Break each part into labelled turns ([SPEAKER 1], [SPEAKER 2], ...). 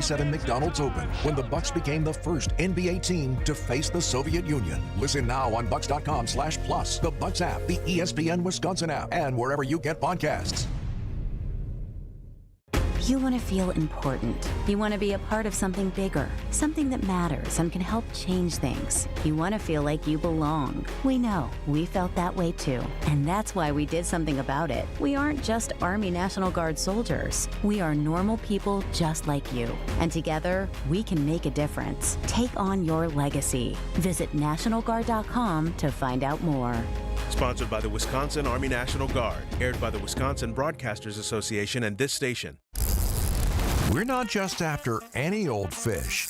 [SPEAKER 1] 1987 McDonald's Open, when the Bucks became the first NBA team to face the Soviet Union. Listen now on Bucks.com/plus, the Bucks app, the ESPN Wisconsin app, and wherever you get podcasts.
[SPEAKER 2] You want to feel important. You want to be a part of something bigger, something that matters and can help change things. You want to feel like you belong. We know. We felt that way too. And that's why we did something about it. We aren't just Army National Guard soldiers. We are normal people just like you. And together, we can make a difference. Take on your legacy. Visit NationalGuard.com to find out more.
[SPEAKER 3] Sponsored by the Wisconsin Army National Guard. Aired by the Wisconsin Broadcasters Association and this station.
[SPEAKER 1] We're not just after any old fish.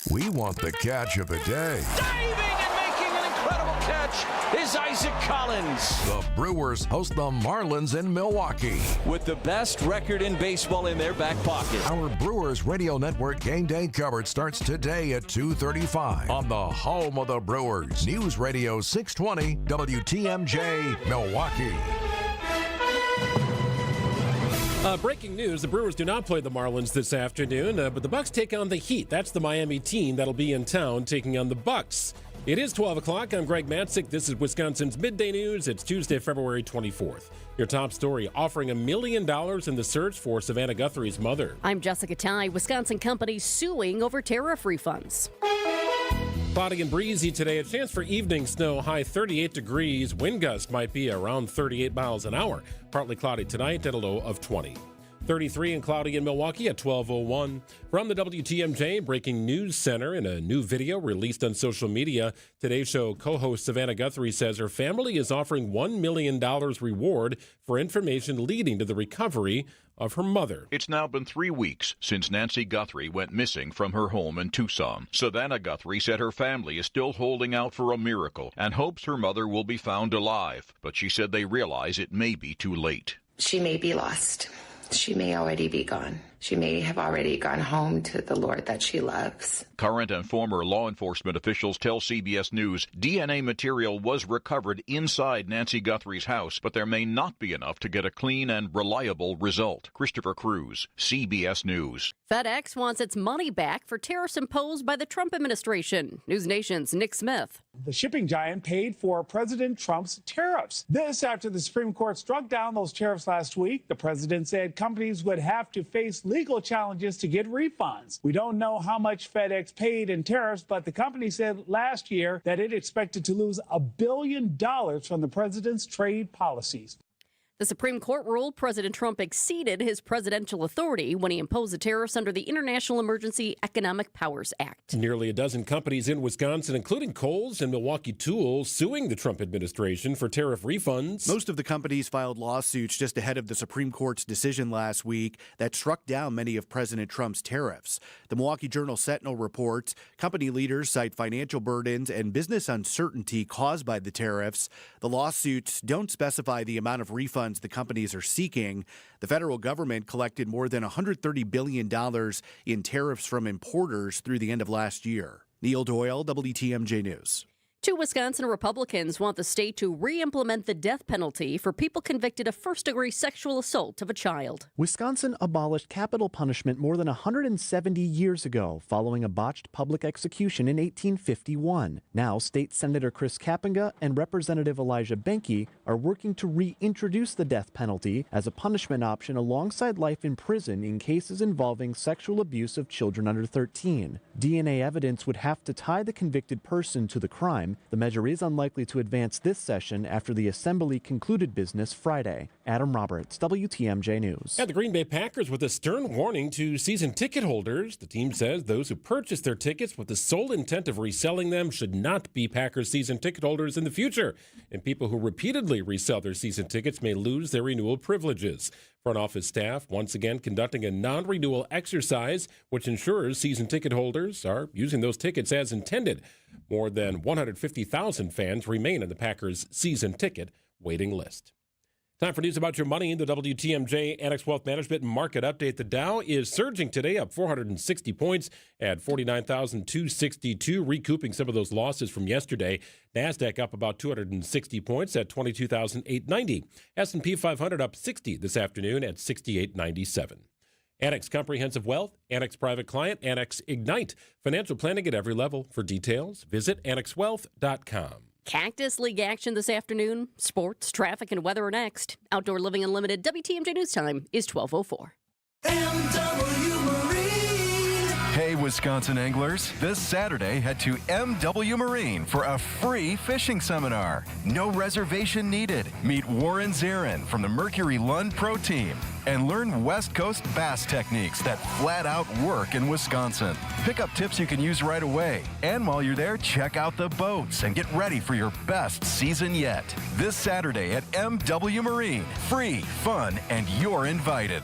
[SPEAKER 1] We want the catch of the day.
[SPEAKER 4] Diving and making an incredible catch is Isaac Collins.
[SPEAKER 1] The Brewers host the Marlins in Milwaukee.
[SPEAKER 4] With the best record in baseball in their back pocket.
[SPEAKER 1] Our Brewers Radio Network game day coverage starts today at 2:35 on the home of the Brewers. News Radio 620 WTMJ Milwaukee.
[SPEAKER 5] Breaking news, the Brewers do not play the Marlins this afternoon, but the Bucks take on the Heat. That's the Miami team that'll be in town taking on the Bucks. It is 12 o'clock. I'm Greg Matzek. This is Wisconsin's Midday News. It's Tuesday, February 24th. Your top story, offering $1 million in the search for Savannah Guthrie's mother.
[SPEAKER 6] I'm Jessica Tighe. Wisconsin companies suing over tariff refunds.
[SPEAKER 5] Cloudy and breezy today. A chance for evening snow, high 38 degrees. Wind gust might be around 38 miles an hour. Partly cloudy tonight at a low of 20. 33 and cloudy in Milwaukee at 12:01. From the WTMJ Breaking News Center, in a new video released on social media, Today's Show co-host Savannah Guthrie says her family is offering $1 million reward for information leading to the recovery of her mother.
[SPEAKER 7] It's now been 3 weeks since Nancy Guthrie went missing from her home in Tucson. Savannah Guthrie said her family is still holding out for a miracle and hopes her mother will be found alive. But she said they realize it may be too late.
[SPEAKER 8] She may be lost. She may already be gone. She may have already gone home to the Lord that she loves.
[SPEAKER 7] Current and former law enforcement officials tell CBS News DNA material was recovered inside Nancy Guthrie's house, but there may not be enough to get a clean and reliable result. Christopher Cruz, CBS News.
[SPEAKER 6] FedEx wants its money back for tariffs imposed by the Trump administration. News Nation's Nick Smith.
[SPEAKER 9] The shipping giant paid for President Trump's tariffs. This after the Supreme Court struck down those tariffs last week. The president said companies would have to face legal challenges to get refunds. We don't know how much FedEx paid in tariffs, but the company said last year that it expected to lose $1 billion from the president's trade policies.
[SPEAKER 6] The Supreme Court ruled President Trump exceeded his presidential authority when he imposed the tariffs under the International Emergency Economic Powers Act.
[SPEAKER 5] Nearly a dozen companies in Wisconsin, including Kohl's and Milwaukee Tool, suing the Trump administration for tariff refunds.
[SPEAKER 10] Most of the companies filed lawsuits just ahead of the Supreme Court's decision last week that struck down many of President Trump's tariffs. The Milwaukee Journal Sentinel reports company leaders cite financial burdens and business uncertainty caused by the tariffs. The lawsuits don't specify the amount of refunds the companies are seeking. The federal government collected more than $130 billion in tariffs from importers through the end of last year. Neil Doyle, WTMJ News.
[SPEAKER 6] Two Wisconsin Republicans want the state to re-implement the death penalty for people convicted of first-degree sexual assault of a child.
[SPEAKER 11] Wisconsin abolished capital punishment more than 170 years ago, following a botched public execution in 1851. Now, State Senator Chris Kappenga and Representative Elijah Benke are working to reintroduce the death penalty as a punishment option alongside life in prison in cases involving sexual abuse of children under 13. DNA evidence would have to tie the convicted person to the crime. The measure is unlikely to advance this session after the Assembly concluded business Friday. Adam Roberts, WTMJ News.
[SPEAKER 5] And the Green Bay Packers with a stern warning to season ticket holders. The team says those who purchase their tickets with the sole intent of reselling them should not be Packers season ticket holders in the future. And people who repeatedly resell their season tickets may lose their renewal privileges. Front office staff once again conducting a non-renewal exercise, which ensures season ticket holders are using those tickets as intended. More than 150,000 fans remain on the Packers season ticket waiting list. Time for news about your money. The WTMJ Annex Wealth Management Market Update. The Dow is surging today, up 460 points at 49,262, recouping some of those losses from yesterday. NASDAQ up about 260 points at 22,890. S&P 500 up 60 this afternoon at 68.97. Annex Comprehensive Wealth, Annex Private Client, Annex Ignite. Financial planning at every level. For details, visit annexwealth.com.
[SPEAKER 6] Cactus League action this afternoon. Sports, traffic, and weather are next. Outdoor Living Unlimited WTMJ News Time is 12:04.
[SPEAKER 12] Hey, Wisconsin anglers. This Saturday, head to MW Marine for a free fishing seminar. No reservation needed. Meet Warren Zarin from the Mercury Lund Pro Team and learn West Coast bass techniques that flat out work in Wisconsin. Pick up tips you can use right away. And while you're there, check out the boats and get ready for your best season yet. This Saturday at MW Marine. Free, fun, and you're invited.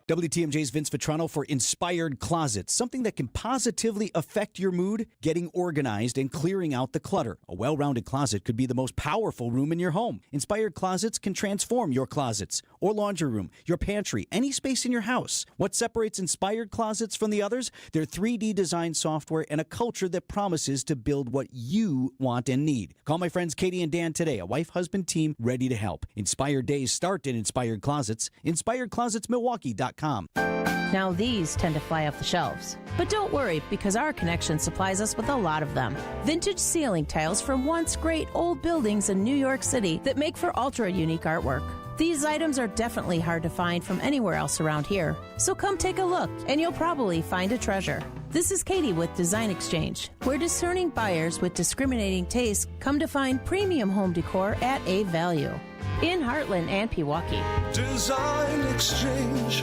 [SPEAKER 13] WTMJ's Vince Vitrano for Inspired Closets, something that can positively affect your mood, getting organized and clearing out the clutter. A well-rounded closet could be the most powerful room in your home. Inspired Closets can transform your closets or laundry room, your pantry, any space in your house. What separates Inspired Closets from the others? Their 3D design software and a culture that promises to build what you want and need. Call my friends Katie and Dan today, a wife-husband team ready to help. Inspired Days start in Inspired Closets. InspiredClosetsMilwaukee.com.
[SPEAKER 14] Now these tend to fly off the shelves. But don't worry, because our connection supplies us with a lot of them. Vintage ceiling tiles from once great old buildings in New York City that make for ultra-unique artwork. These items are definitely hard to find from anywhere else around here. So come take a look, and you'll probably find a treasure. This is Katie with Design Exchange, where discerning buyers with discriminating tastes come to find premium home decor at a value. In Heartland and Pewaukee.
[SPEAKER 15] Design Exchange.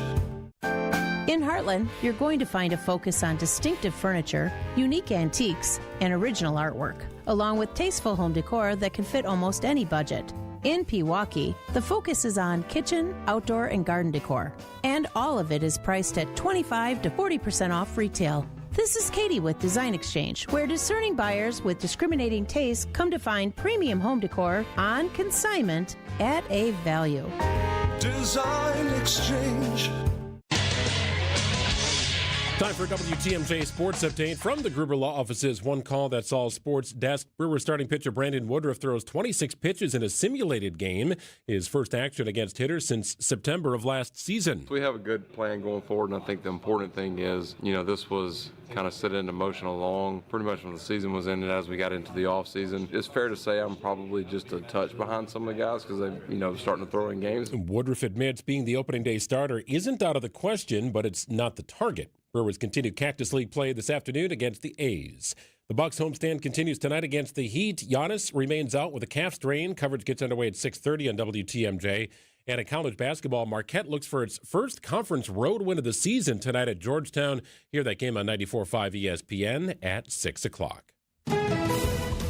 [SPEAKER 14] In Heartland, you're going to find a focus on distinctive furniture, unique antiques, and original artwork, along with tasteful home decor that can fit almost any budget. In Pewaukee, the focus is on kitchen, outdoor, and garden decor, and all of it is priced at 25 to 40% off retail. This is Katie with Design Exchange, where discerning buyers with discriminating tastes come to find premium home decor on consignment at a value.
[SPEAKER 15] Design Exchange.
[SPEAKER 5] Time for a WTMJ Sports Update from the Gruber Law Office's One Call That's All Sports Desk. Brewers starting pitcher Brandon Woodruff throws 26 pitches in a simulated game, his first action against hitters since September of last season.
[SPEAKER 16] We have a good plan going forward, and I think the important thing is, this was kind of set into motion along pretty much when the season was ended as we got into the off season. It's fair to say I'm probably just a touch behind some of the guys because they're starting to throw in games.
[SPEAKER 5] Woodruff admits being the opening day starter isn't out of the question, but it's not the target. Brewers continue Cactus League play this afternoon against the A's. The Bucks homestand continues tonight against the Heat. Giannis remains out with a calf strain. Coverage gets underway at 6:30 on WTMJ. And in college basketball, Marquette looks for its first conference road win of the season tonight at Georgetown. Hear that game on 94.5 ESPN at 6 o'clock.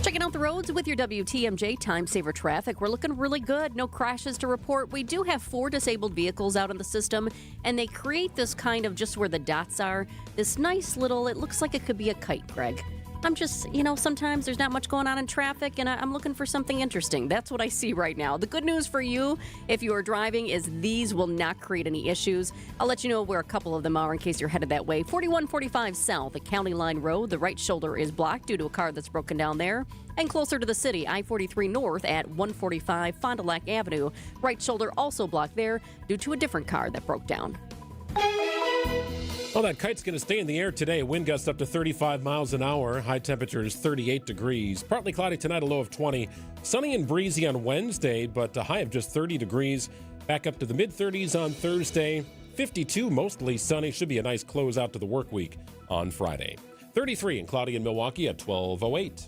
[SPEAKER 6] Checking out the roads with your WTMJ Time Saver traffic. We're looking really good. No crashes to report. We do have 4 disabled vehicles out in the system, and they create this kind of just where the dots are. This nice little, it looks like it could be a kite, Greg. I'm just, sometimes there's not much going on in traffic, and I'm looking for something interesting. That's what I see right now. The good news for you, if you are driving, is these will not create any issues. I'll let you know where a couple of them are in case you're headed that way. 4145 South at County Line Road. The right shoulder is blocked due to a car that's broken down there. And closer to the city, I-43 North at 145 Fond du Lac Avenue. Right shoulder also blocked there due to a different car that broke down.
[SPEAKER 5] Well, that kite's going to stay in the air today. Wind gusts up to 35 miles an hour. High temperatures 38 degrees. Partly cloudy tonight, a low of 20. Sunny and breezy on Wednesday, but a high of just 30 degrees. Back up to the mid-30s on Thursday. 52, mostly sunny. Should be a nice close out to the work week on Friday. 33 and cloudy in Milwaukee at 12:08.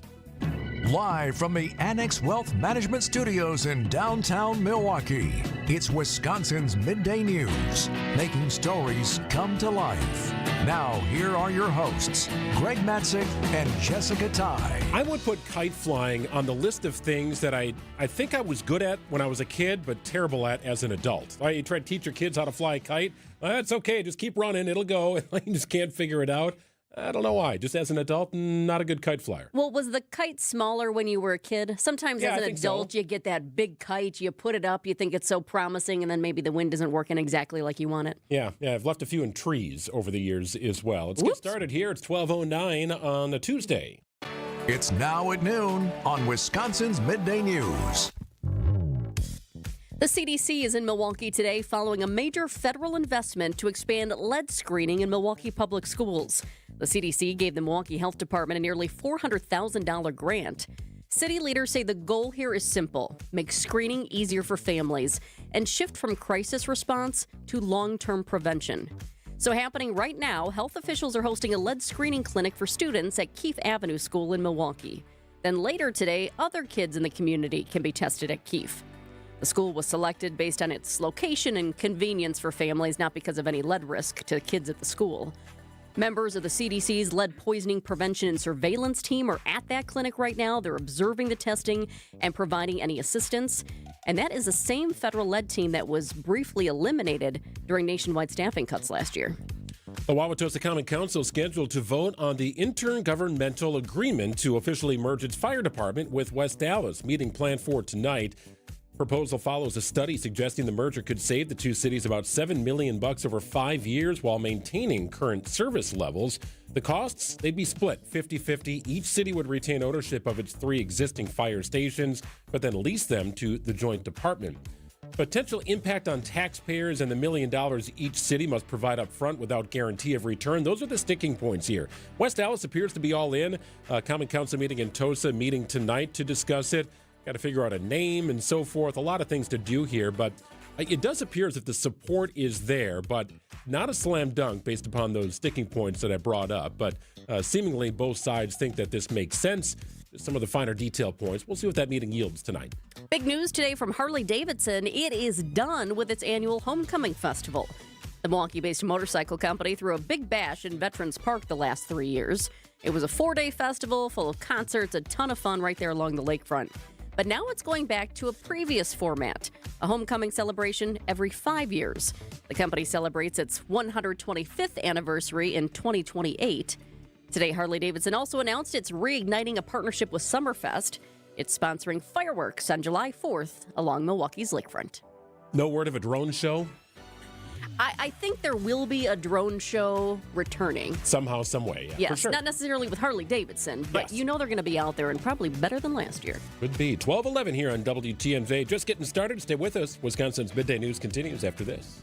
[SPEAKER 1] Live from the Annex Wealth Management Studios in downtown Milwaukee, it's Wisconsin's Midday News, making stories come to life. Now, here are your hosts, Greg Matzek and Jessica Tighe.
[SPEAKER 5] I would put kite flying on the list of things that I think I was good at when I was a kid, but terrible at as an adult. You try to teach your kids how to fly a kite. That's okay. Just keep running. It'll go. You just can't figure it out. I don't know why. Just as an adult, not a good kite flyer.
[SPEAKER 6] Well, was the kite smaller when you were a kid? Sometimes as an adult, you get that big kite, you put it up, you think it's so promising, and then maybe the wind isn't working exactly like you want it.
[SPEAKER 5] Yeah, I've left a few in trees over the years as well. Let's get started here. It's 12:09 on a Tuesday.
[SPEAKER 1] It's now at noon on Wisconsin's Midday News.
[SPEAKER 6] The CDC is in Milwaukee today following a major federal investment to expand lead screening in Milwaukee public schools. The CDC gave the Milwaukee Health Department a nearly $400,000 grant. City leaders say the goal here is simple: make screening easier for families and shift from crisis response to long-term prevention. So happening right now, health officials are hosting a lead screening clinic for students at Keefe Avenue School in Milwaukee. Then later today, other kids in the community can be tested at Keefe. The school was selected based on its location and convenience for families, not because of any lead risk to kids at the school. Members of the CDC's lead poisoning prevention and surveillance team are at that clinic right now. They're observing the testing and providing any assistance. And that is the same federal lead team that was briefly eliminated during nationwide staffing cuts last year.
[SPEAKER 5] The Wauwatosa Common Council is scheduled to vote on the intergovernmental agreement to officially merge its fire department with West Dallas. Meeting planned for tonight. Proposal follows a study suggesting the merger could save the two cities about $7 million over 5 years while maintaining current service levels. The costs, they'd be split 50-50. Each city would retain ownership of its 3 existing fire stations, but then lease them to the joint department. Potential impact on taxpayers and the $1 million each city must provide up front without guarantee of return. Those are the sticking points here. West Dallas appears to be all in. Common Council meeting in Tosa meeting tonight to discuss it. Got to figure out a name and so forth. A lot of things to do here, but it does appear as if the support is there, but not a slam dunk based upon those sticking points that I brought up. But seemingly both sides think that this makes sense. Some of the finer detail points. We'll see what that meeting yields tonight.
[SPEAKER 6] Big news today from Harley-Davidson. It is done with its annual Homecoming Festival. The Milwaukee-based motorcycle company threw a big bash in Veterans Park the last 3 years. It was a 4-day festival full of concerts, a ton of fun right there along the lakefront. But now it's going back to a previous format, a homecoming celebration every 5 years. The company celebrates its 125th anniversary in 2028. Today, Harley-Davidson also announced it's reigniting a partnership with Summerfest. It's sponsoring fireworks on July 4th along Milwaukee's lakefront.
[SPEAKER 5] No word of a drone show?
[SPEAKER 6] I think there will be a drone show returning.
[SPEAKER 5] Somehow, some way, yeah.
[SPEAKER 6] Yes,
[SPEAKER 5] for sure.
[SPEAKER 6] Not necessarily with Harley-Davidson, but
[SPEAKER 5] Yes.
[SPEAKER 6] you know they're going to be out there and probably better than last year.
[SPEAKER 5] Could be. 12:11 here on WTMJ. Just getting started. Stay with us. Wisconsin's Midday News continues after this.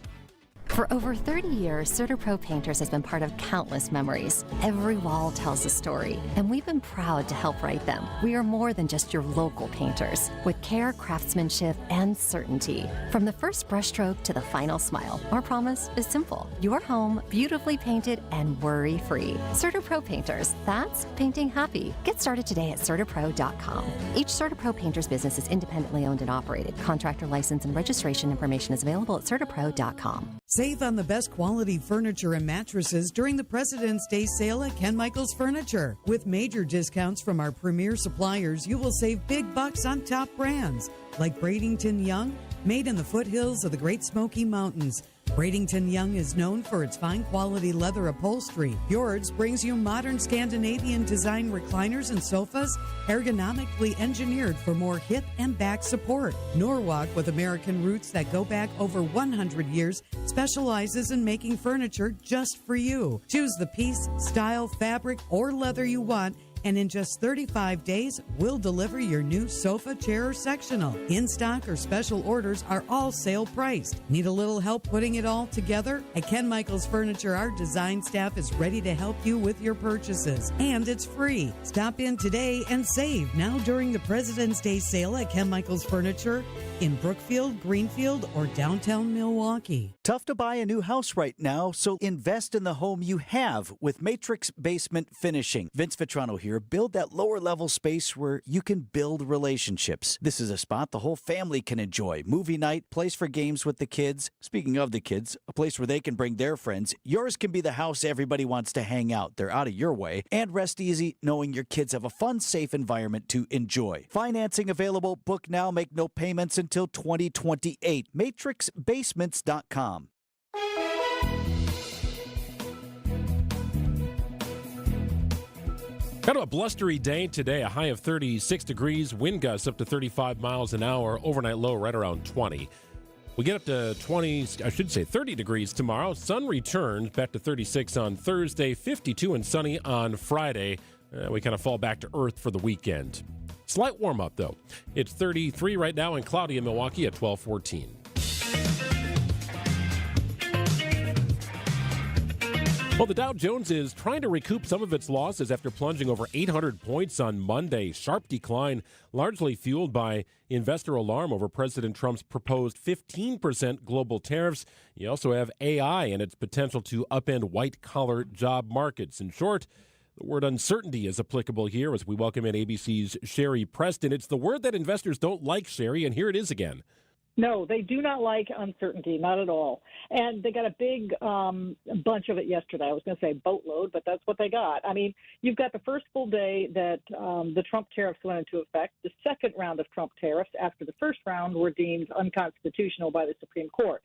[SPEAKER 17] For over 30 years, CertaPro Painters has been part of countless memories. Every wall tells a story, and we've been proud to help write them. We are more than just your local painters, with care, craftsmanship, and certainty. From the first brushstroke to the final smile, our promise is simple. Your home, beautifully painted and worry-free. CertaPro Painters, that's painting happy. Get started today at CertaPro.com. Each CertaPro Painters business is independently owned and operated. Contractor license and registration information is available at CertaPro.com.
[SPEAKER 18] Save on the best quality furniture and mattresses during the President's Day sale at Ken Michaels Furniture. With major discounts from our premier suppliers, you will save big bucks on top brands like Bradenton Young, made in the foothills of the Great Smoky Mountains. Bradenton Young is known for its fine quality leather upholstery. Fjords brings you modern Scandinavian design recliners and sofas, ergonomically engineered for more hip and back support. Norwalk, with American roots that go back over 100 years, specializes in making furniture just for you. Choose the piece, style, fabric, or leather you want, and in just 35 days, we'll deliver your new sofa, chair, or sectional. In-stock or special orders are all sale priced. Need a little help putting it all together? At Ken Michaels Furniture, our design staff is ready to help you with your purchases, and it's free. Stop in today and save now during the President's Day sale at Ken Michaels Furniture in Brookfield, Greenfield, or downtown Milwaukee.
[SPEAKER 13] Tough to buy a new house right now, so invest in the home you have with Matrix Basement Finishing. Vince Vitrano here. Build that lower level space where you can build relationships. This is a spot the whole family can enjoy. Movie night, place for games with the kids. Speaking of the kids, a place where they can bring their friends. Yours can be the house everybody wants to hang out. They're out of your way. And rest easy knowing your kids have a fun, safe environment to enjoy. Financing available. Book now. Make no payments until 2028. MatrixBasements.com.
[SPEAKER 5] Kind of a blustery day today, a high of 36 degrees, wind gusts up to 35 miles an hour, overnight low right around 20. We get up to 30 degrees tomorrow. Sun returns back to 36 on Thursday, 52 and sunny on Friday. We kind of fall back to earth for the weekend. Slight warm-up, though. It's 33 right now and cloudy in Milwaukee at 12:14. Well, the Dow Jones is trying to recoup some of its losses after plunging over 800 points on Monday. Sharp decline, largely fueled by investor alarm over President Trump's proposed 15% global tariffs. You also have AI and its potential to upend white-collar job markets. In short, the word uncertainty is applicable here as we welcome in ABC's Sherry Preston. It's the word that investors don't like, Sherry, and here it is again.
[SPEAKER 19] No, they do not like uncertainty, not at all. And they got a big bunch of it yesterday. I was going to say boatload, but that's what they got. I mean, you've got the first full day that the Trump tariffs went into effect. The second round of Trump tariffs after the first round were deemed unconstitutional by the Supreme Court.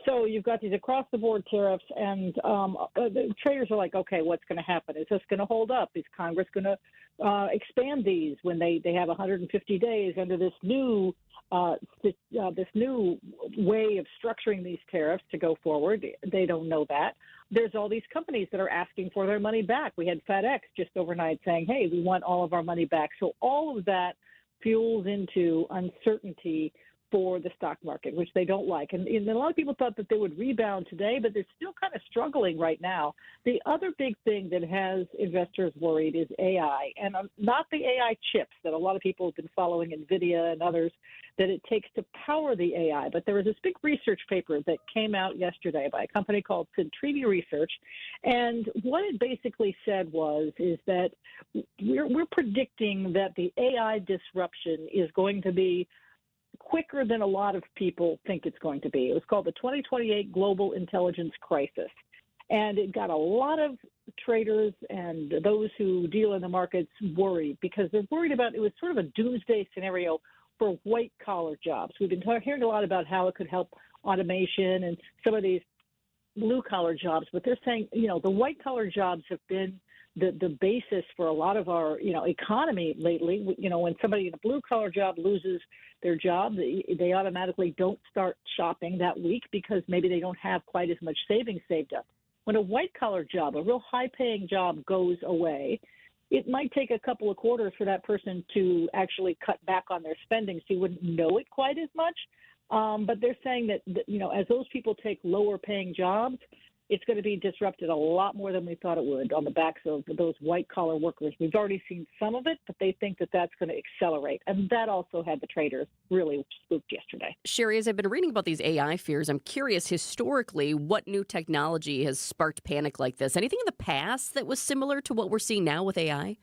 [SPEAKER 19] So you've got these across-the-board tariffs, and the traders are like, okay, what's going to happen? Is this going to hold up? Is Congress going to expand these when they have 150 days under this new way of structuring these tariffs to go forward? They don't know that. There's all these companies that are asking for their money back. We had FedEx just overnight saying, hey, we want all of our money back. So all of that fuels into uncertainty for the stock market, which they don't like. And a lot of people thought that they would rebound today, but they're still kind of struggling right now. The other big thing that has investors worried is AI, and not the AI chips that a lot of people have been following, NVIDIA and others, that it takes to power the AI. But there was this big research paper that came out yesterday by a company called Tighe Research, and what it basically said is that we're predicting that the AI disruption is going to be quicker than a lot of people think it's going to be. It was called the 2028 Global Intelligence Crisis. And it got a lot of traders and those who deal in the markets worried because they're worried about it was sort of a doomsday scenario for white-collar jobs. We've been hearing a lot about how it could help automation and some of these blue-collar jobs, but they're saying, the white-collar jobs have been the basis for a lot of our, economy lately. When somebody in a blue-collar job loses their job, they automatically don't start shopping that week because maybe they don't have quite as much savings saved up. When a white-collar job, a real high-paying job goes away, it might take a couple of quarters for that person to actually cut back on their spending, so you wouldn't know it quite as much. But they're saying that, as those people take lower-paying jobs, it's going to be disrupted a lot more than we thought it would on the backs of those white-collar workers. We've already seen some of it, but they think that that's going to accelerate. And that also had the traders really spooked yesterday.
[SPEAKER 6] Sherry, as I've been reading about these AI fears, I'm curious, historically, what new technology has sparked panic like this? Anything in the past that was similar to what we're seeing now with AI?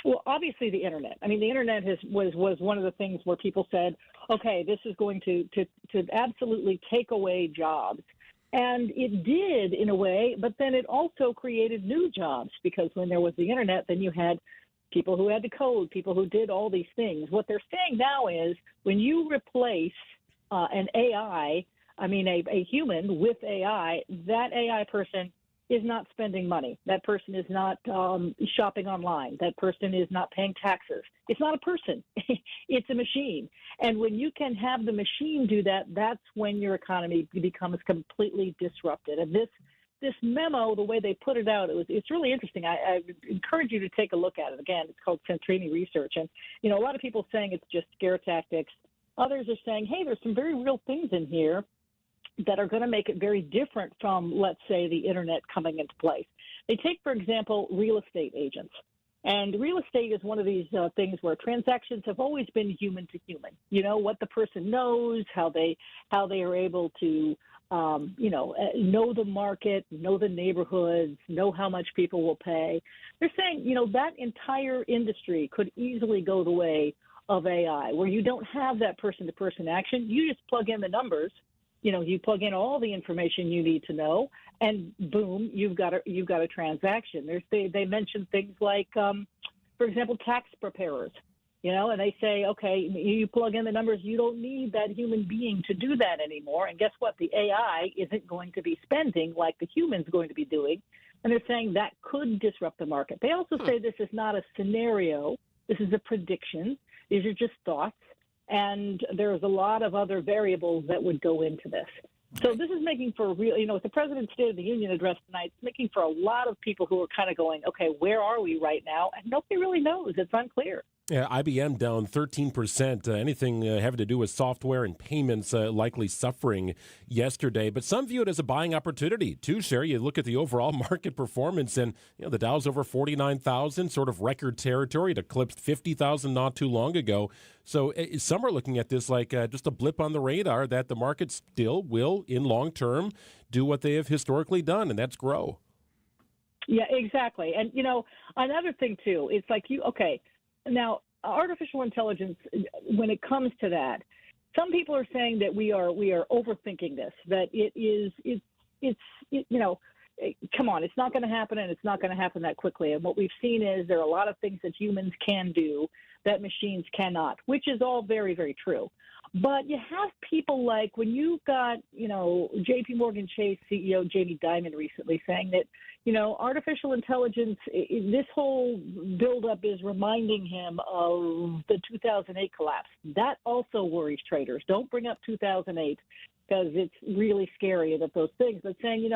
[SPEAKER 19] Well, obviously the internet. I mean, the internet was one of the things where people said, okay, this is going to absolutely take away jobs. And it did in a way, but then it also created new jobs because when there was the internet, then you had people who had to code, people who did all these things. What they're saying now is when you replace an AI, a human with AI, that AI person is not spending money. That person is not shopping online. That person is not paying taxes. It's not a person. It's a machine. And when you can have the machine do that, that's when your economy becomes completely disrupted. And this memo, the way they put it out, it's really interesting. I would encourage you to take a look at it. Again, it's called Tighe Research. And, a lot of people saying it's just scare tactics. Others are saying, hey, there's some very real things in here that are going to make it very different from, let's say, the internet coming into place. They take, for example, real estate agents. And real estate is one of these things where transactions have always been human to human. What the person knows, how they are able to, know the market, know the neighborhoods, know how much people will pay. They're saying, that entire industry could easily go the way of AI, where you don't have that person-to-person action. You just plug in the numbers. You plug in all the information you need to know, and boom, you've got a transaction. They mention things like, for example, tax preparers. And they say, okay, you plug in the numbers. You don't need that human being to do that anymore. And guess what? The AI isn't going to be spending like the human's going to be doing. And they're saying that could disrupt the market. They also say this is not a scenario. This is a prediction. These are just thoughts. And there's a lot of other variables that would go into this. So this is making for a real, with the President's State of the Union address tonight, it's making for a lot of people who are kind of going, okay, where are we right now? And nobody really knows. It's unclear.
[SPEAKER 5] Yeah, IBM down 13%. Anything having to do with software and payments likely suffering yesterday. But some view it as a buying opportunity too, Sherry. You look at the overall market performance, and the Dow's over 49,000, sort of record territory. It eclipsed 50,000 not too long ago. So some are looking at this like just a blip on the radar that the market still will, in long term, do what they have historically done, and that's grow.
[SPEAKER 19] Yeah, exactly. And, another thing, too, it's like now, artificial intelligence, when it comes to that, some people are saying that we are overthinking this, that come on, it's not going to happen, and it's not going to happen that quickly. And what we've seen is there are a lot of things that humans can do that machines cannot, which is all very, very true. But you have people like when you got, J.P. Morgan Chase CEO Jamie Dimon recently saying that, artificial intelligence, this whole buildup is reminding him of the 2008 collapse. That also worries traders. Don't bring up 2008 because it's really scary about those things. But saying,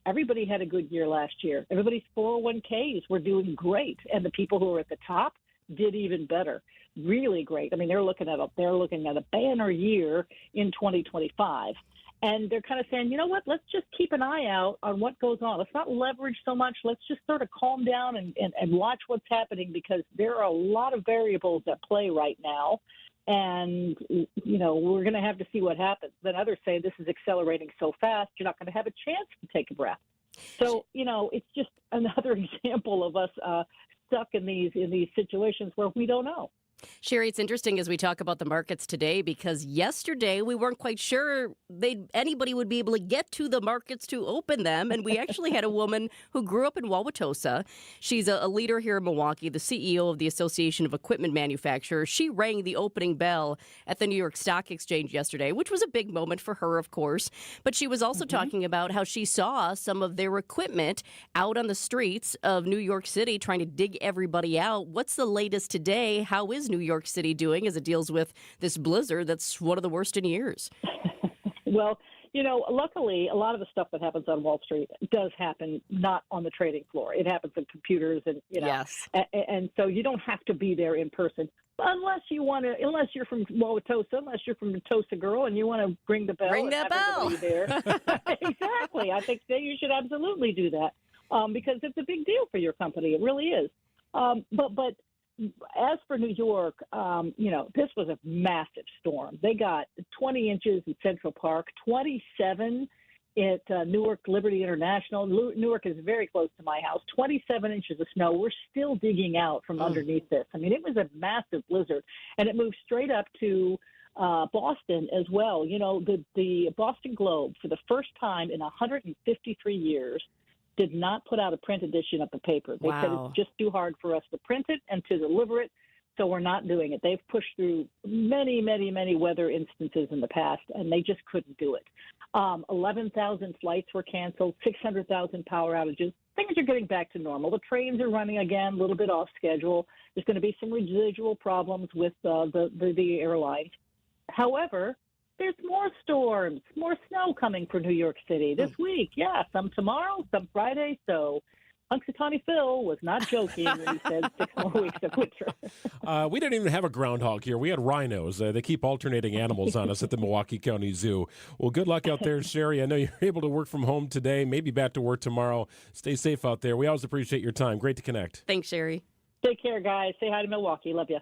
[SPEAKER 19] everybody had a good year last year. Everybody's 401ks were doing great, and the people who were at the top did even better. Really great. I mean, they're looking at a banner year in 2025. And they're kind of saying, you know what, let's just keep an eye out on what goes on. Let's not leverage so much. Let's just sort of calm down and watch what's happening, because there are a lot of variables at play right now. And, we're going to have to see what happens. Then others say this is accelerating so fast, you're not going to have a chance to take a breath. So, it's just another example of us stuck in these situations where we don't know.
[SPEAKER 6] Sherry, it's interesting as we talk about the markets today, because yesterday we weren't quite sure anybody would be able to get to the markets to open them. And we actually had a woman who grew up in Wauwatosa. She's a leader here in Milwaukee, the CEO of the Association of Equipment Manufacturers. She rang the opening bell at the New York Stock Exchange yesterday, which was a big moment for her, of course. But she was also talking about how she saw some of their equipment out on the streets of New York City trying to dig everybody out. What's the latest today? How is New York City doing as it deals with this blizzard that's one of the worst in years?
[SPEAKER 19] Well, luckily, a lot of the stuff that happens on Wall Street does happen not on the trading floor. It happens in computers, and
[SPEAKER 6] yes.
[SPEAKER 19] And so you don't have to be there in person unless you're from Wauwatosa, unless you're from the Tosa Girl, and you want to ring the bell.
[SPEAKER 6] Ring that bell.
[SPEAKER 19] There. Exactly. I think that you should absolutely do that because it's a big deal for your company. It really is. But as for New York, this was a massive storm. They got 20 inches in Central Park, 27 at Newark Liberty International. Newark is very close to my house. 27 inches of snow. We're still digging out from underneath this. I mean, it was a massive blizzard, and it moved straight up to Boston as well. The Boston Globe, for the first time in 153 years, did not put out a print edition of the paper. They said it's just too hard for us to print it and to deliver it, so we're not doing it. They've pushed through many, many, many weather instances in the past, and they just couldn't do it. 11,000 flights were canceled, 600,000 power outages. Things are getting back to normal. The trains are running again, a little bit off schedule. There's going to be some residual problems with the airlines. However, there's more storms, more snow coming for New York City this week. Yeah, some tomorrow, some Friday. So Punxsutawney Phil was not joking when he said 6 more weeks of winter.
[SPEAKER 5] We didn't even have a groundhog here. We had rhinos. They keep alternating animals on us at the Milwaukee County Zoo. Well, good luck out there, Sherry. I know you're able to work from home today, maybe back to work tomorrow. Stay safe out there. We always appreciate your time. Great to connect.
[SPEAKER 6] Thanks, Sherry.
[SPEAKER 19] Take care, guys. Say hi to Milwaukee. Love you.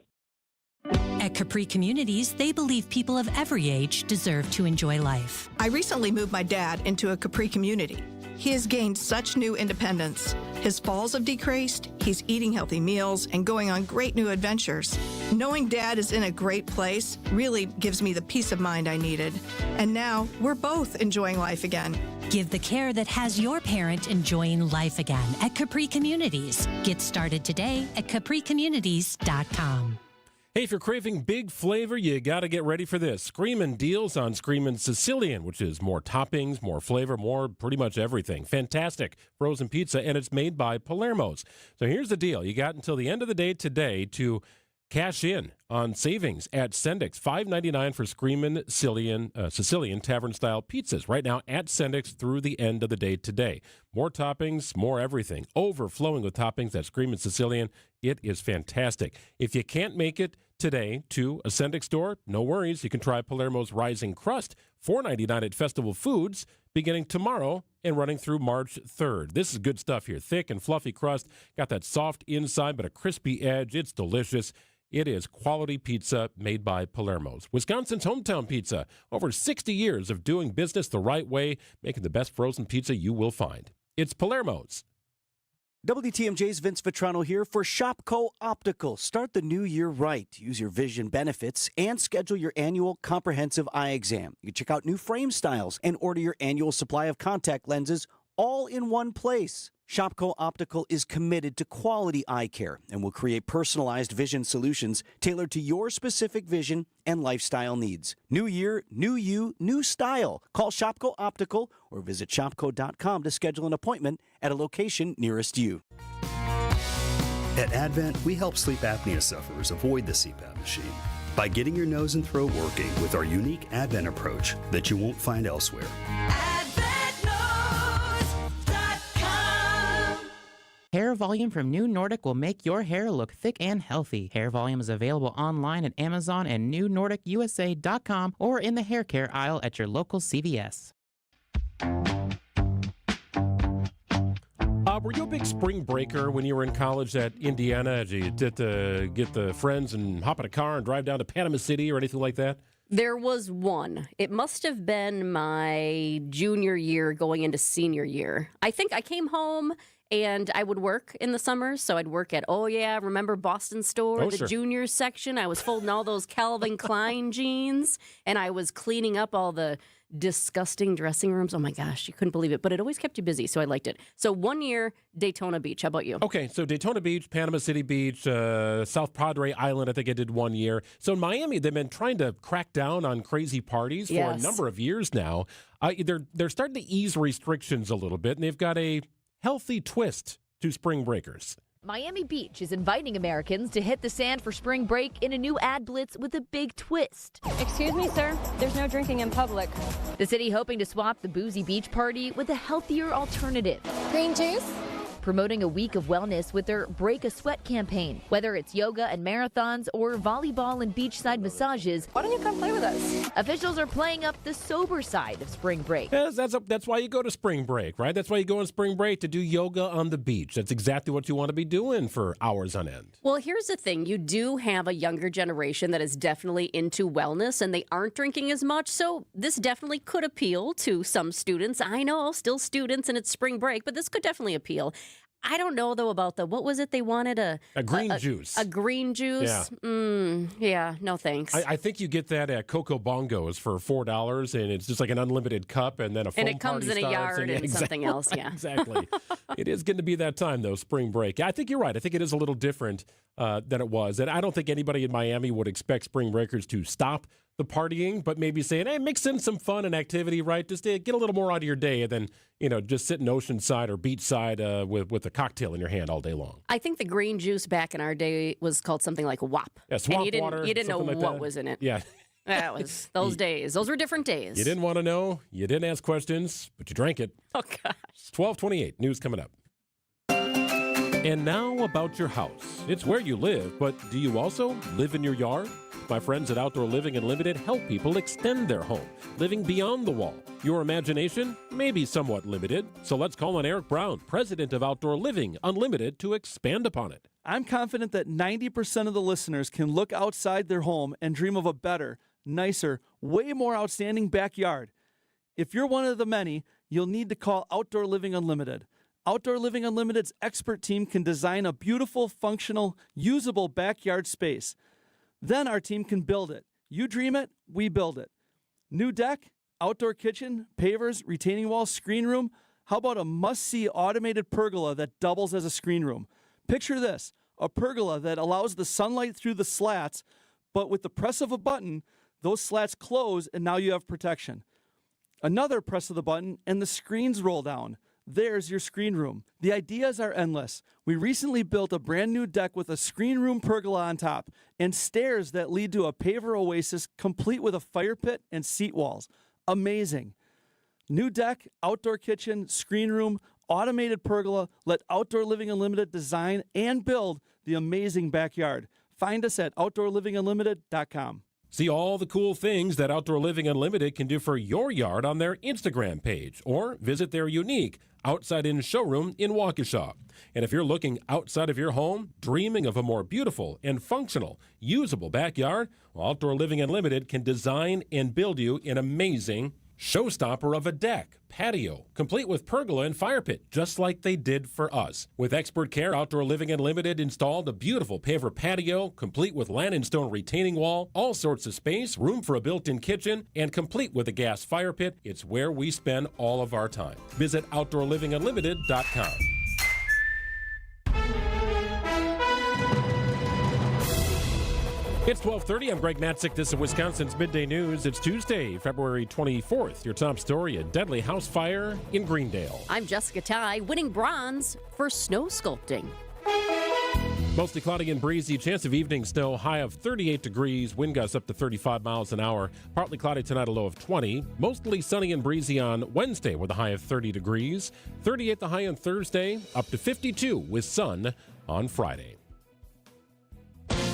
[SPEAKER 20] At Capri Communities, they believe people of every age deserve to enjoy life.
[SPEAKER 21] I recently moved my dad into a Capri community. He has gained such new independence. His falls have decreased, he's eating healthy meals, and going on great new adventures. Knowing Dad is in a great place really gives me the peace of mind I needed. And now, we're both enjoying life again.
[SPEAKER 20] Give the care that has your parent enjoying life again at Capri Communities. Get started today at capricommunities.com.
[SPEAKER 5] Hey, if you're craving big flavor, you got to get ready for this. Screamin' deals on Screamin' Sicilian, which is more toppings, more flavor, more pretty much everything. Fantastic frozen pizza, and it's made by Palermo's. So here's the deal. You got until the end of the day today to cash in on savings at Sendik's. $5.99 for Screamin' Sicilian Tavern-style pizzas. Right now at Sendik's through the end of the day today. More toppings, more everything. Overflowing with toppings at Screamin' Sicilian. It is fantastic. If you can't make it today to a Sendik's store, no worries. You can try Palermo's Rising Crust, $4.99 at Festival Foods, beginning tomorrow and running through March 3rd. This is good stuff here. Thick and fluffy crust. Got that soft inside but a crispy edge. It's delicious. It is quality pizza made by Palermo's. Wisconsin's hometown pizza. Over 60 years of doing business the right way, making the best frozen pizza you will find. It's Palermo's.
[SPEAKER 13] WTMJ's Vince Vitrano here for Shopco Optical. Start the new year right. Use your vision benefits and schedule your annual comprehensive eye exam. You can check out new frame styles and order your annual supply of contact lenses all in one place. Shopco Optical is committed to quality eye care and will create personalized vision solutions tailored to your specific vision and lifestyle needs. New year, new you, new style. Call Shopco Optical or visit shopco.com to schedule an appointment at a location nearest you.
[SPEAKER 2] At Advent, we help sleep apnea sufferers avoid the CPAP machine by getting your nose and throat working with our unique Advent approach that you won't find elsewhere.
[SPEAKER 22] Hair Volume from New Nordic will make your hair look thick and healthy. Hair Volume is available online at Amazon and newnordicusa.com or in the hair care aisle at your local CVS.
[SPEAKER 5] Were you a big spring breaker when you were in college at Indiana? Did you get the friends and hop in a car and drive down to Panama City or anything like that?
[SPEAKER 6] There was one. It must have been my junior year going into senior year. I think I came home and I would work in the summers. So I'd work at, remember Boston Store, the juniors section? I was folding all those Calvin Klein jeans and I was cleaning up all the disgusting dressing rooms. Oh my gosh, you couldn't believe it. But it always kept you busy, so I liked it. So 1 year, Daytona Beach. How about you?
[SPEAKER 5] Okay, so Daytona Beach, Panama City Beach, South Padre Island, I think I did 1 year. So in Miami, they've been trying to crack down on crazy parties for a number of years now. They're starting to ease restrictions a little bit, and they've got a healthy twist to spring breakers.
[SPEAKER 23] Miami Beach is inviting Americans to hit the sand for spring break in a new ad blitz with a big twist.
[SPEAKER 24] Excuse me, sir. There's no drinking in public.
[SPEAKER 23] The city hoping to swap the boozy beach party with a healthier alternative.
[SPEAKER 24] Green juice?
[SPEAKER 23] Promoting a week of wellness with their Break a Sweat campaign. Whether it's yoga and marathons or volleyball and beachside massages,
[SPEAKER 24] why don't you come play with us?
[SPEAKER 23] Officials are playing up the sober side of spring break.
[SPEAKER 5] Yes, that's why you go to spring break, right? That's why you go on spring break, to do yoga on the beach. That's exactly what you want to be doing for hours on end.
[SPEAKER 6] Well, here's the thing. You do have a younger generation that is definitely into wellness, and they aren't drinking as much. So this definitely could appeal to some students. I know, still students, and it's spring break, but this could definitely appeal. I don't know, though, about what was it they wanted? A
[SPEAKER 5] green juice.
[SPEAKER 6] A green juice? Yeah. No thanks.
[SPEAKER 5] I think you get that at Coco Bongos for $4, and it's just like an unlitted cup, and then a foam
[SPEAKER 6] and it comes in a yard and something else,
[SPEAKER 5] Exactly. It is going to be that time, though, spring break. I think you're right. I think it is a little different than it was. And I don't think anybody in Miami would expect spring breakers to stop the partying, but maybe saying, hey, mix in some fun and activity, right? Just to get a little more out of your day than, just sitting oceanside or beachside with a cocktail in your hand all day long.
[SPEAKER 6] I think the green juice back in our day was called something like WAP.
[SPEAKER 5] Yeah, swamp water.
[SPEAKER 6] You didn't know
[SPEAKER 5] like
[SPEAKER 6] what
[SPEAKER 5] that.
[SPEAKER 6] was in it.
[SPEAKER 5] Yeah.
[SPEAKER 6] That was those days. Those were different days.
[SPEAKER 5] You didn't want to know. You didn't ask questions, but you drank it.
[SPEAKER 6] Oh, gosh.
[SPEAKER 5] 12:28. News coming up. And now about your house. It's where you live, but do you also live in your yard? My friends at Outdoor Living Unlimited help people extend their home, living beyond the wall. Your imagination may be somewhat limited, so let's call on Eric Brown, president of Outdoor Living Unlimited, to expand upon it.
[SPEAKER 25] I'm confident that 90% of the listeners can look outside their home and dream of a better, nicer, way more outstanding backyard. If you're one of the many, you'll need to call Outdoor Living Unlimited. Outdoor Living Unlimited's expert team can design a beautiful, functional, usable backyard space. Then our team can build it. You dream it, we build it. New deck, outdoor kitchen, pavers, retaining walls, screen room. How about a must-see automated pergola that doubles as a screen room? Picture this, a pergola that allows the sunlight through the slats, but with the press of a button, those slats close and now you have protection. Another press of the button and the screens roll down. there's your screen room. The ideas are endless. We recently built a brand new deck with a screen room pergola on top and stairs that lead to a paver oasis complete with a fire pit and seat walls. Amazing. New deck, outdoor kitchen, screen room, automated pergola. Let Outdoor Living Unlimited design and build the amazing backyard. Find us at OutdoorLivingUnlimited.com.
[SPEAKER 5] See all the cool things that Outdoor Living Unlimited can do for your yard on their Instagram page, or visit their unique outside-in showroom in Waukesha. And if you're looking outside of your home, dreaming of a more beautiful and functional, usable backyard, well, Outdoor Living Unlimited can design and build you an amazing showstopper of a deck, patio, complete with pergola and fire pit, just like they did for us. With expert care, Outdoor Living Unlimited installed a beautiful paver patio, complete with land and stone retaining wall, all sorts of space, room for a built-in kitchen, and complete with a gas fire pit. It's where we spend all of our time. Visit OutdoorLivingUnlimited.com. It's 12:30. I'm Greg Matzek. This is Wisconsin's Midday News. It's Tuesday, February 24th. Your top story, a deadly house fire in Greendale.
[SPEAKER 6] I'm Jessica Tighe, winning bronze for snow sculpting.
[SPEAKER 5] Mostly cloudy and breezy. Chance of evening snow. High of 38 degrees. Wind gusts up to 35 miles an hour. Partly cloudy tonight, a low of 20. Mostly sunny and breezy on Wednesday with a high of 30 degrees. 38 the high on Thursday. Up to 52 with sun on Friday.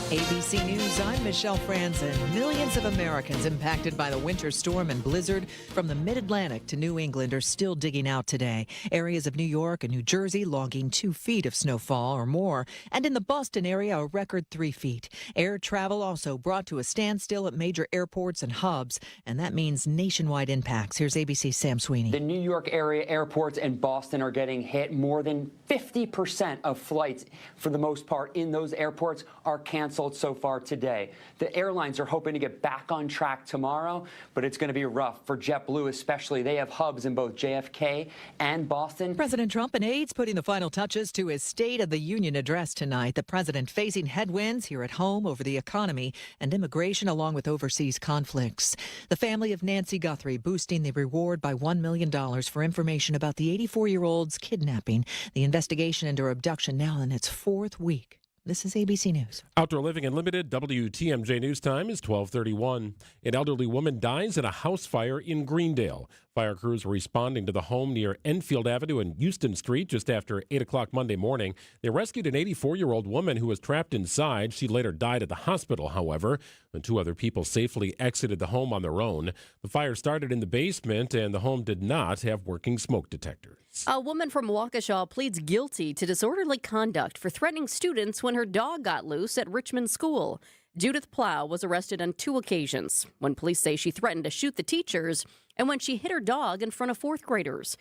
[SPEAKER 3] ABC News, I'm Michelle Franzen. Millions of Americans impacted by the winter storm and blizzard from the mid-Atlantic to New England are still digging out today. Areas of New York and New Jersey logging 2 feet of snowfall or more, and in the Boston area, a record 3 feet. Air travel also brought to a standstill at major airports and hubs, and that means nationwide impacts. Here's ABC's Sam Sweeney.
[SPEAKER 4] The New York area airports and Boston are getting hit. More than 50% of flights, for the most part, in those airports are canceled so far today. The airlines are hoping to get back on track tomorrow, but it's going to be rough for JetBlue especially. They have hubs in both JFK and Boston.
[SPEAKER 3] President Trump and aides putting the final touches to his State of the Union address tonight. The president facing headwinds here at home over the economy and immigration along with overseas conflicts. The family of Nancy Guthrie boosting the reward by $1 million for information about the 84-year-old's kidnapping. The investigation into her abduction now in its 4th week. This is ABC News.
[SPEAKER 5] Outdoor Living Unlimited, WTMJ News Time is 12:31. An elderly woman dies in a house fire in Greendale. Fire crews were responding to the home near Enfield Avenue and Houston Street just after 8 o'clock Monday morning. They rescued an 84-year-old woman who was trapped inside. She later died at the hospital, however. The 2 other people safely exited the home on their own. The fire started in the basement, and the home did not have working smoke detectors.
[SPEAKER 6] A woman from Waukesha pleads guilty to disorderly conduct for threatening students when her dog got loose at Richmond School. Judith Plow was arrested on 2 occasions, when police say she threatened to shoot the teachers and when she hit her dog in front of 4th graders.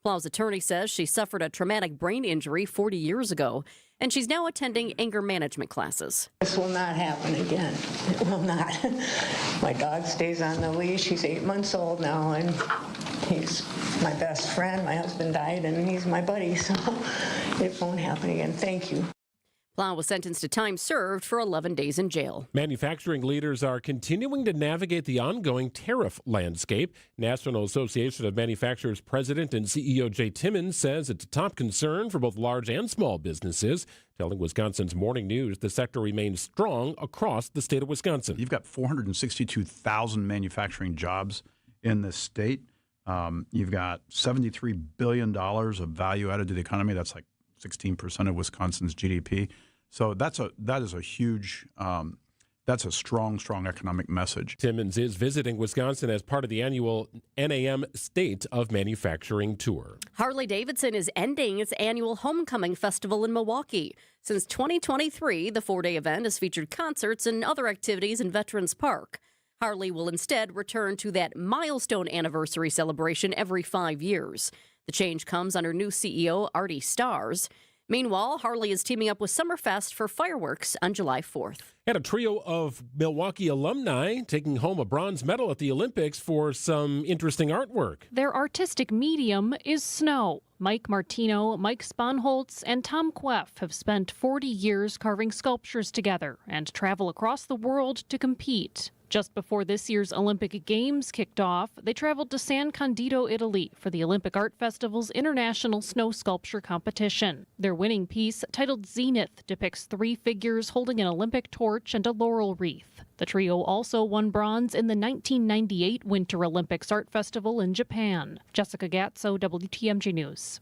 [SPEAKER 6] Plow's attorney says she suffered a traumatic brain injury 40 years ago, and she's now attending anger management classes.
[SPEAKER 7] This will not happen again. It will not. My dog stays on the leash. He's 8 months old now, and he's my best friend. My husband died, and he's my buddy, so it won't happen again. Thank you.
[SPEAKER 6] Plow was sentenced to time served for 11 days in jail.
[SPEAKER 5] Manufacturing leaders are continuing to navigate the ongoing tariff landscape. National Association of Manufacturers President and CEO Jay Timmons says it's a top concern for both large and small businesses. Telling Wisconsin's Morning News the sector remains strong across the state of Wisconsin.
[SPEAKER 8] You've got 462,000 manufacturing jobs in this state. You've got $73 billion of value added to the economy. That's like 16% of Wisconsin's GDP. So that is a huge, that's a strong economic message.
[SPEAKER 5] Timmons is visiting Wisconsin as part of the annual NAM State of Manufacturing Tour.
[SPEAKER 6] Harley-Davidson is ending its annual Homecoming Festival in Milwaukee. Since 2023, the 4-day event has featured concerts and other activities in Veterans Park. Harley will instead return to that milestone anniversary celebration every 5 years. The change comes under new CEO Artie Starrs. Meanwhile, Harley is teaming up with Summerfest for fireworks on July 4th.
[SPEAKER 5] And a trio of Milwaukee alumni taking home a bronze medal at the Olympics for some interesting artwork.
[SPEAKER 9] Their artistic medium is snow. Mike Martino, Mike Sponholtz, and Tom Queff have spent 40 years carving sculptures together and travel across the world to compete. Just before this year's Olympic Games kicked off, they traveled to San Candido, Italy for the Olympic Art Festival's International Snow Sculpture Competition. Their winning piece, titled Zenith, depicts 3 figures holding an Olympic torch and a laurel wreath. The trio also won bronze in the 1998 Winter Olympics Art Festival in Japan. Jessica Gatso, WTMJ News.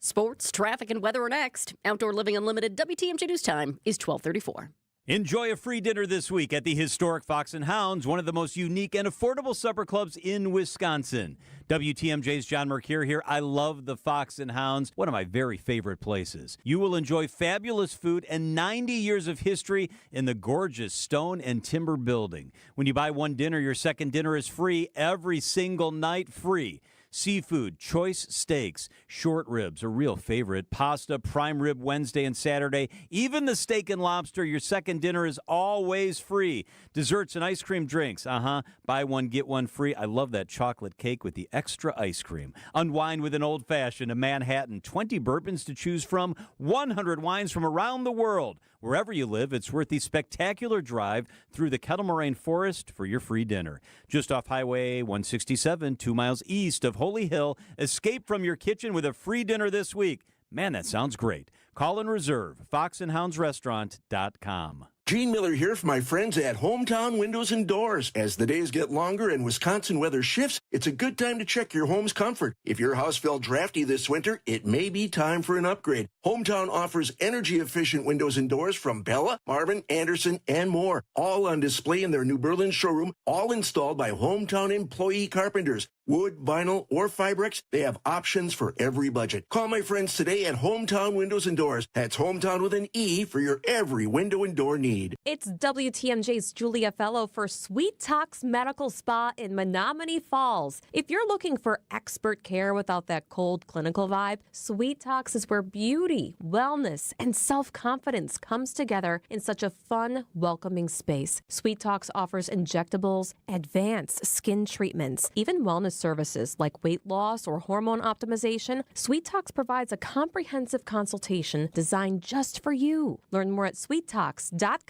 [SPEAKER 6] Sports, traffic, and weather are next. Outdoor Living Unlimited WTMJ News time is 12:34.
[SPEAKER 10] Enjoy a free dinner this week at the historic Fox and Hounds, one of the most unique and affordable supper clubs in Wisconsin. WTMJ's John Mercure here. I love the Fox and Hounds, one of my very favorite places. You will enjoy fabulous food and 90 years of history in the gorgeous stone and timber building. When you buy one dinner, your second dinner is free every single night, free. Seafood, choice steaks, short ribs, a real favorite, pasta, prime rib Wednesday and Saturday, even the steak and lobster, your second dinner is always free. Desserts and ice cream drinks, buy one, get one free. I love that chocolate cake with the extra ice cream. Unwind with an old-fashioned, a Manhattan, 20 bourbons to choose from, 100 wines from around the world. Wherever you live, it's worth the spectacular drive through the Kettle Moraine Forest for your free dinner. Just off Highway 167, 2 miles east of Holy Hill, escape from your kitchen with a free dinner this week. Man, that sounds great. Call and reserve, foxandhoundsrestaurant.com.
[SPEAKER 11] Gene Miller here for my friends at Hometown Windows and Doors. As the days get longer and Wisconsin weather shifts, it's a good time to check your home's comfort. If your house felt drafty this winter, it may be time for an upgrade. Hometown offers energy-efficient windows and doors from Bella, Marvin, Anderson, and more. All on display in their New Berlin showroom, all installed by Hometown employee carpenters. Wood, vinyl, or Fibrex, they have options for every budget. Call my friends today at Hometown Windows and Doors. That's Hometown with an E for your every window and door need.
[SPEAKER 12] It's WTMJ's Julia Fellow for Sweet Talks Medical Spa in Menominee Falls. If you're looking for expert care without that cold clinical vibe, Sweet Talks is where beauty, wellness, and self-confidence comes together in such a fun, welcoming space. Sweet Talks offers injectables, advanced skin treatments, even wellness services like weight loss or hormone optimization. Sweet Talks provides a comprehensive consultation designed just for you. Learn more at sweettalks.com.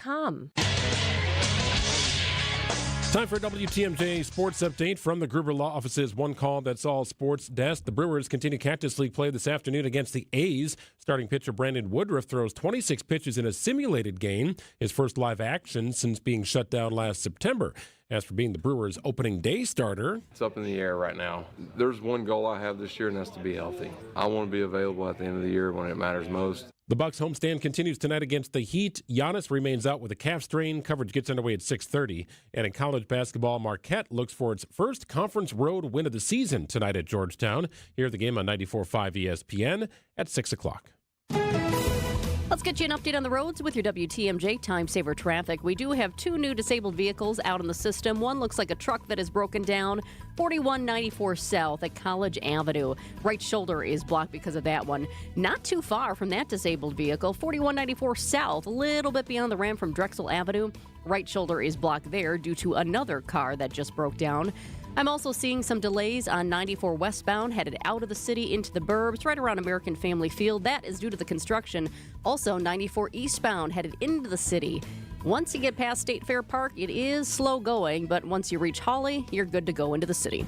[SPEAKER 5] Time for a WTMJ sports update from the Gruber Law Office's One Call That's All sports desk. The Brewers continue Cactus League play this afternoon against the A's. Starting pitcher Brandon Woodruff throws 26 pitches in a simulated game, his first live action since being shut down last September. As for being the Brewers' opening day starter,
[SPEAKER 16] it's up in the air right now. There's one goal I have this year, and that's to be healthy. I want to be available at the end of the year when it matters most.
[SPEAKER 5] The Bucks homestand continues tonight against the Heat. Giannis remains out with a calf strain. Coverage gets underway at 6:30. And in college basketball, Marquette looks for its first conference road win of the season tonight at Georgetown. Hear the game on 94.5 ESPN at 6 o'clock.
[SPEAKER 6] Let's get you an update on the roads with your WTMJ Time Saver Traffic. We do have 2 new disabled vehicles out in the system. One looks like a truck that is broken down. 4194 South at College Avenue. Right shoulder is blocked because of that one. Not too far from that disabled vehicle. 4194 South, a little bit beyond the ramp from Drexel Avenue. Right shoulder is blocked there due to another car that just broke down. I'm also seeing some delays on 94 westbound headed out of the city into the burbs right around American Family Field. That is due to the construction. Also 94 eastbound headed into the city. Once you get past State Fair Park, it is slow going, but once you reach Hawley, you're good to go into the city.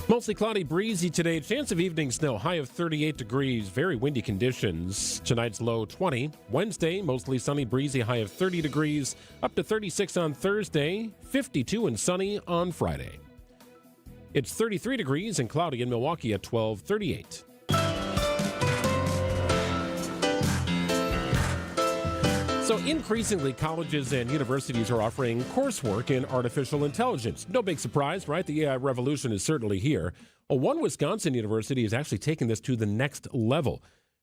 [SPEAKER 5] Mostly cloudy, breezy today. Chance of evening snow, high of 38 degrees. Very windy conditions. Tonight's low 20. Wednesday, mostly sunny, breezy, high of 30 degrees. Up to 36 on Thursday. 52 and sunny on Friday. It's 33 degrees and cloudy in Milwaukee at 12:38. So increasingly, colleges and universities are offering coursework in artificial intelligence. No big surprise, right? The AI revolution is certainly here. Well, one Wisconsin university is actually taking this to the next level.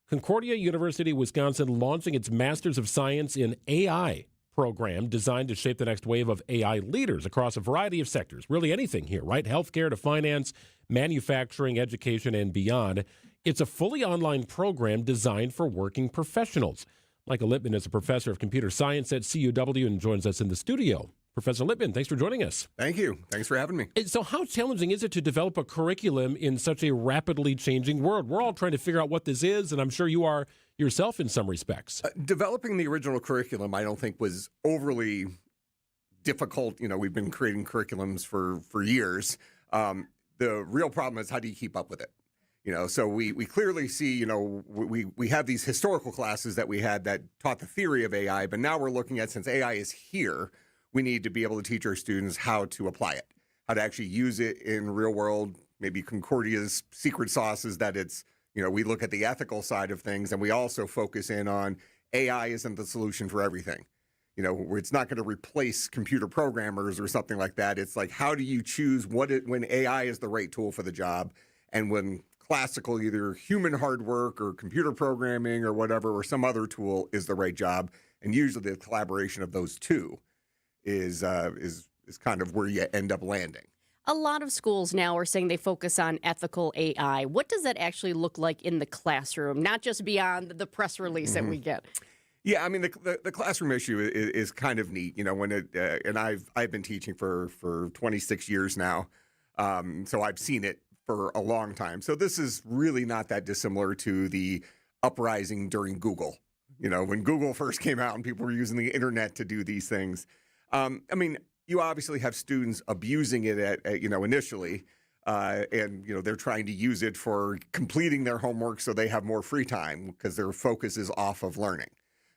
[SPEAKER 5] Concordia University, Wisconsin, launching its Masters of Science in AI program designed to shape the next wave of AI leaders across a variety of sectors. Really anything here, right? Healthcare to finance, manufacturing, education, and beyond. It's a fully online program designed for working professionals. Michael Lippman is a professor of computer science at CUW and joins us in the studio. Professor Lippman, thanks for joining us.
[SPEAKER 14] Thank you. Thanks for having me.
[SPEAKER 5] So how challenging is it to develop a curriculum in such a rapidly changing world? We're all trying to figure out what this is, and I'm sure you are yourself in some respects.
[SPEAKER 1] Developing the original curriculum, I don't think was overly difficult. We've been creating curriculums for years. The real problem is how do you keep up with it? So we clearly see, we have these historical classes that we had that taught the theory of AI, but now we're looking at, since AI is here, we need to be able to teach our students how to apply it, how to actually use it in real world, maybe Concordia's secret sauce is that it's, we look at the ethical side of things, and we also focus in on AI isn't the solution for everything. It's not going to replace computer programmers or something like that. It's like, how do you choose when AI is the right tool for the job, and when classical, either human hard work or computer programming or whatever, or some other tool is the right job. And usually the collaboration of those two is kind of where you end up landing.
[SPEAKER 6] A lot of schools now are saying they focus on ethical AI. What does that actually look like in the classroom, not just beyond the press release that we get?
[SPEAKER 1] Yeah, I mean, the classroom issue is kind of neat. When and I've been teaching for 26 years now, so I've seen it for a long time. So this is really not that dissimilar to the uprising during Google. When Google first came out and people were using the internet to do these things. I mean, you obviously have students abusing it initially, and they're trying to use it for completing their homework so they have more free time because their focus is off of learning.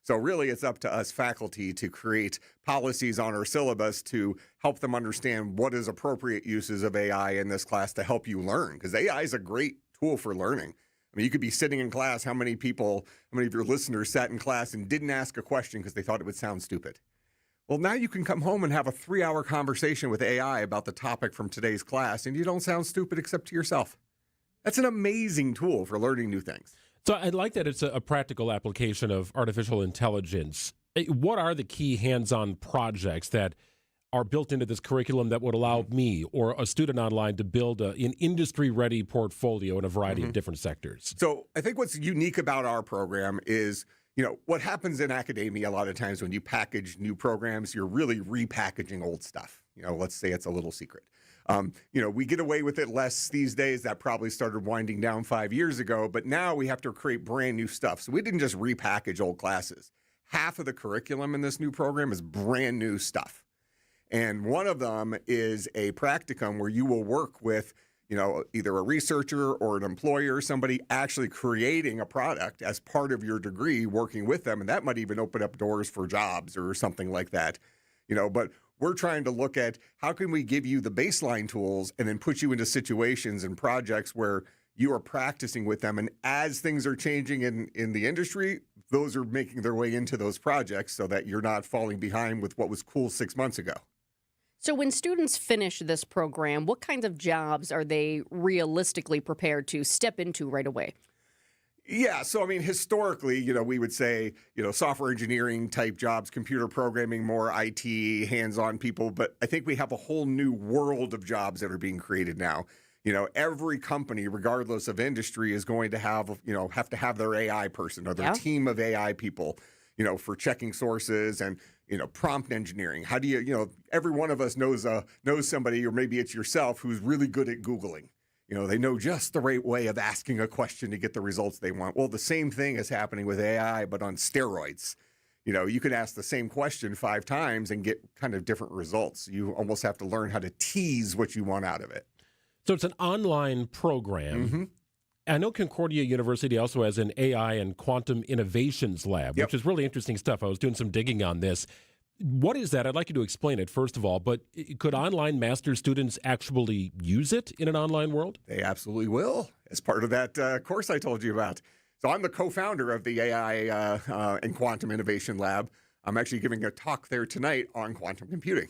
[SPEAKER 1] So really, it's up to us faculty to create policies on our syllabus to help them understand what is appropriate uses of AI in this class to help you learn, because AI is a great tool for learning. I mean, you could be sitting in class. How many of your listeners sat in class and didn't ask a question because they thought it would sound stupid? Well, now you can come home and have a 3-hour conversation with AI about the topic from today's class, and you don't sound stupid except to yourself. That's an amazing tool for learning new things.
[SPEAKER 5] So I like that it's a practical application of artificial intelligence. What are the key hands-on projects that are built into this curriculum that would allow me or a student online to build an industry-ready portfolio in a variety of different sectors?
[SPEAKER 1] So I think what's unique about our program is, what happens in academia a lot of times when you package new programs, you're really repackaging old stuff. Let's say it's a little secret. We get away with it less these days. That probably started winding down 5 years ago, but now we have to create brand new stuff. So we didn't just repackage old classes. Half of the curriculum in this new program is brand new stuff. And one of them is a practicum where you will work with, either a researcher or an employer, or somebody actually creating a product as part of your degree, working with them. And that might even open up doors for jobs or something like that, but we're trying to look at how can we give you the baseline tools and then put you into situations and projects where you are practicing with them. And as things are changing in the industry, those are making their way into those projects so that you're not falling behind with what was cool 6 months ago.
[SPEAKER 6] So when students finish this program, what kinds of jobs are they realistically prepared to step into right away?
[SPEAKER 1] Yeah, so I mean, historically, we would say, software engineering type jobs, computer programming, more IT, hands-on people. But I think we have a whole new world of jobs that are being created now. Every company, regardless of industry, is going to have to have their AI person or their team of AI people, for checking sources and, prompt engineering. How do you, every one of us knows somebody, or maybe it's yourself, who's really good at Googling. They know just the right way of asking a question to get the results they want. Well, the same thing is happening with AI, but on steroids. You could ask the same question 5 times and get kind of different results. You almost have to learn how to tease what you want out of it.
[SPEAKER 5] So it's an online program. I know Concordia University also has an AI and quantum innovations lab, which is really interesting stuff. I was doing some digging on this. What is that? I'd like you to explain it, first of all, but could online master's students actually use it in an online world?
[SPEAKER 1] They absolutely will, as part of that course I told you about. So I'm the co-founder of the AI and Quantum Innovation Lab. I'm actually giving a talk there tonight on quantum computing.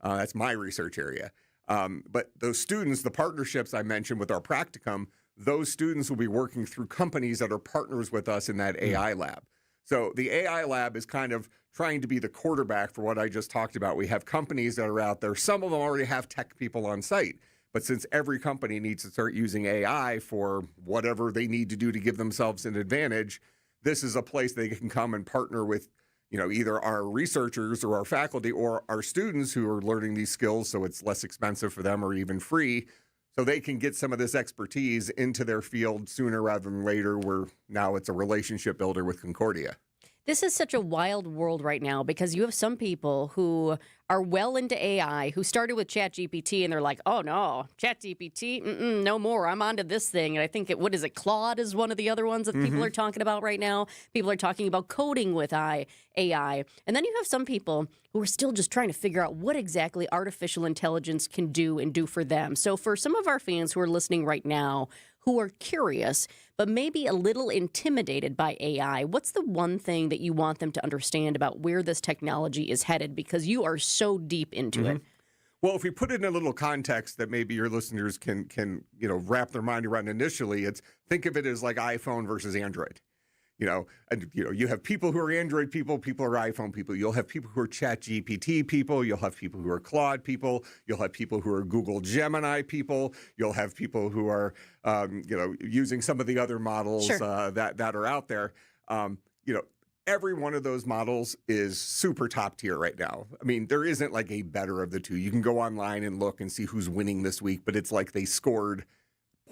[SPEAKER 1] That's my research area. But those students, the partnerships I mentioned with our practicum, those students will be working through companies that are partners with us in that AI lab. So the AI lab is kind of trying to be the quarterback for what I just talked about. We have companies that are out there. Some of them already have tech people on site. But since every company needs to start using AI for whatever they need to do to give themselves an advantage, this is a place they can come and partner with, either our researchers or our faculty or our students who are learning these skills, so it's less expensive for them or even free, So they can get some of this expertise into their field sooner rather than later, where now it's a relationship builder with Concordia.
[SPEAKER 6] This is such a wild world right now because you have some people who are well into AI who started with ChatGPT and they're like, oh no, ChatGPT, no more. I'm onto this thing. And I think what is it? Claude is one of the other ones that people are talking about right now. People are talking about coding with AI. And then you have some people who are still just trying to figure out what exactly artificial intelligence can do and do for them. So for some of our fans who are listening right now, who are curious, but maybe a little intimidated by AI, what's the one thing that you want them to understand about where this technology is headed? Because you are so deep into it.
[SPEAKER 1] Well, if we put it in a little context that maybe your listeners can wrap their mind around initially, think of it as like iPhone versus Android. You have people who are Android people who are iPhone people. You'll have people who are ChatGPT people. You'll have people who are Claude people. You'll have people who are Google Gemini people. You'll have people who are, using some of the other models that are out there. Every one of those models is super top tier right now. I mean, there isn't like a better of the two. You can go online and look and see who's winning this week, but it's like they scored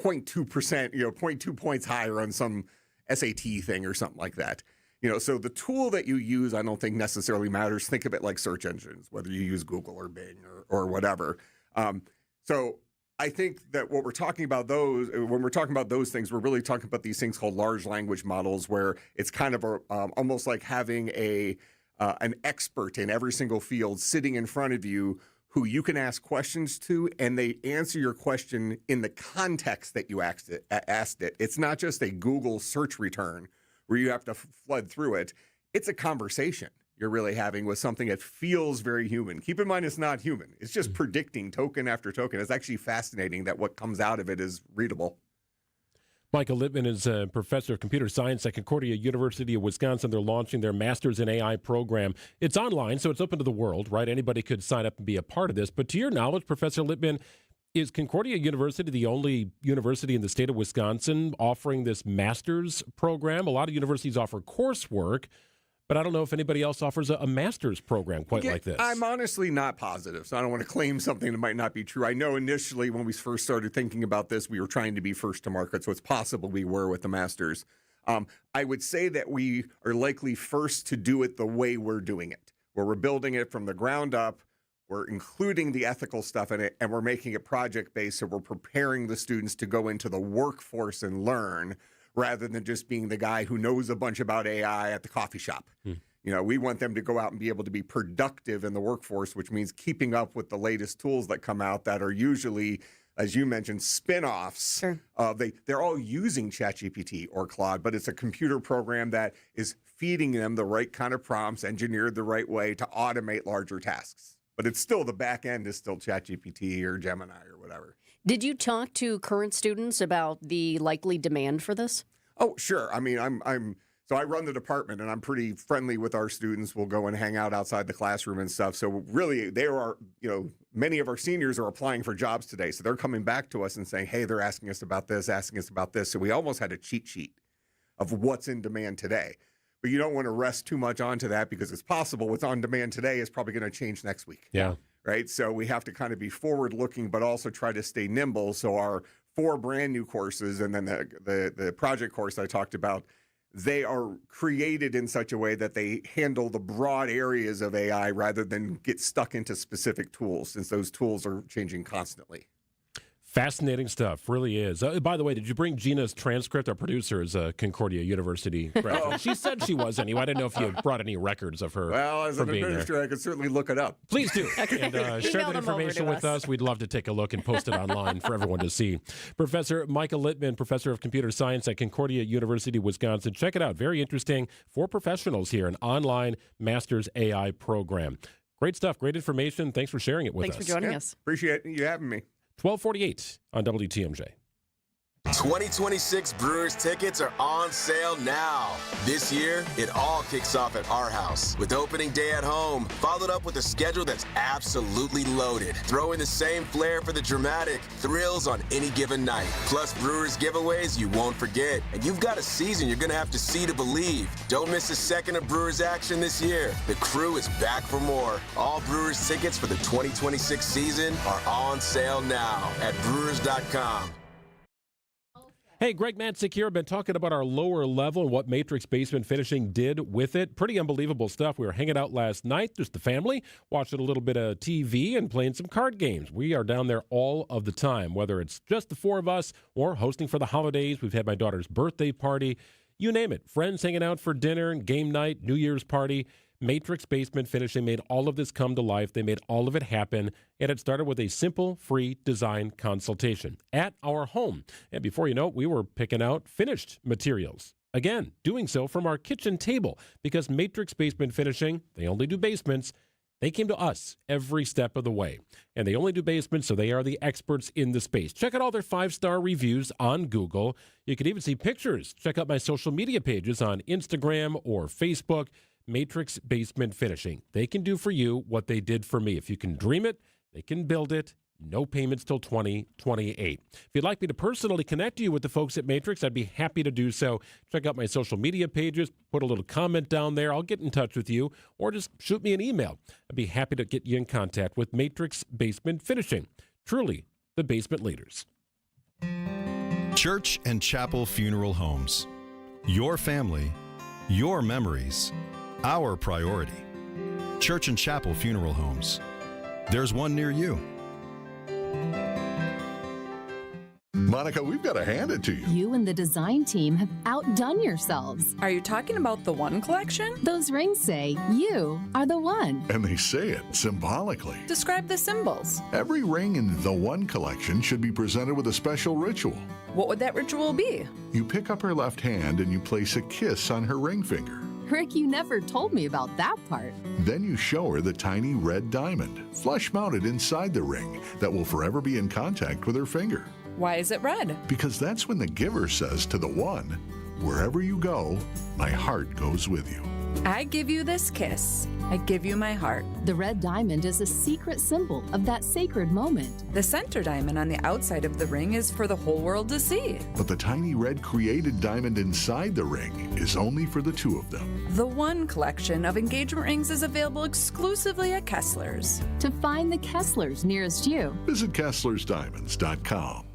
[SPEAKER 1] 0.2%, 0.2 points higher on some SAT thing or something like that. So the tool that you use, I don't think necessarily matters. Think of it like search engines, whether you use Google or Bing or whatever. So I think that when we're talking about those things, we're really talking about these things called large language models, where it's kind of almost like having an expert in every single field sitting in front of you who you can ask questions to, and they answer your question in the context that you asked it. It's not just a Google search return where you have to flood through it. It's a conversation you're really having with something that feels very human. Keep in mind, it's not human. It's just predicting token after token. It's actually fascinating that what comes out of it is readable.
[SPEAKER 5] Michael Littman is a professor of computer science at Concordia University of Wisconsin. They're launching their Masters in AI program. It's online, so it's open to the world, right? Anybody could sign up and be a part of this. But to your knowledge, Professor Littman, is Concordia University the only university in the state of Wisconsin offering this master's program? A lot of universities offer coursework, but I don't know if anybody else offers a master's program quite like this.
[SPEAKER 1] I'm honestly not positive, so I don't want to claim something that might not be true. I know initially when we first started thinking about this, we were trying to be first to market, so it's possible we were with the master's. I would say that we are likely first to do it the way we're doing it, where we're building it from the ground up, we're including the ethical stuff in it, and we're making it project-based, so we're preparing the students to go into the workforce and learn, rather than just being the guy who knows a bunch about AI at the coffee shop. We want them to go out and be able to be productive in the workforce, which means keeping up with the latest tools that come out that are usually, as you mentioned, spin-offs. They're all using ChatGPT or Claude, but it's a computer program that is feeding them the right kind of prompts, engineered the right way to automate larger tasks. But it's still, the back end is still ChatGPT or Gemini or whatever.
[SPEAKER 6] Did you talk to current students about the likely demand for this?
[SPEAKER 1] Oh, sure. I mean, so I run the department, and I'm pretty friendly with our students. We'll go and hang out outside the classroom and stuff. So really, many of our seniors are applying for jobs today. So they're coming back to us and saying, hey, they're asking us about this. So we almost had a cheat sheet of what's in demand today. But you don't want to rest too much onto that, because it's possible what's on demand today is probably going to change next week.
[SPEAKER 5] Yeah.
[SPEAKER 1] Right? So we have to kind of be forward-looking, but also try to stay nimble. So our 4 brand new courses, and then the project course I talked about, they are created in such a way that they handle the broad areas of AI rather than get stuck into specific tools, since those tools are changing constantly.
[SPEAKER 5] Fascinating stuff, really is. By the way, did you bring Gina's transcript? Our producer is a Concordia University graduate. She said she was anyway. I didn't know if you brought any records of her.
[SPEAKER 1] Well, as an administrator, I could certainly look it up.
[SPEAKER 5] Please do. And share that information with us. We'd love to take a look and post it online for everyone to see. Professor Michael Littman, professor of computer science at Concordia University, Wisconsin. Check it out. Very interesting for professionals here, an online master's AI program. Great stuff. Great information. Thanks for sharing it with us.
[SPEAKER 6] Thanks for joining us.
[SPEAKER 1] Appreciate you having me.
[SPEAKER 5] 1248 on WTMJ.
[SPEAKER 14] 2026 Brewers tickets are on sale now. This year, it all kicks off at our house with opening day at home, followed up with a schedule that's absolutely loaded. Throw in the same flair for the dramatic thrills on any given night. Plus Brewers giveaways you won't forget. And you've got a season you're going to have to see to believe. Don't miss a second of Brewers action this year. The crew is back for more. All Brewers tickets for the 2026 season are on sale now at Brewers.com.
[SPEAKER 5] Hey, Greg Matzek here. I've been talking about our lower level and what Matrix Basement Finishing did with it. Pretty unbelievable stuff. We were hanging out last night, just the family, watching a little bit of TV and playing some card games. We are down there all of the time, whether it's just the four of us or hosting for the holidays. We've had my daughter's birthday party. You name it. Friends hanging out for dinner, game night, New Year's party. Matrix Basement Finishing made all of this come to life. They made all of it happen, and it started with a simple, free design consultation at our home. And before you know it, we were picking out finished materials. Again, doing so from our kitchen table, because Matrix Basement Finishing, they only do basements. They came to us every step of the way. And they only do basements, so they are the experts in the space. Check out all their 5-star reviews on Google. You can even see pictures. Check out my social media pages on Instagram or Facebook. Matrix Basement Finishing. They can do for you what they did for me. If you can dream it, they can build it. No payments till 2028. If you'd like me to personally connect you with the folks at Matrix, I'd be happy to do so. Check out my social media pages. Put a little comment down there. I'll get in touch with you, or just shoot me an email. I'd be happy to get you in contact with Matrix Basement Finishing. Truly, the basement leaders.
[SPEAKER 15] Church and Chapel Funeral Homes. Your family, your memories, our priority. Church and Chapel Funeral Homes. There's one near you.
[SPEAKER 17] Monica, we've got to hand it to you.
[SPEAKER 18] You and the design team have outdone yourselves.
[SPEAKER 19] Are you talking about the One Collection?
[SPEAKER 18] Those rings say you are the one.
[SPEAKER 17] And they say it symbolically.
[SPEAKER 19] Describe the symbols.
[SPEAKER 17] Every ring in the One Collection should be presented with a special ritual.
[SPEAKER 19] What would that ritual be?
[SPEAKER 17] You pick up her left hand and you place a kiss on her ring finger.
[SPEAKER 18] Rick, you never told me about that part.
[SPEAKER 17] Then you show her the tiny red diamond, flush mounted inside the ring, that will forever be in contact with her finger.
[SPEAKER 19] Why is it red?
[SPEAKER 17] Because that's when the giver says to the one, wherever you go, my heart goes with you.
[SPEAKER 19] I give you this kiss. I give you my heart.
[SPEAKER 18] The red diamond is a secret symbol of that sacred moment.
[SPEAKER 19] The center diamond on the outside of the ring is for the whole world to see.
[SPEAKER 17] But the tiny red created diamond inside the ring is only for the two of them.
[SPEAKER 19] The One Collection of engagement rings is available exclusively at Kessler's.
[SPEAKER 18] To find the Kesslers nearest you,
[SPEAKER 17] visit KesslersDiamonds.com.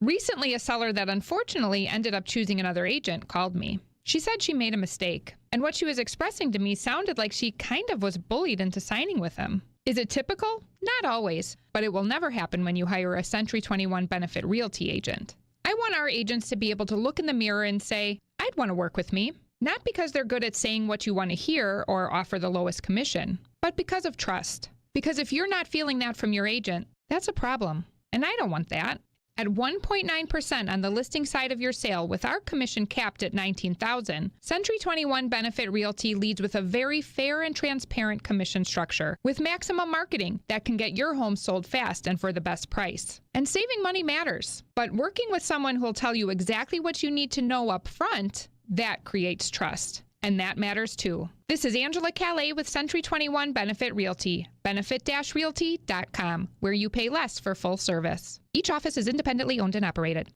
[SPEAKER 26] Recently, a seller that unfortunately ended up choosing another agent called me. She said she made a mistake, and what she was expressing to me sounded like she kind of was bullied into signing with him. Is it typical? Not always, but it will never happen when you hire a Century 21 Benefit Realty agent. I want our agents to be able to look in the mirror and say, I'd want to work with me. Not because they're good at saying what you want to hear or offer the lowest commission, but because of trust. Because if you're not feeling that from your agent, that's a problem, and I don't want that. At 1.9% on the listing side of your sale with our commission capped at $19,000, Century 21 Benefit Realty leads with a very fair and transparent commission structure with maximum marketing that can get your home sold fast and for the best price. And saving money matters, but working with someone who will tell you exactly what you need to know up front, that creates trust. And that matters too. This is Angela Calais with Century 21 Benefit Realty, benefit-realty.com, where you pay less for full service. Each office is independently owned and operated.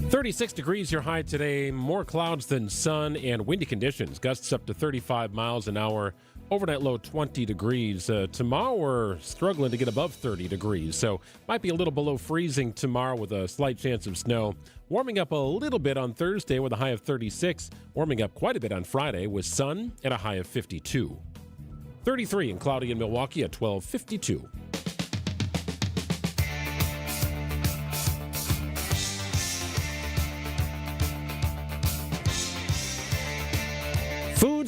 [SPEAKER 5] 36 degrees your high today, more clouds than sun and windy conditions. Gusts up to 35 miles an hour. Overnight low 20 degrees. Tomorrow we're struggling to get above 30 degrees, so might be a little below freezing tomorrow with a slight chance of snow. Warming up a little bit on Thursday with a high of 36. Warming up quite a bit on Friday with sun at a high of 52. 33 and cloudy in Milwaukee at 12:52.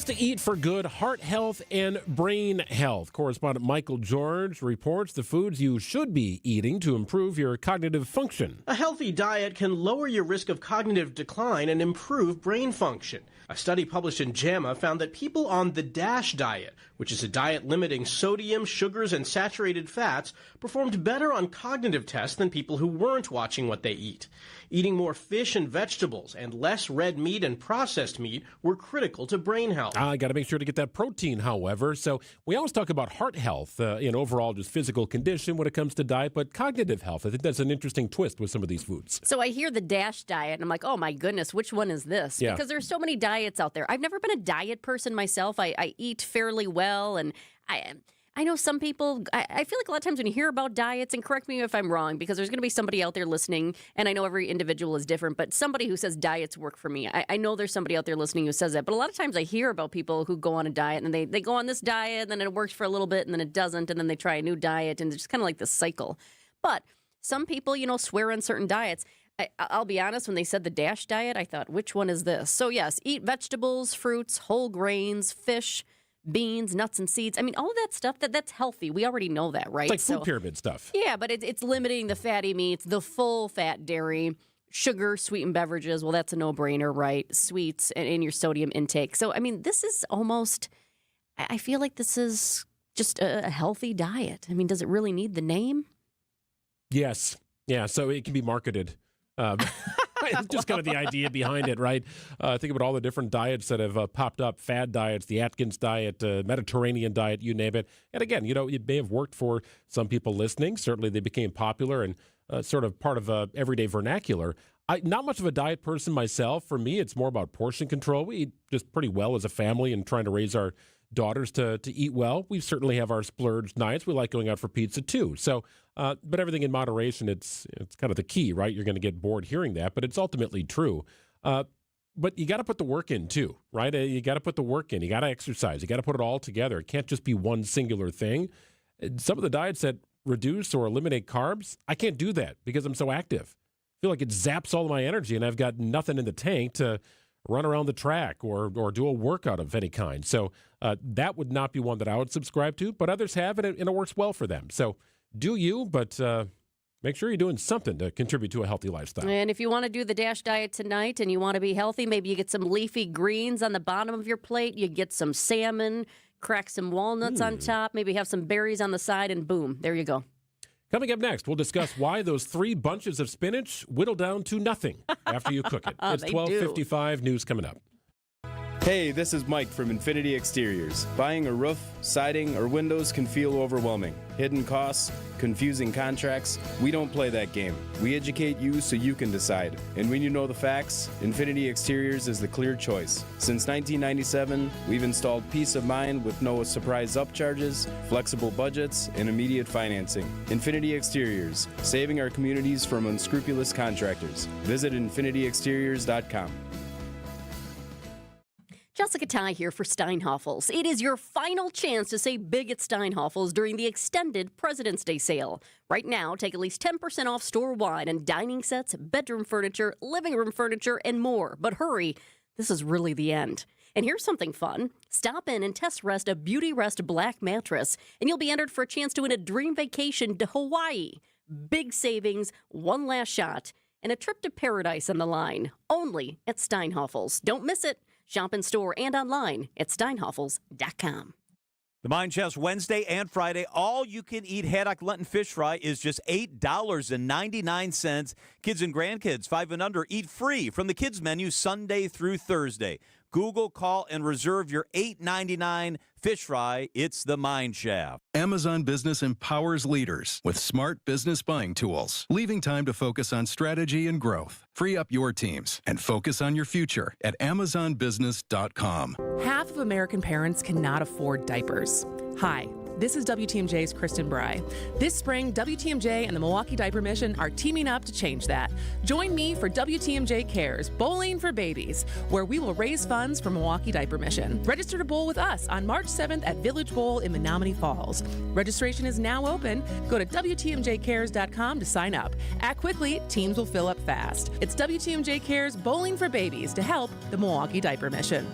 [SPEAKER 5] to eat for good heart health and brain health. Correspondent Michael George reports the foods you should be eating to improve your cognitive function.
[SPEAKER 2] A healthy diet can lower your risk of cognitive decline and improve brain function. A study published in JAMA found that people on the DASH diet, which is a diet limiting sodium, sugars, and saturated fats, performed better on cognitive tests than people who weren't watching what they eat. Eating more fish and vegetables and less red meat and processed meat were critical to brain health.
[SPEAKER 5] I got to make sure to get that protein, however. So we always talk about heart health and overall just physical condition when it comes to diet, but cognitive health, I think that's an interesting twist with some of these foods.
[SPEAKER 6] So I hear the DASH diet, and I'm like, oh my goodness, which one is this?
[SPEAKER 5] Yeah.
[SPEAKER 6] Because there's so many diets out there. I've never been a diet person myself. I eat fairly well, and I know some people, I feel like a lot of times when you hear about diets, and correct me if I'm wrong, because there's going to be somebody out there listening, and I know every individual is different, but somebody who says diets work for me. I know there's somebody out there listening who says that, but a lot of times I hear about people who go on a diet, and they go on this diet, and then it works for a little bit, and then it doesn't, and then they try a new diet, and it's just kind of like this cycle. But some people, swear on certain diets. I'll be honest, when they said the DASH diet, I thought, which one is this? So yes, eat vegetables, fruits, whole grains, fish, beans, nuts, and seeds. I mean, all of that stuff, that's healthy. We already know that, right?
[SPEAKER 5] It's like food pyramid stuff.
[SPEAKER 6] Yeah, but it's limiting the fatty meats, the full-fat dairy, sugar, sweetened beverages. Well, that's a no-brainer, right? Sweets and in your sodium intake. So, I mean, this is almost, I feel like this is just a healthy diet. I mean, does it really need the name?
[SPEAKER 5] Yes. Yeah, so it can be marketed. Just kind of the idea behind it, right? Think about all the different diets that have popped up, fad diets, the Atkins diet, Mediterranean diet, you name it. And again, it may have worked for some people listening. Certainly they became popular and sort of part of everyday vernacular. Not much of a diet person myself. For me, it's more about portion control. We eat just pretty well as a family and trying to raise our daughters to eat well. We certainly have our splurge nights. We like going out for pizza too. So, but everything in moderation, it's kind of the key, right? You're going to get bored hearing that, but it's ultimately true. But you got to put the work in too, right? You got to put the work in. You got to exercise. You got to put it all together. It can't just be one singular thing. Some of the diets that reduce or eliminate carbs, I can't do that because I'm so active. I feel like it zaps all of my energy and I've got nothing in the tank to run around the track or do a workout of any kind. So that would not be one that I would subscribe to, but others have, and it works well for them. So do you, but make sure you're doing something to contribute to a healthy lifestyle.
[SPEAKER 6] And if you want to do the DASH diet tonight and you want to be healthy, maybe you get some leafy greens on the bottom of your plate, you get some salmon, crack some walnuts on top, maybe have some berries on the side, and boom, there you go.
[SPEAKER 5] Coming up next, we'll discuss why those 3 bunches of spinach whittle down to nothing after you cook it. It's 12:55, news coming up.
[SPEAKER 13] Hey, this is Mike from Infinity Exteriors. Buying a roof, siding, or windows can feel overwhelming. Hidden costs, confusing contracts. We don't play that game. We educate you so you can decide. And when you know the facts, Infinity Exteriors is the clear choice. Since 1997, we've installed peace of mind with no surprise upcharges, flexible budgets, and immediate financing. Infinity Exteriors, saving our communities from unscrupulous contractors. Visit infinityexteriors.com.
[SPEAKER 6] Jessica Tighe here for Steinhoffels. It is your final chance to save big at Steinhoffels during the extended President's Day sale. Right now, take at least 10% off store-wide on dining sets, bedroom furniture, living room furniture, and more. But hurry, this is really the end. And here's something fun. Stop in and test rest a Beauty Rest Black mattress, and you'll be entered for a chance to win a dream vacation to Hawaii. Big savings, one last shot, and a trip to paradise on the line. Only at Steinhoffels. Don't miss it. Shop in store and online at steinhoffels.com.
[SPEAKER 10] The Mind Chef's Wednesday and Friday all-you-can-eat haddock Lenten fish fry is just $8.99. Kids and grandkids 5 and under eat free from the kids menu Sunday through Thursday. Google, call, and reserve your $8.99 fish fry. It's the Mind Chef.
[SPEAKER 20] Amazon Business empowers leaders with smart business buying tools, leaving time to focus on strategy and growth. Free up your teams and focus on your future at AmazonBusiness.com.
[SPEAKER 21] Half of American parents cannot afford diapers. Hi, this is WTMJ's Kristen Bry. This spring, WTMJ and the Milwaukee Diaper Mission are teaming up to change that. Join me for WTMJ Cares Bowling for Babies, where we will raise funds for Milwaukee Diaper Mission. Register to bowl with us on March 7th at Village Bowl in Menominee Falls. Registration is now open. Go to WTMJCares.com to sign up. Act quickly, teams will fill up fast. It's WTMJ Cares Bowling for Babies to help the Milwaukee Diaper Mission.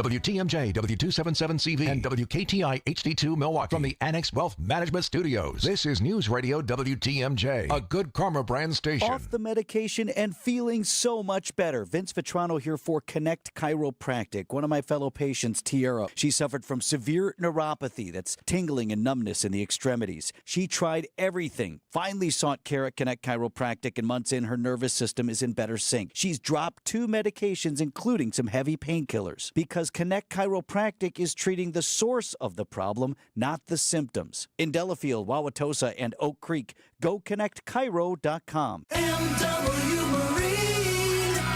[SPEAKER 3] WTMJ, W277CV, and WKTI HD2 Milwaukee from the Annex Wealth Management Studios. This is News Radio WTMJ, a Good Karma brand station.
[SPEAKER 4] Off the medication and feeling so much better. Vince Vitrano here for Connect Chiropractic. One of my fellow patients, Tiara, she suffered from severe neuropathy, that's tingling and numbness in the extremities. She tried everything, finally sought care at Connect Chiropractic, and months in, her nervous system is in better sync. She's dropped 2 medications, including some heavy painkillers, because Connect Chiropractic is treating the source of the problem, not the symptoms. In Delafield, Wauwatosa, and Oak Creek, go connectchiro.com.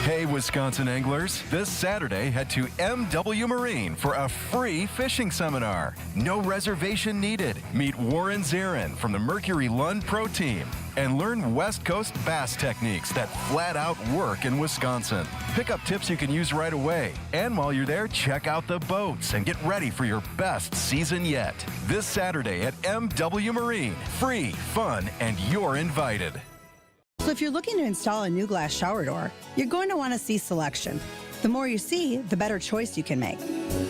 [SPEAKER 20] Hey, Wisconsin anglers. This Saturday, head to MW Marine for a free fishing seminar. No reservation needed. Meet Warren Zarin from the Mercury Lund Pro Team and learn West Coast bass techniques that flat out work in Wisconsin. Pick up tips you can use right away. And while you're there, check out the boats and get ready for your best season yet. This Saturday at MW Marine. Free, fun, and you're invited.
[SPEAKER 22] So if you're looking to install a new glass shower door, you're going to want to see selection. The more you see, the better choice you can make.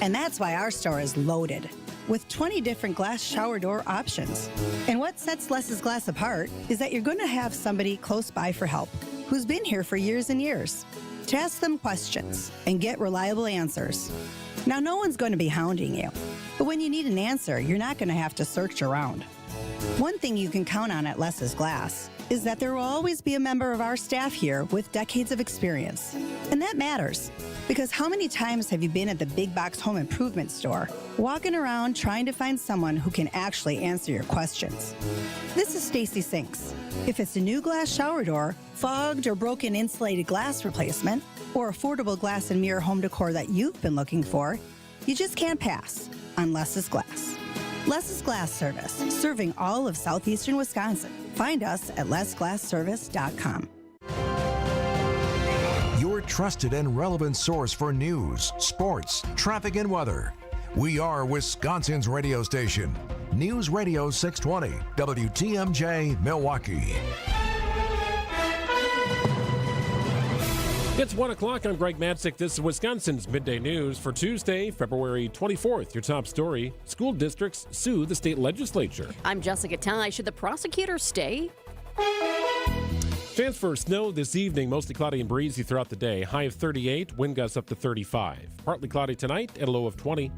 [SPEAKER 22] And that's why our store is loaded with 20 different glass shower door options. And what sets Less's Glass apart is that you're going to have somebody close by for help who's been here for years and years to ask them questions and get reliable answers. Now, no one's going to be hounding you, but when you need an answer, you're not going to have to search around. One thing you can count on at Less's Glass is that there will always be a member of our staff here with decades of experience. And that matters, because how many times have you been at the big box home improvement store, walking around trying to find someone who can actually answer your questions? This is Stacy Sinks. If it's a new glass shower door, fogged or broken insulated glass replacement, or affordable glass and mirror home decor that you've been looking for, you just can't pass on Less's Glass. Less's Glass Service, serving all of southeastern Wisconsin. Find us at lessglassservice.com.
[SPEAKER 3] Your trusted and relevant source for news, sports, traffic, and weather. We are Wisconsin's radio station. News Radio 620, WTMJ, Milwaukee.
[SPEAKER 5] It's 1 o'clock. I'm Greg Matzek. This is Wisconsin's Midday News for Tuesday, February 24th. Your top story, school districts sue the state legislature.
[SPEAKER 6] I'm Jessica Tighe. Should the prosecutor stay?
[SPEAKER 5] Chance for snow this evening, mostly cloudy and breezy throughout the day. High of 38, wind gusts up to 35. Partly cloudy tonight at a low of 20.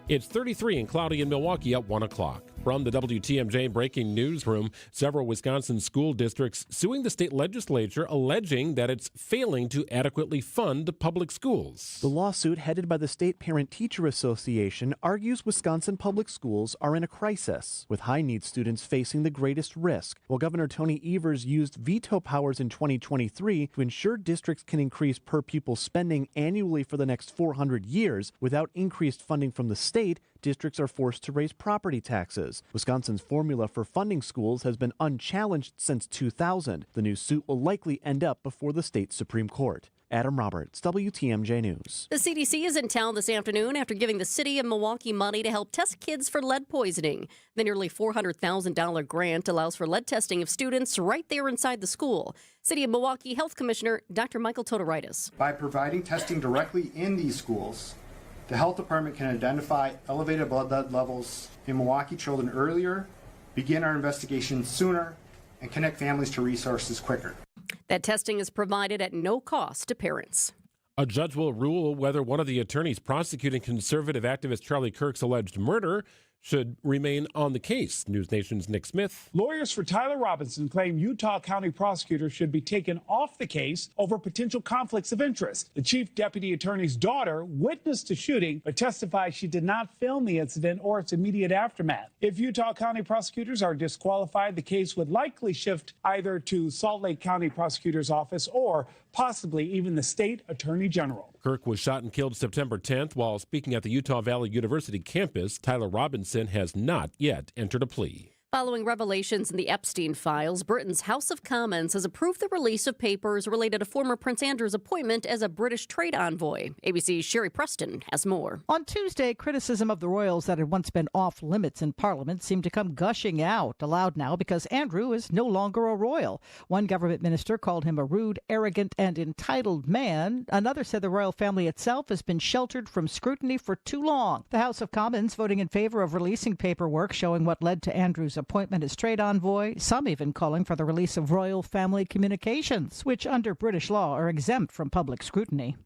[SPEAKER 5] It's 33 and cloudy in Milwaukee at 1 o'clock. From the WTMJ Breaking Newsroom, several Wisconsin school districts suing the state legislature, alleging that it's failing to adequately fund public schools.
[SPEAKER 23] The lawsuit, headed by the State Parent-Teacher Association, argues Wisconsin public schools are in a crisis, with high-need students facing the greatest risk, while Governor Tony Evers used veto powers in 2023 to ensure districts can increase per-pupil spending annually for the next 400 years without increased funding from the state. Districts are forced to raise property taxes. Wisconsin's formula for funding schools has been unchallenged since 2000. The new suit will likely end up before the state Supreme Court. Adam Roberts, WTMJ News.
[SPEAKER 6] The CDC is in town this afternoon after giving the city of Milwaukee money to help test kids for lead poisoning. The nearly $400,000 grant allows for lead testing of students right there inside the school. City of Milwaukee Health Commissioner Dr. Michael Todoritis.
[SPEAKER 24] By providing testing directly in these schools, the health department can identify elevated blood lead levels in Milwaukee children earlier, begin our investigation sooner, and connect families to resources quicker.
[SPEAKER 6] That testing is provided at no cost to parents.
[SPEAKER 5] A judge will rule whether one of the attorneys prosecuting conservative activist Charlie Kirk's alleged murder should remain on the case. News Nation's Nick Smith.
[SPEAKER 25] Lawyers for Tyler Robinson claim Utah County prosecutors should be taken off the case over potential conflicts of interest. The chief deputy attorney's daughter witnessed the shooting, but testified she did not film the incident or its immediate aftermath. If Utah County prosecutors are disqualified, the case would likely shift either to Salt Lake County Prosecutor's Office or possibly even the state attorney general.
[SPEAKER 5] Kirk was shot and killed September 10th while speaking at the Utah Valley University campus. Tyler Robinson has not yet entered a plea.
[SPEAKER 6] Following revelations in the Epstein files, Britain's House of Commons has approved the release of papers related to former Prince Andrew's appointment as a British trade envoy. ABC's Sherry Preston has more.
[SPEAKER 7] On Tuesday, criticism of the royals that had once been off limits in Parliament seemed to come gushing out aloud now because Andrew is no longer a royal. One government minister called him a rude, arrogant, and entitled man. Another said the royal family itself has been sheltered from scrutiny for too long. The House of Commons voting in favor of releasing paperwork showing what led to Andrew's appointment as trade envoy, some even calling for the release of royal family communications, which under British law are exempt from public scrutiny.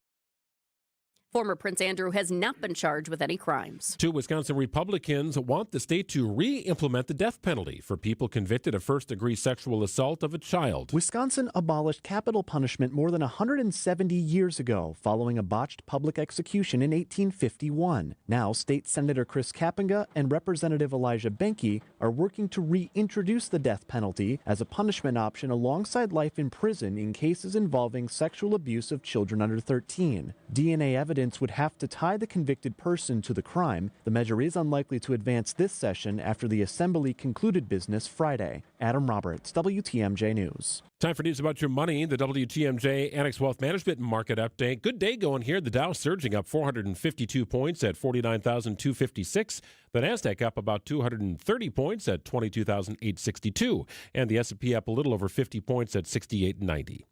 [SPEAKER 6] Former Prince Andrew has not been charged with any crimes.
[SPEAKER 5] 2 Wisconsin Republicans want the state to re-implement the death penalty for people convicted of first-degree sexual assault of a child.
[SPEAKER 23] Wisconsin abolished capital punishment more than 170 years ago, following a botched public execution in 1851. Now, State Senator Chris Kappenga and Representative Elijah Benke are working to reintroduce the death penalty as a punishment option alongside life in prison in cases involving sexual abuse of children under 13. DNA evidence would have to tie the convicted person to the crime. The measure is unlikely to advance this session after the Assembly concluded business Friday. Adam Roberts, WTMJ News.
[SPEAKER 5] Time for news about your money. The WTMJ Annex Wealth Management Market Update. Good day going here. The Dow surging up 452 points at 49,256. The Nasdaq up about 230 points at 22,862. And the S&P up a little over 50 points at 6890.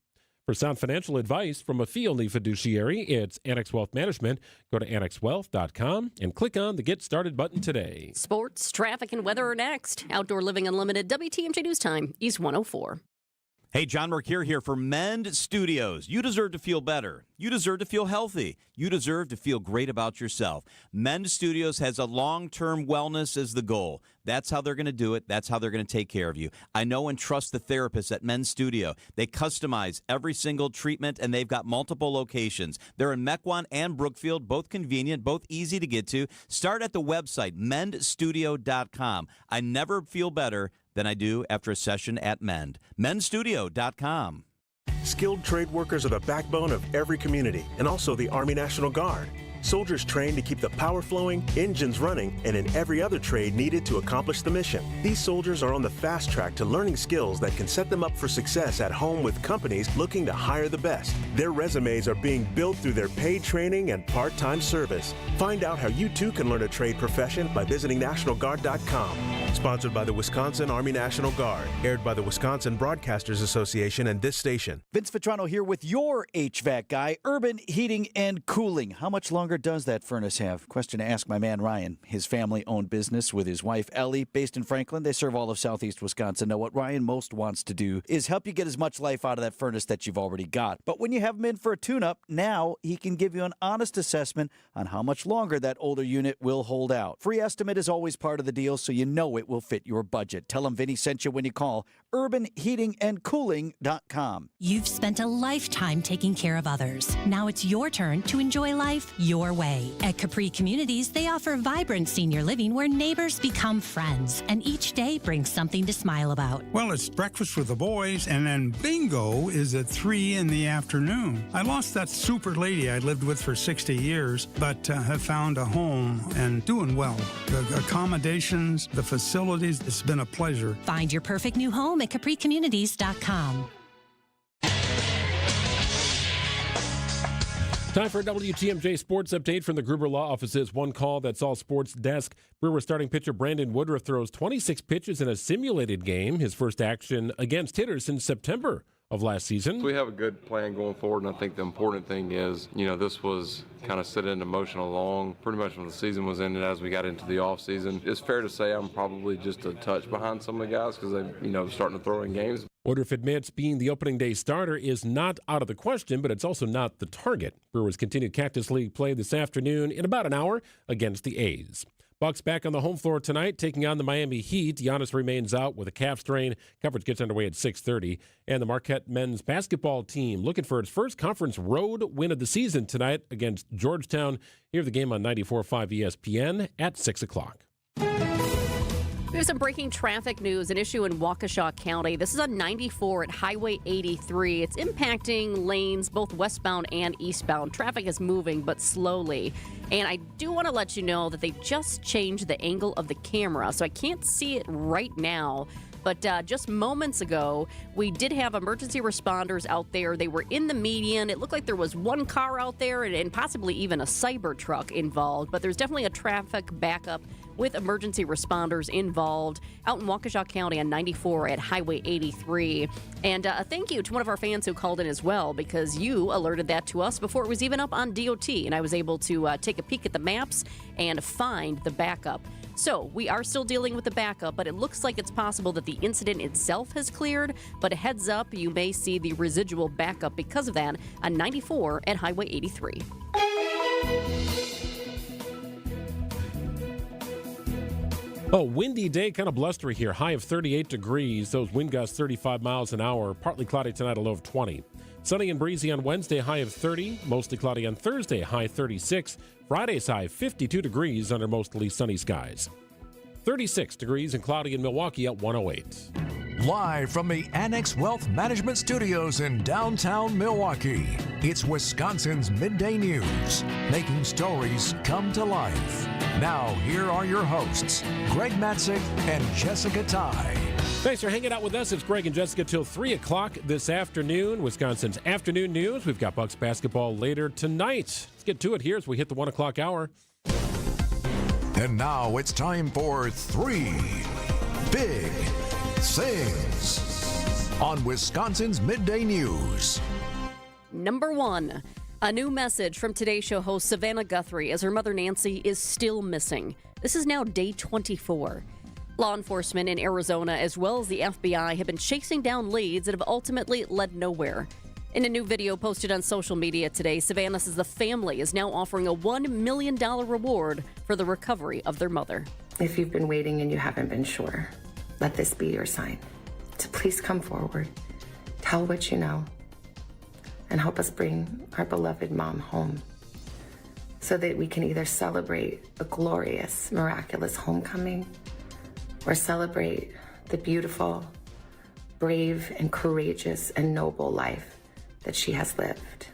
[SPEAKER 5] For sound financial advice from a fee-only fiduciary, it's Annex Wealth Management. Go to annexwealth.com and click on the Get Started button today.
[SPEAKER 6] Sports, traffic, and weather are next. Outdoor Living Unlimited, WTMJ News Time, East 104.
[SPEAKER 10] Hey, John Mercure here for Mend Studios. You deserve to feel better. You deserve to feel healthy. You deserve to feel great about yourself. Mend Studios has a long-term wellness as the goal. That's how they're going to do it. That's how they're going to take care of you. I know and trust the therapists at Mend Studio. They customize every single treatment, and they've got multiple locations. They're in Mequon and Brookfield, both convenient, both easy to get to. Start at the website, mendstudio.com. I never feel better than I do after a session at Mend. Mendstudio.com.
[SPEAKER 8] Skilled trade workers are the backbone of every community, and also the Army National Guard. Soldiers trained to keep the power flowing, engines running, and in every other trade needed to accomplish the mission. These soldiers are on the fast track to learning skills that can set them up for success at home with companies looking to hire the best. Their resumes are being built through their paid training and part-time service. Find out how you too can learn a trade profession by visiting NationalGuard.com. Sponsored by the Wisconsin Army National Guard. Aired by the Wisconsin Broadcasters Association and this station.
[SPEAKER 4] Vince Vitrano here with your HVAC guy, Urban Heating and Cooling. How much longer does that furnace have? Question to ask my man Ryan. His family-owned business with his wife Ellie, based in Franklin. They serve all of southeast Wisconsin. Now, what Ryan most wants to do is help you get as much life out of that furnace that you've already got. But when you have him in for a tune-up, now he can give you an honest assessment on how much longer that older unit will hold out. Free estimate is always part of the deal, so you know it will fit your budget. Tell him Vinny sent you when you call urbanheatingandcooling.com.
[SPEAKER 9] You've spent a lifetime taking care of others. Now it's your turn to enjoy life your way. At Capri Communities, they offer vibrant senior living where neighbors become friends, and each day brings something to smile about.
[SPEAKER 11] Well, it's breakfast with the boys, and then bingo is at 3 in the afternoon. I lost that super lady I lived with for 60 years, but have found a home and doing well. The accommodations, the facilities, it's been a pleasure.
[SPEAKER 9] Find your perfect new home at capricommunities.com.
[SPEAKER 5] Time for a WTMJ Sports Update from the Gruber Law Office's One Call, That's All Sports desk. Brewers starting pitcher Brandon Woodruff throws 26 pitches in a simulated game, his first action against hitters since September of last season.
[SPEAKER 12] We have a good plan going forward, and I think the important thing is, this was kind of set into motion along pretty much when the season was ended as we got into the off season. It's fair to say I'm probably just a touch behind some of the guys because they're, starting to throw in games.
[SPEAKER 5] Woodruff admits being the opening day starter is not out of the question, but it's also not the target. Brewers continue Cactus League play this afternoon in about an hour against the A's. Bucks back on the home floor tonight, taking on the Miami Heat. Giannis remains out with a calf strain. Coverage gets underway at 6:30. And the Marquette men's basketball team looking for its first conference road win of the season tonight against Georgetown. Hear the game on 94.5 ESPN at 6 o'clock.
[SPEAKER 6] We have some breaking traffic news, an issue in Waukesha County. This is on 94 at Highway 83. It's impacting lanes, both westbound and eastbound. Traffic is moving, but slowly. And I do want to let you know that they just changed the angle of the camera, so I can't see it right now. But just moments ago, we did have emergency responders out there. They were in the median. It looked like there was one car out there and possibly even a cyber truck involved. But there's definitely a traffic backup with emergency responders involved out in Waukesha County on 94 at Highway 83. And a thank you to one of our fans who called in as well, because you alerted that to us before it was even up on DOT. And I was able to take a peek at the maps and find the backup. So we are still dealing with the backup, but it looks like it's possible that the incident itself has cleared. But a heads up, you may see the residual backup because of that on 94 at Highway 83.
[SPEAKER 5] Oh, windy day, kind of blustery here. High of 38 degrees. Those wind gusts 35 miles an hour. Partly cloudy tonight, a low of 20. Sunny and breezy on Wednesday, high of 30. Mostly cloudy on Thursday, high 36. Friday's high 52 degrees under mostly sunny skies. 36 degrees and cloudy in Milwaukee at 108.
[SPEAKER 3] Live from the Annex Wealth Management Studios in downtown Milwaukee, it's Wisconsin's Midday News, making stories come to life. Now, here are your hosts, Greg Matzek and Jessica Tighe.
[SPEAKER 5] Thanks for hanging out with us. It's Greg and Jessica till 3 o'clock this afternoon. Wisconsin's Afternoon News. We've got Bucks basketball later tonight. Let's get to it here as we hit the 1 o'clock hour.
[SPEAKER 3] And now it's time for 3 Big Things on Wisconsin's Midday News.
[SPEAKER 6] Number 1, a new message from Today Show host Savannah Guthrie as her mother Nancy is still missing. This is now day 24. Law enforcement in Arizona, as well as the FBI, have been chasing down leads that have ultimately led nowhere. In a new video posted on social media today, Savannah says the family is now offering a $1 million reward for the recovery of their mother.
[SPEAKER 1] If you've been waiting and you haven't been sure, let this be your sign. So please come forward, tell what you know, and help us bring our beloved mom home so that we can either celebrate a glorious, miraculous homecoming or celebrate the beautiful, brave, and courageous and noble life that she has lived.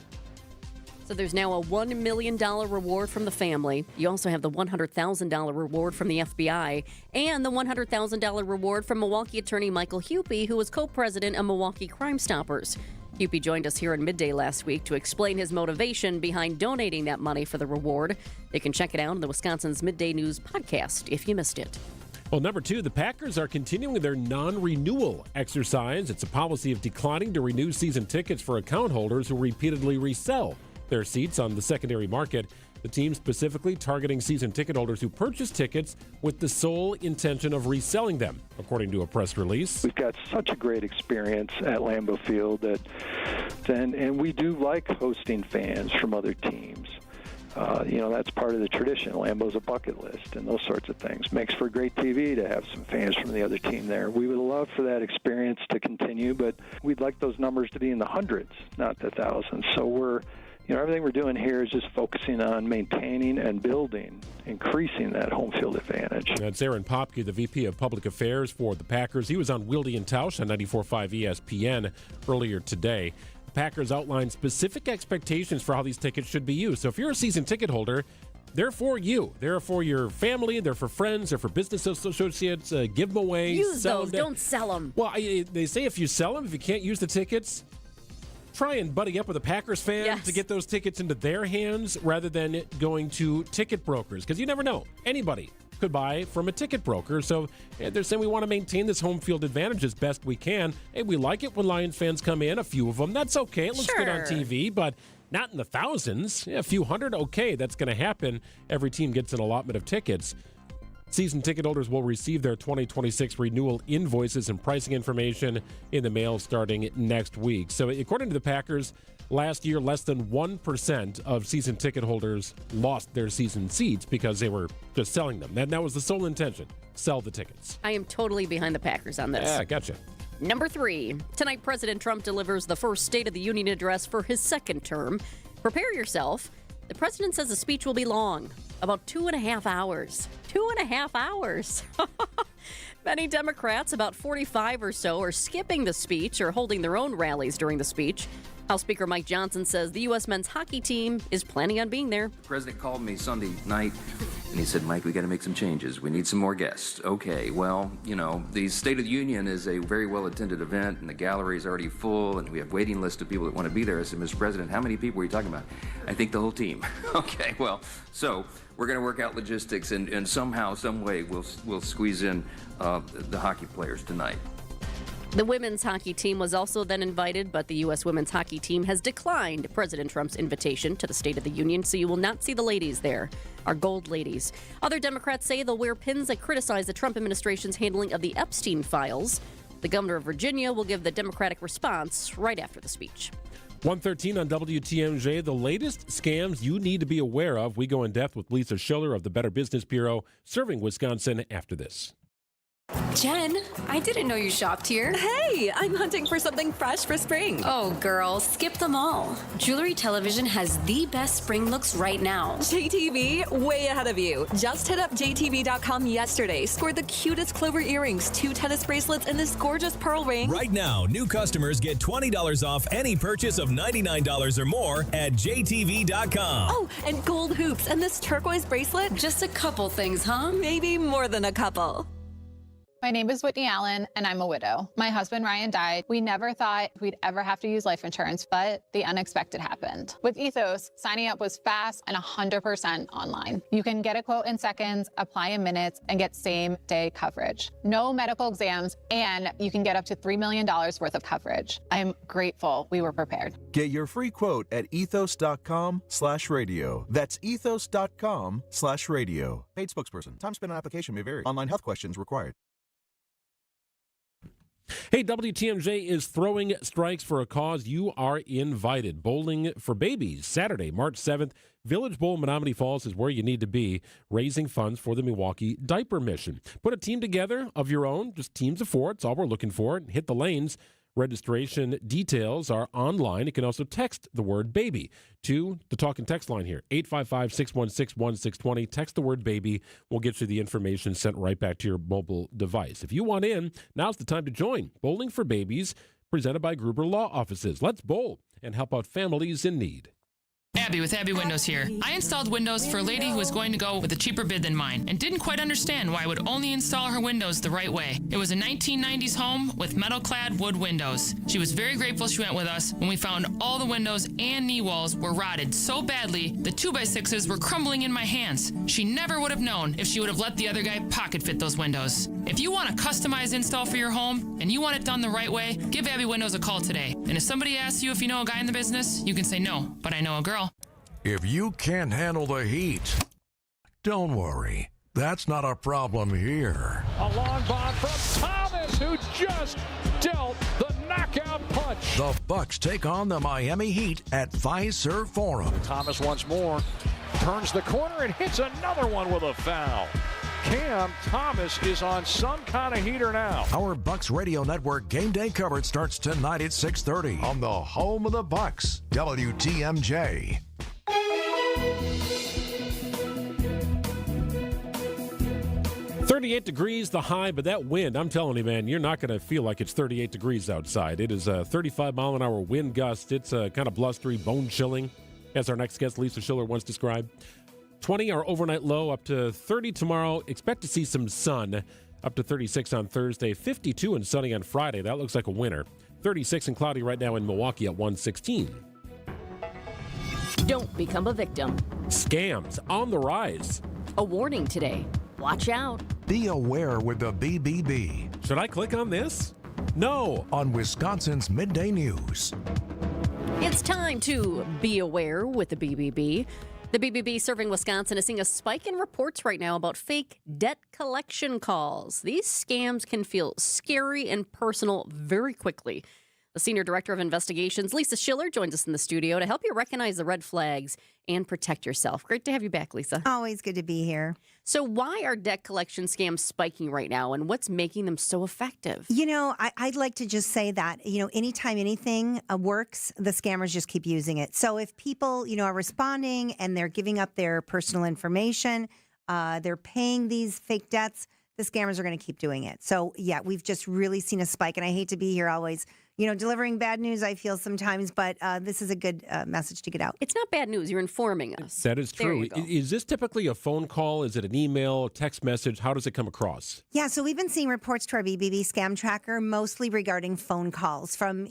[SPEAKER 6] So there's now a $1 million reward from the family. You also have the $100,000 reward from the FBI and the $100,000 reward from Milwaukee attorney Michael Hupy, who was co-president of Milwaukee Crime Stoppers. Hupy joined us here in Midday last week to explain his motivation behind donating that money for the reward. You can check it out in the Wisconsin's Midday News podcast if you missed it.
[SPEAKER 5] Well, number 2, the Packers are continuing their non-renewal exercise. It's a policy of declining to renew season tickets for account holders who repeatedly resell their seats on the secondary market. The team specifically targeting season ticket holders who purchase tickets with the sole intention of reselling them, according to a press release.
[SPEAKER 14] We've got such a great experience at Lambeau Field and we do like hosting fans from other teams. That's part of the tradition. Lambeau's a bucket list and those sorts of things. Makes for great TV to have some fans from the other team there. We would love for that experience to continue, but we'd like those numbers to be in the hundreds, not the thousands. So everything we're doing here is just focusing on maintaining and building, increasing that home field advantage.
[SPEAKER 5] That's Aaron Popke, the VP of Public Affairs for the Packers. He was on Wilde and Tausch on 94.5 ESPN earlier today. Packers outlined specific expectations for how these tickets should be used. So if you're a season ticket holder, they're for you. They're for your family. They're for friends. They're for business associates. Give them away.
[SPEAKER 6] Use those. Don't sell them.
[SPEAKER 5] Well, they say if you sell them, if you can't use the tickets, try and buddy up with a Packers fan to get those tickets into their hands rather than going to ticket brokers, because you never know. Anybody could buy from a ticket broker. So they're saying we want to maintain this home field advantage as best we can. Hey, we like it when Lions fans come in, a few of them. That's okay. It looks good on TV, but not in the thousands. A few hundred, okay, that's going to happen. Every team gets an allotment of tickets. Season ticket holders will receive their 2026 renewal invoices and pricing information in the mail starting next week. So according to the Packers, last year, less than 1% of season ticket holders lost their season seats because they were just selling them. And that was the sole intention, sell the tickets.
[SPEAKER 6] I am totally behind the Packers on this.
[SPEAKER 5] Yeah, gotcha.
[SPEAKER 6] Number 3, tonight President Trump delivers the first State of the Union address for his second term. Prepare yourself. The president says the speech will be long, about 2.5 hours. 2.5 hours. Many Democrats, about 45 or so, are skipping the speech or holding their own rallies during the speech. House Speaker Mike Johnson says the U.S. men's hockey team is planning on being there.
[SPEAKER 15] The president called me Sunday night, and he said, Mike, we got to make some changes. We need some more guests. Okay, well, the State of the Union is a very well-attended event, and the gallery is already full, and we have waiting list of people that want to be there. I said, Mr. President, how many people are you talking about? I think the whole team. Okay, well, so we're going to work out logistics, and somehow, some way, we'll squeeze in the hockey players tonight.
[SPEAKER 6] The women's hockey team was also then invited, but the U.S. women's hockey team has declined President Trump's invitation to the State of the Union, so you will not see the ladies there, our gold ladies. Other Democrats say they'll wear pins that criticize the Trump administration's handling of the Epstein files. The governor of Virginia will give the Democratic response right after the speech.
[SPEAKER 5] 1:13 on WTMJ, the latest scams you need to be aware of. We go in depth with Lisa Schiller of the Better Business Bureau, serving Wisconsin after this.
[SPEAKER 16] Jen, I didn't know you shopped here.
[SPEAKER 17] Hey, I'm hunting for something fresh for spring.
[SPEAKER 16] Oh, girl, skip them all. Jewelry Television has the best spring looks right now.
[SPEAKER 17] JTV, way ahead of you. Just hit up JTV.com yesterday, scored the cutest clover earrings, 2 tennis bracelets, and this gorgeous pearl ring.
[SPEAKER 18] Right now, new customers get $20 off any purchase of $99 or more at JTV.com.
[SPEAKER 17] Oh, and gold hoops and this turquoise bracelet.
[SPEAKER 16] Just a couple things, huh?
[SPEAKER 17] Maybe more than a couple.
[SPEAKER 19] My name is Whitney Allen, and I'm a widow. My husband, Ryan, died. We never thought we'd ever have to use life insurance, but the unexpected happened. With Ethos, signing up was fast and 100% online. You can get a quote in seconds, apply in minutes, and get same-day coverage. No medical exams, and you can get up to $3 million worth of coverage. I'm grateful we were prepared.
[SPEAKER 26] Get your free quote at ethos.com/radio. That's ethos.com/radio. Paid spokesperson. Time spent on application may vary. Online health questions required.
[SPEAKER 5] Hey, WTMJ is throwing strikes for a cause. You are invited. Bowling for Babies, Saturday, March 7th. Village Bowl, Menominee Falls is where you need to be, raising funds for the Milwaukee Diaper Mission. Put a team together of your own, just teams of 4. It's all we're looking for. Hit the lanes. Registration details are online. You can also text the word baby to the talk and text line here, 855-616-1620. Text the word baby. We'll get you the information sent right back to your mobile device. If you want in, now's the time to join. Bowling for Babies, presented by Gruber Law Offices. Let's bowl and help out families in need.
[SPEAKER 27] Abby with Abby Windows here. I installed windows for a lady who was going to go with a cheaper bid than mine and didn't quite understand why I would only install her windows the right way. It was a 1990s home with metal-clad wood windows. She was very grateful she went with us when we found all the windows and knee walls were rotted so badly the 2x6s were crumbling in my hands. She never would have known if she would have let the other guy pocket fit those windows. If you want a customized install for your home and you want it done the right way, give Abby Windows a call today. And if somebody asks you if you know a guy in the business, you can say no, but I know a girl.
[SPEAKER 3] If you can't handle the heat, don't worry. That's not a problem here.
[SPEAKER 28] A long bomb from Thomas, who just dealt the knockout punch.
[SPEAKER 3] The Bucks take on the Miami Heat at Fiserv Forum.
[SPEAKER 28] Thomas once more turns the corner and hits another one with a foul. Cam Thomas is on some kind of heater now.
[SPEAKER 3] Our Bucks Radio Network game day coverage starts tonight at 6:30 on the home of the Bucks, WTMJ.
[SPEAKER 5] 38 degrees, the high, but that wind, I'm telling you, man, you're not going to feel like it's 38 degrees outside. It is a 35-mile-an-hour wind gust. It's kind of blustery, bone-chilling, as our next guest, Lisa Schiller, once described. 20, our overnight low, up to 30 tomorrow. Expect to see some sun, up to 36 on Thursday, 52 and sunny on Friday. That looks like a winner. 36 and cloudy right now in Milwaukee at 116.
[SPEAKER 6] Don't become a victim.
[SPEAKER 5] Scams on the rise.
[SPEAKER 6] A warning today. Watch out.
[SPEAKER 3] Be aware with the BBB.
[SPEAKER 5] Should I click on this? No.
[SPEAKER 3] On Wisconsin's Midday News.
[SPEAKER 6] It's time to be aware with the BBB. The BBB serving Wisconsin is seeing a spike in reports right now about fake debt collection calls. These scams can feel scary and personal very quickly. The Senior Director of Investigations, Lisa Schiller, joins us in the studio to help you recognize the red flags and protect yourself. Great to have you back, Lisa.
[SPEAKER 29] Always good to be here.
[SPEAKER 6] So why are debt collection scams spiking right now, and what's making them so effective?
[SPEAKER 29] You know, I'd like to just say that, anytime anything works, the scammers just keep using it. So if people, are responding and they're giving up their personal information, they're paying these fake debts, the scammers are going to keep doing it. So, yeah, we've just really seen a spike. And I hate to be here always, delivering bad news, I feel sometimes, but this is a good message to get out.
[SPEAKER 6] It's not bad news. You're informing us.
[SPEAKER 5] That is
[SPEAKER 6] There
[SPEAKER 5] true.
[SPEAKER 6] you go.
[SPEAKER 5] Is this typically a phone call? Is it an email, a text message? How does it come across?
[SPEAKER 29] Yeah, so we've been seeing reports to our BBB scam tracker, mostly regarding phone calls from,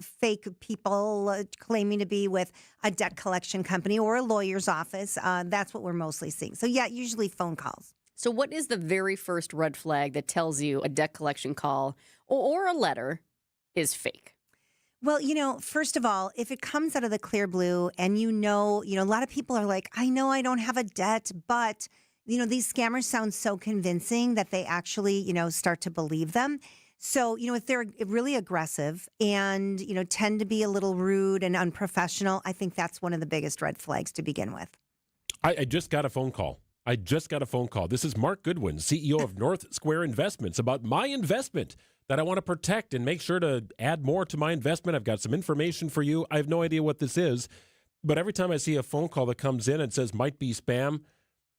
[SPEAKER 29] fake people claiming to be with a debt collection company or a lawyer's office. That's what we're mostly seeing. So, yeah, usually phone calls.
[SPEAKER 6] So what is the very first red flag that tells you a debt collection call or a letter is fake?
[SPEAKER 29] Well, first of all, if it comes out of the clear blue and a lot of people are like, I know I don't have a debt, but, these scammers sound so convincing that they actually, start to believe them. So, if they're really aggressive and, tend to be a little rude and unprofessional, I think that's one of the biggest red flags to begin with.
[SPEAKER 5] I just got a phone call. This is Mark Goodwin, CEO of North Square Investments, about my investment that I want to protect and make sure to add more to my investment. I've got some information for you. I have no idea what this is, but every time I see a phone call that comes in and says might be spam,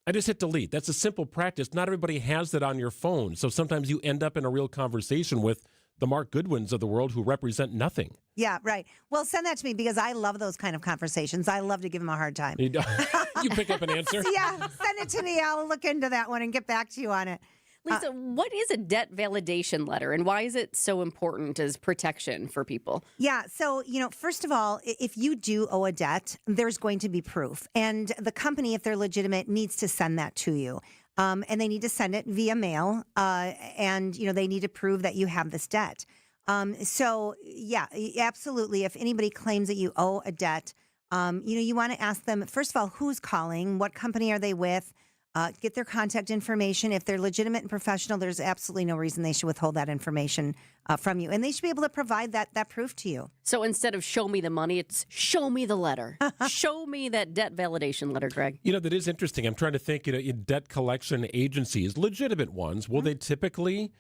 [SPEAKER 5] I just hit delete. That's a simple practice. Not everybody has that on your phone. So sometimes you end up in a real conversation with the Mark Goodwins of the world who represent nothing.
[SPEAKER 29] Yeah, right. Well, send that to me because I love those kind of conversations. I love to give them a hard time.
[SPEAKER 5] You pick up an answer?
[SPEAKER 29] Yeah, send it to me. I'll look into that one and get back to you on it.
[SPEAKER 6] Lisa, what is a debt validation letter and why is it so important as protection for people?
[SPEAKER 29] Yeah. So, first of all, if you do owe a debt, there's going to be proof. And the company, if they're legitimate, needs to send that to you. And they need to send it via mail. And, they need to prove that you have this debt. So, yeah, absolutely. If anybody claims that you owe a debt, you want to ask them, first of all, who's calling? What company are they with? Get their contact information. If they're legitimate and professional, there's absolutely no reason they should withhold that information from you. And they should be able to provide that proof to you.
[SPEAKER 6] So instead of show me the money, it's show me the letter. Show me that debt validation letter, Greg.
[SPEAKER 5] That is interesting. I'm trying to think, in debt collection agencies, legitimate ones, will they typically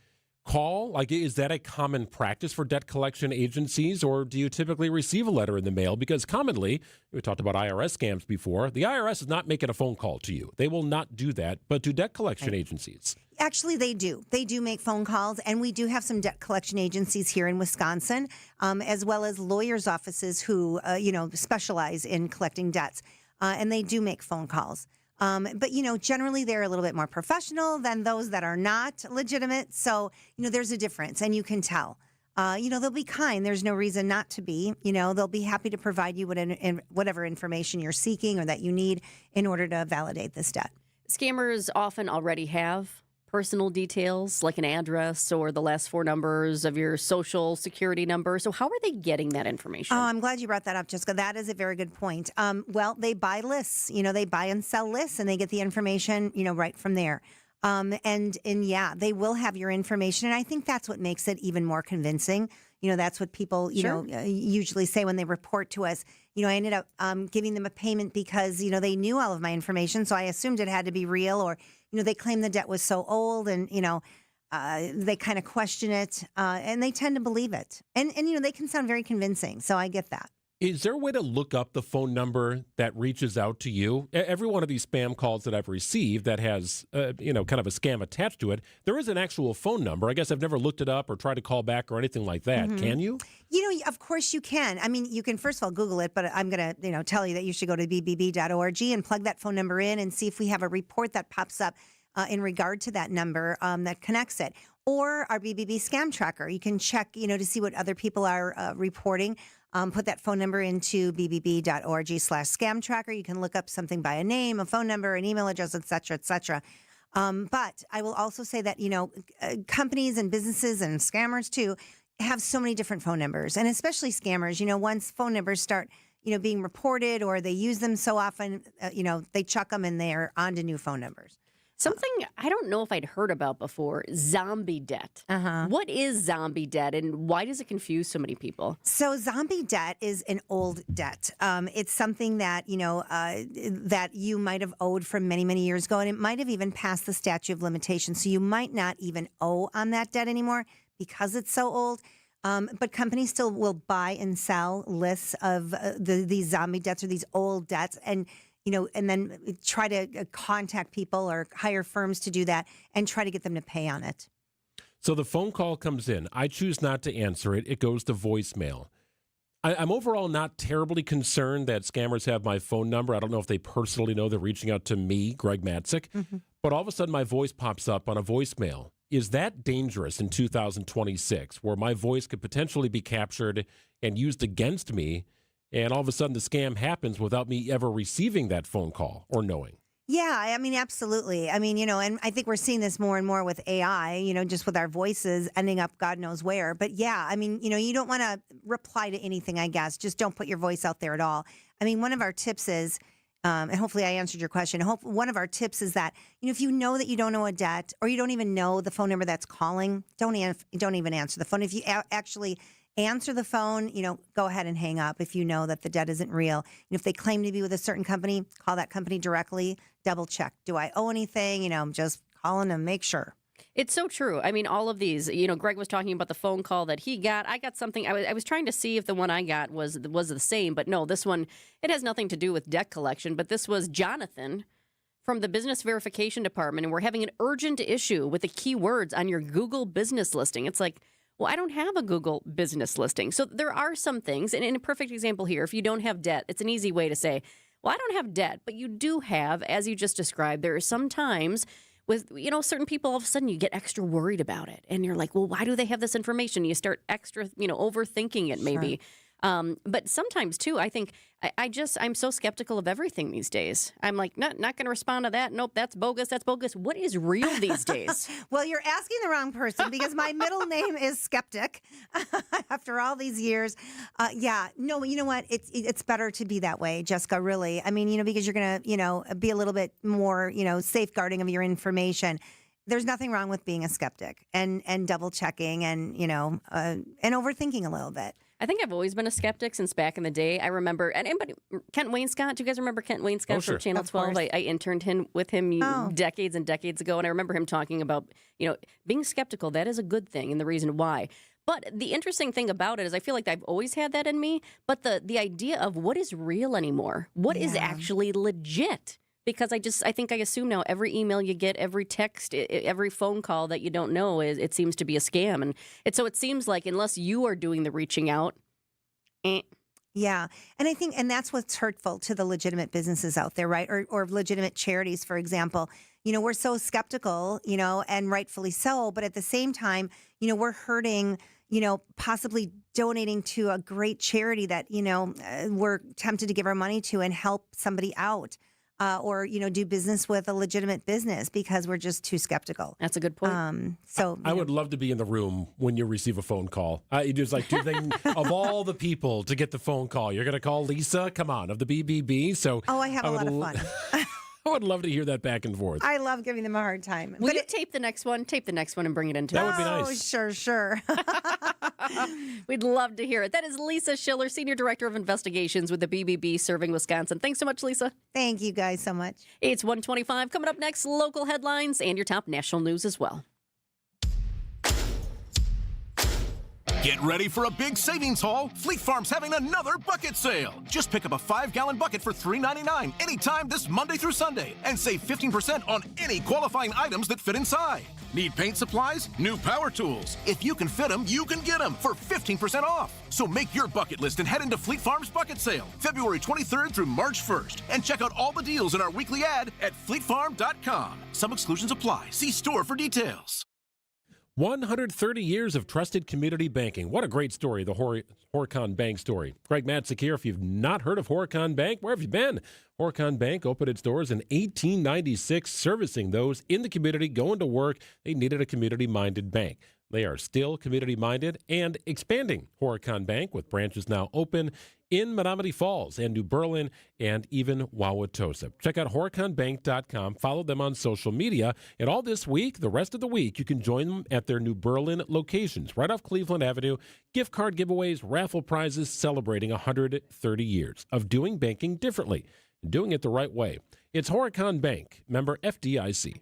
[SPEAKER 5] call? Like, is that a common practice for debt collection agencies, or do you typically receive a letter in the mail? Because commonly, we talked about IRS scams before, the IRS is not making a phone call to you. They will not do that, but do debt collection agencies?
[SPEAKER 29] Actually, they do. They do make phone calls, and we do have some debt collection agencies here in Wisconsin, as well as lawyers' offices who, specialize in collecting debts, and they do make phone calls. But, generally they're a little bit more professional than those that are not legitimate. So, there's a difference and you can tell. They'll be kind. There's no reason not to be. They'll be happy to provide you with whatever information you're seeking or that you need in order to validate this debt.
[SPEAKER 6] Scammers often already have personal details like an address or the last four numbers of your social security number. So how are they getting that information?
[SPEAKER 29] Oh, I'm glad you brought that up, Jessica. That is a very good point. Well, they buy lists. They buy and sell lists, and they get the information, right from there. And yeah, they will have your information. And I think that's what makes it even more convincing. That's what people, usually say when they report to us. I ended up giving them a payment because, they knew all of my information. So I assumed it had to be real, or, they claimed the debt was so old and, they kind of question it and they tend to believe it. And, they can sound very convincing. So I get that.
[SPEAKER 5] Is there a way to look up the phone number that reaches out to you? Every one of these spam calls that I've received that has, kind of a scam attached to it, there is an actual phone number. I guess I've never looked it up or tried to call back or anything like that. Mm-hmm. Can you?
[SPEAKER 29] Of course you can. I mean, you can first of all Google it, but I'm going to, tell you that you should go to bbb.org and plug that phone number in and see if we have a report that pops up in regard to that number that connects it. Or our BBB scam tracker. You can check, to see what other people are reporting. Put that phone number into bbb.org/scam tracker. You can look up something by a name, a phone number, an email address, et cetera, et cetera. But I will also say that, companies and businesses and scammers too have so many different phone numbers, and especially scammers, once phone numbers start, being reported or they use them so often, they chuck them and they're on to new phone numbers.
[SPEAKER 6] Something I don't know if I'd heard about before, zombie debt. What is zombie debt and why does it confuse so many people?
[SPEAKER 29] So zombie debt is an old debt. It's something that, that you might have owed from many, many years ago, and it might have even passed the statute of limitations. So you might not even owe on that debt anymore because it's so old. But companies still will buy and sell lists of these zombie debts or these old debts. And and then try to contact people or hire firms to do that and try to get them to pay on it.
[SPEAKER 5] So the phone call comes in. I choose not to answer it. It goes to voicemail. I'm overall not terribly concerned that scammers have my phone number. I don't know if they personally know they're reaching out to me, Greg Matzek, but all of a sudden my voice pops up on a voicemail. Is that dangerous in 2026, where my voice could potentially be captured and used against me, and all of a sudden the scam happens without me ever receiving that phone call or knowing?
[SPEAKER 29] Yeah, I mean, absolutely. I mean, and I think we're seeing this more and more with AI, just with our voices ending up God knows where. But yeah, I mean, you don't want to reply to anything, I guess. Just don't put your voice out there at all. I mean, one of our tips is, and hopefully I answered your question. One of our tips is that, if you know that you don't know a debt or you don't even know the phone number that's calling, don't even answer the phone. If you actually answer the phone, go ahead and hang up if you know that the debt isn't real. And if they claim to be with a certain company, call that company directly, double check. Do I owe anything? I'm just calling to make sure.
[SPEAKER 6] It's so true. I mean, all of these, Greg was talking about the phone call that he got. I got something. I was trying to see if the one I got was the same, but no, this one, it has nothing to do with debt collection, but this was Jonathan from the business verification department, and we're having an urgent issue with the keywords on your Google business listing. It's like, well, I don't have a Google business listing. So there are some things, and in a perfect example here, if you don't have debt, it's an easy way to say, well, I don't have debt, but you do have, as you just described, there are some times with, certain people, all of a sudden you get extra worried about it. And you're like, well, why do they have this information? You start extra, overthinking it maybe.
[SPEAKER 29] Sure.
[SPEAKER 6] But sometimes, too, I think I'm so skeptical of everything these days. I'm like, not going to respond to that. Nope, that's bogus. That's bogus. What is real these days?
[SPEAKER 29] Well, you're asking the wrong person because my middle name is Skeptic after all these years. No, you know what? It's better to be that way, Jessica, really. I mean, because you're going to, be a little bit more, safeguarding of your information. There's nothing wrong with being a skeptic and double checking and, and overthinking a little bit.
[SPEAKER 6] I think I've always been a skeptic since back in the day. I remember, and anybody, Kent Wainscott, do you guys remember Kent Wainscott from Channel 12? I interned with him decades and decades ago, and I remember him talking about, being skeptical, that is a good thing, and the reason why. But the interesting thing about it is I feel like I've always had that in me, but the idea of what is real anymore, what is actually legit? Because I think I assume now every email you get, every text, every phone call that you don't know, it seems to be a scam. And so it seems like unless you are doing the reaching out.
[SPEAKER 29] Yeah. And I think, and that's what's hurtful to the legitimate businesses out there, right? Or legitimate charities, for example. We're so skeptical, and rightfully so. But at the same time, we're hurting, possibly donating to a great charity that, we're tempted to give our money to and help somebody out. Or, do business with a legitimate business because we're just too skeptical.
[SPEAKER 6] That's a good point.
[SPEAKER 5] I would love to be in the room when you receive a phone call. You just like, of all the people to get the phone call, you're going to call Lisa? Come on, of the BBB. So
[SPEAKER 29] I have a lot of fun.
[SPEAKER 5] I would love to hear that back and forth.
[SPEAKER 29] I love giving them a hard time.
[SPEAKER 6] Will you tape the next one? Tape the next one and bring it into
[SPEAKER 5] That would be nice.
[SPEAKER 29] Oh, sure.
[SPEAKER 6] We'd love to hear it. That is Lisa Schiller, Senior Director of Investigations with the BBB serving Wisconsin. Thanks so much, Lisa.
[SPEAKER 29] Thank you guys so much.
[SPEAKER 6] It's 1:25. Coming up next, local headlines and your top national news as well.
[SPEAKER 2] Get ready for a big savings haul. Fleet Farm's having another bucket sale. Just pick up a 5-gallon bucket for $3.99 anytime this Monday through Sunday and save 15% on any qualifying items that fit inside. Need paint supplies? New power tools. If you can fit them, you can get them for 15% off. So make your bucket list and head into Fleet Farm's bucket sale, February 23rd through March 1st. And check out all the deals in our weekly ad at fleetfarm.com. Some exclusions apply. See store for details.
[SPEAKER 5] 130 years of trusted community banking. What a great story, the Horicon Bank story. Greg Matzek here. If you've not heard of Horicon Bank, where have you been? Horicon Bank opened its doors in 1896, servicing those in the community going to work. They needed a community-minded bank. They are still community-minded and expanding Horicon Bank with branches now open in Menominee Falls and New Berlin and even Wauwatosa. Check out horiconbank.com. Follow them on social media. And all this week, the rest of the week, you can join them at their New Berlin locations right off Cleveland Avenue. Gift card giveaways, raffle prizes, celebrating 130 years of doing banking differently and doing it the right way. It's Horicon Bank, member FDIC.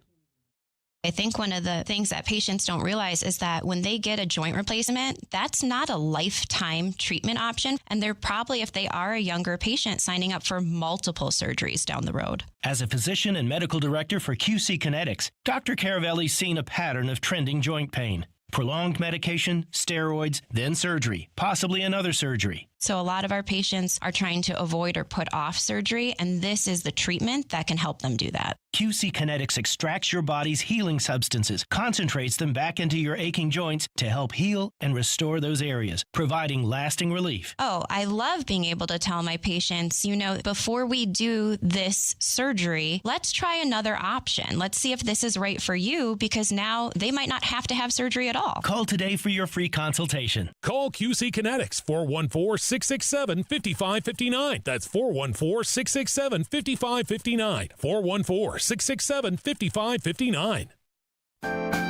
[SPEAKER 7] I think one of the things that patients don't realize is that when they get a joint replacement, that's not a lifetime treatment option. And they're probably, if they are a younger patient, signing up for multiple surgeries down the road.
[SPEAKER 10] As a physician and medical director for QC Kinetics, Dr. Caravelli's seen a pattern of trending joint pain. Prolonged medication, steroids, then surgery, possibly another surgery.
[SPEAKER 7] So a lot of our patients are trying to avoid or put off surgery, and this is the treatment that can help them do that.
[SPEAKER 10] QC Kinetics extracts your body's healing substances, concentrates them back into your aching joints to help heal and restore those areas, providing lasting relief.
[SPEAKER 7] Oh, I love being able to tell my patients, before we do this surgery, let's try another option. Let's see if this is right for you, because now they might not have to have surgery at all.
[SPEAKER 10] Call today for your free consultation.
[SPEAKER 13] Call QC Kinetics, 414-667-5559. That's 414-667-5559. 414-667-5559.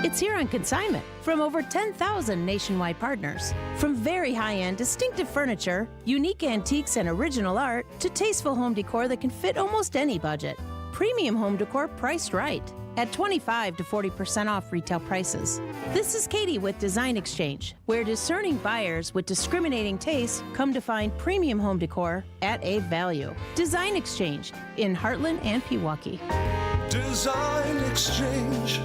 [SPEAKER 20] It's here on consignment from over 10,000 nationwide partners. From very high-end, distinctive furniture, unique antiques and original art, to tasteful home decor that can fit almost any budget. Premium home decor priced right at 25 to 40% off retail prices. This is Katie with Design Exchange, where discerning buyers with discriminating tastes come to find premium home decor at a value. Design Exchange in Heartland and Pewaukee.
[SPEAKER 21] Design Exchange.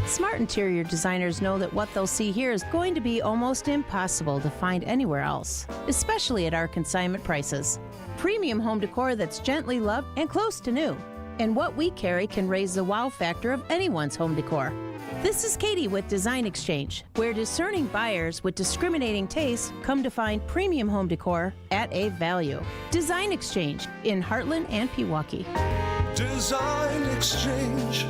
[SPEAKER 20] Smart interior designers know that what they'll see here is going to be almost impossible to find anywhere else, especially at our consignment prices. Premium home decor that's gently loved and close to new. And what we carry can raise the wow factor of anyone's home decor. This is Katie with Design Exchange, where discerning buyers with discriminating tastes come to find premium home decor at a value. Design Exchange in Heartland and Pewaukee.
[SPEAKER 21] Design Exchange.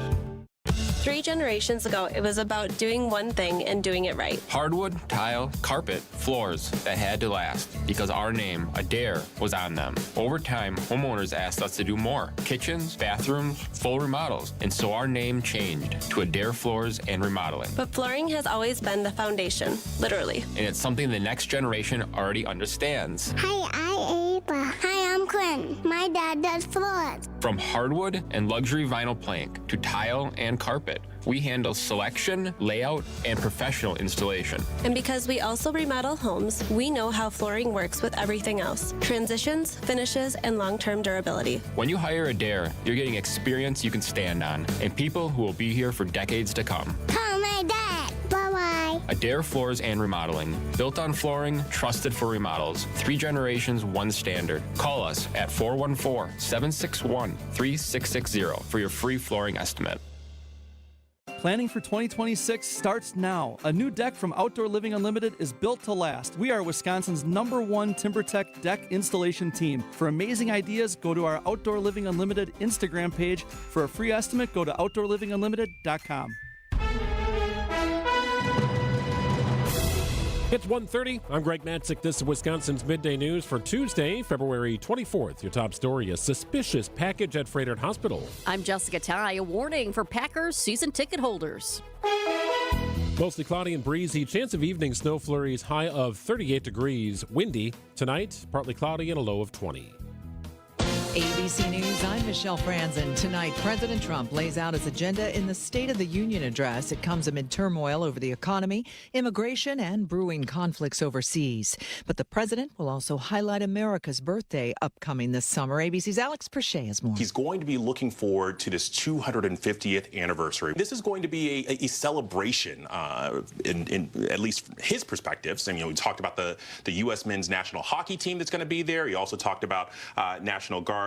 [SPEAKER 22] 3 generations ago, it was about doing one thing and doing it right.
[SPEAKER 23] Hardwood, tile, carpet, floors that had to last because our name, Adair, was on them. Over time, homeowners asked us to do more. Kitchens, bathrooms, full remodels. And so our name changed to Adair Floors and Remodeling.
[SPEAKER 22] But flooring has always been the foundation, literally.
[SPEAKER 23] And it's something the next generation already understands.
[SPEAKER 24] Hi, I'm Ava. Hi, I'm Quinn. My dad does floors.
[SPEAKER 23] From hardwood and luxury vinyl plank to tile and carpet, we handle selection, layout, and professional installation.
[SPEAKER 22] And because we also remodel homes, we know how flooring works with everything else. Transitions, finishes, and long-term durability.
[SPEAKER 23] When you hire Adair, you're getting experience you can stand on and people who will be here for decades to come.
[SPEAKER 24] Call my dad. Bye-bye.
[SPEAKER 23] Adair Floors and Remodeling. Built on flooring, trusted for remodels. 3 generations, 1 standard. Call us at 414-761-3660 for your free flooring estimate.
[SPEAKER 25] Planning for 2026 starts now. A new deck from Outdoor Living Unlimited is built to last. We are Wisconsin's #1 TimberTech deck installation team. For amazing ideas, go to our Outdoor Living Unlimited Instagram page. For a free estimate, go to OutdoorLivingUnlimited.com.
[SPEAKER 5] It's 1:30. I'm Greg Matzek. This is Wisconsin's Midday News for Tuesday, February 24th. Your top story, a suspicious package at Frederick Hospital.
[SPEAKER 6] I'm Jessica Tighe. A warning for Packers season ticket holders.
[SPEAKER 5] Mostly cloudy and breezy. Chance of evening snow flurries, high of 38 degrees. Windy. Tonight, partly cloudy and a low of 20.
[SPEAKER 30] ABC News, I'm Michelle Franzen. Tonight, President Trump lays out his agenda in the State of the Union address. It comes amid turmoil over the economy, immigration, and brewing conflicts overseas. But the president will also highlight America's birthday upcoming this summer. ABC's Alex Perchet has more.
[SPEAKER 31] He's going to be looking forward to this 250th anniversary. This is going to be a celebration, in at least his perspectives. And, we talked about the U.S. men's national hockey team that's going to be there. He also talked about National Guard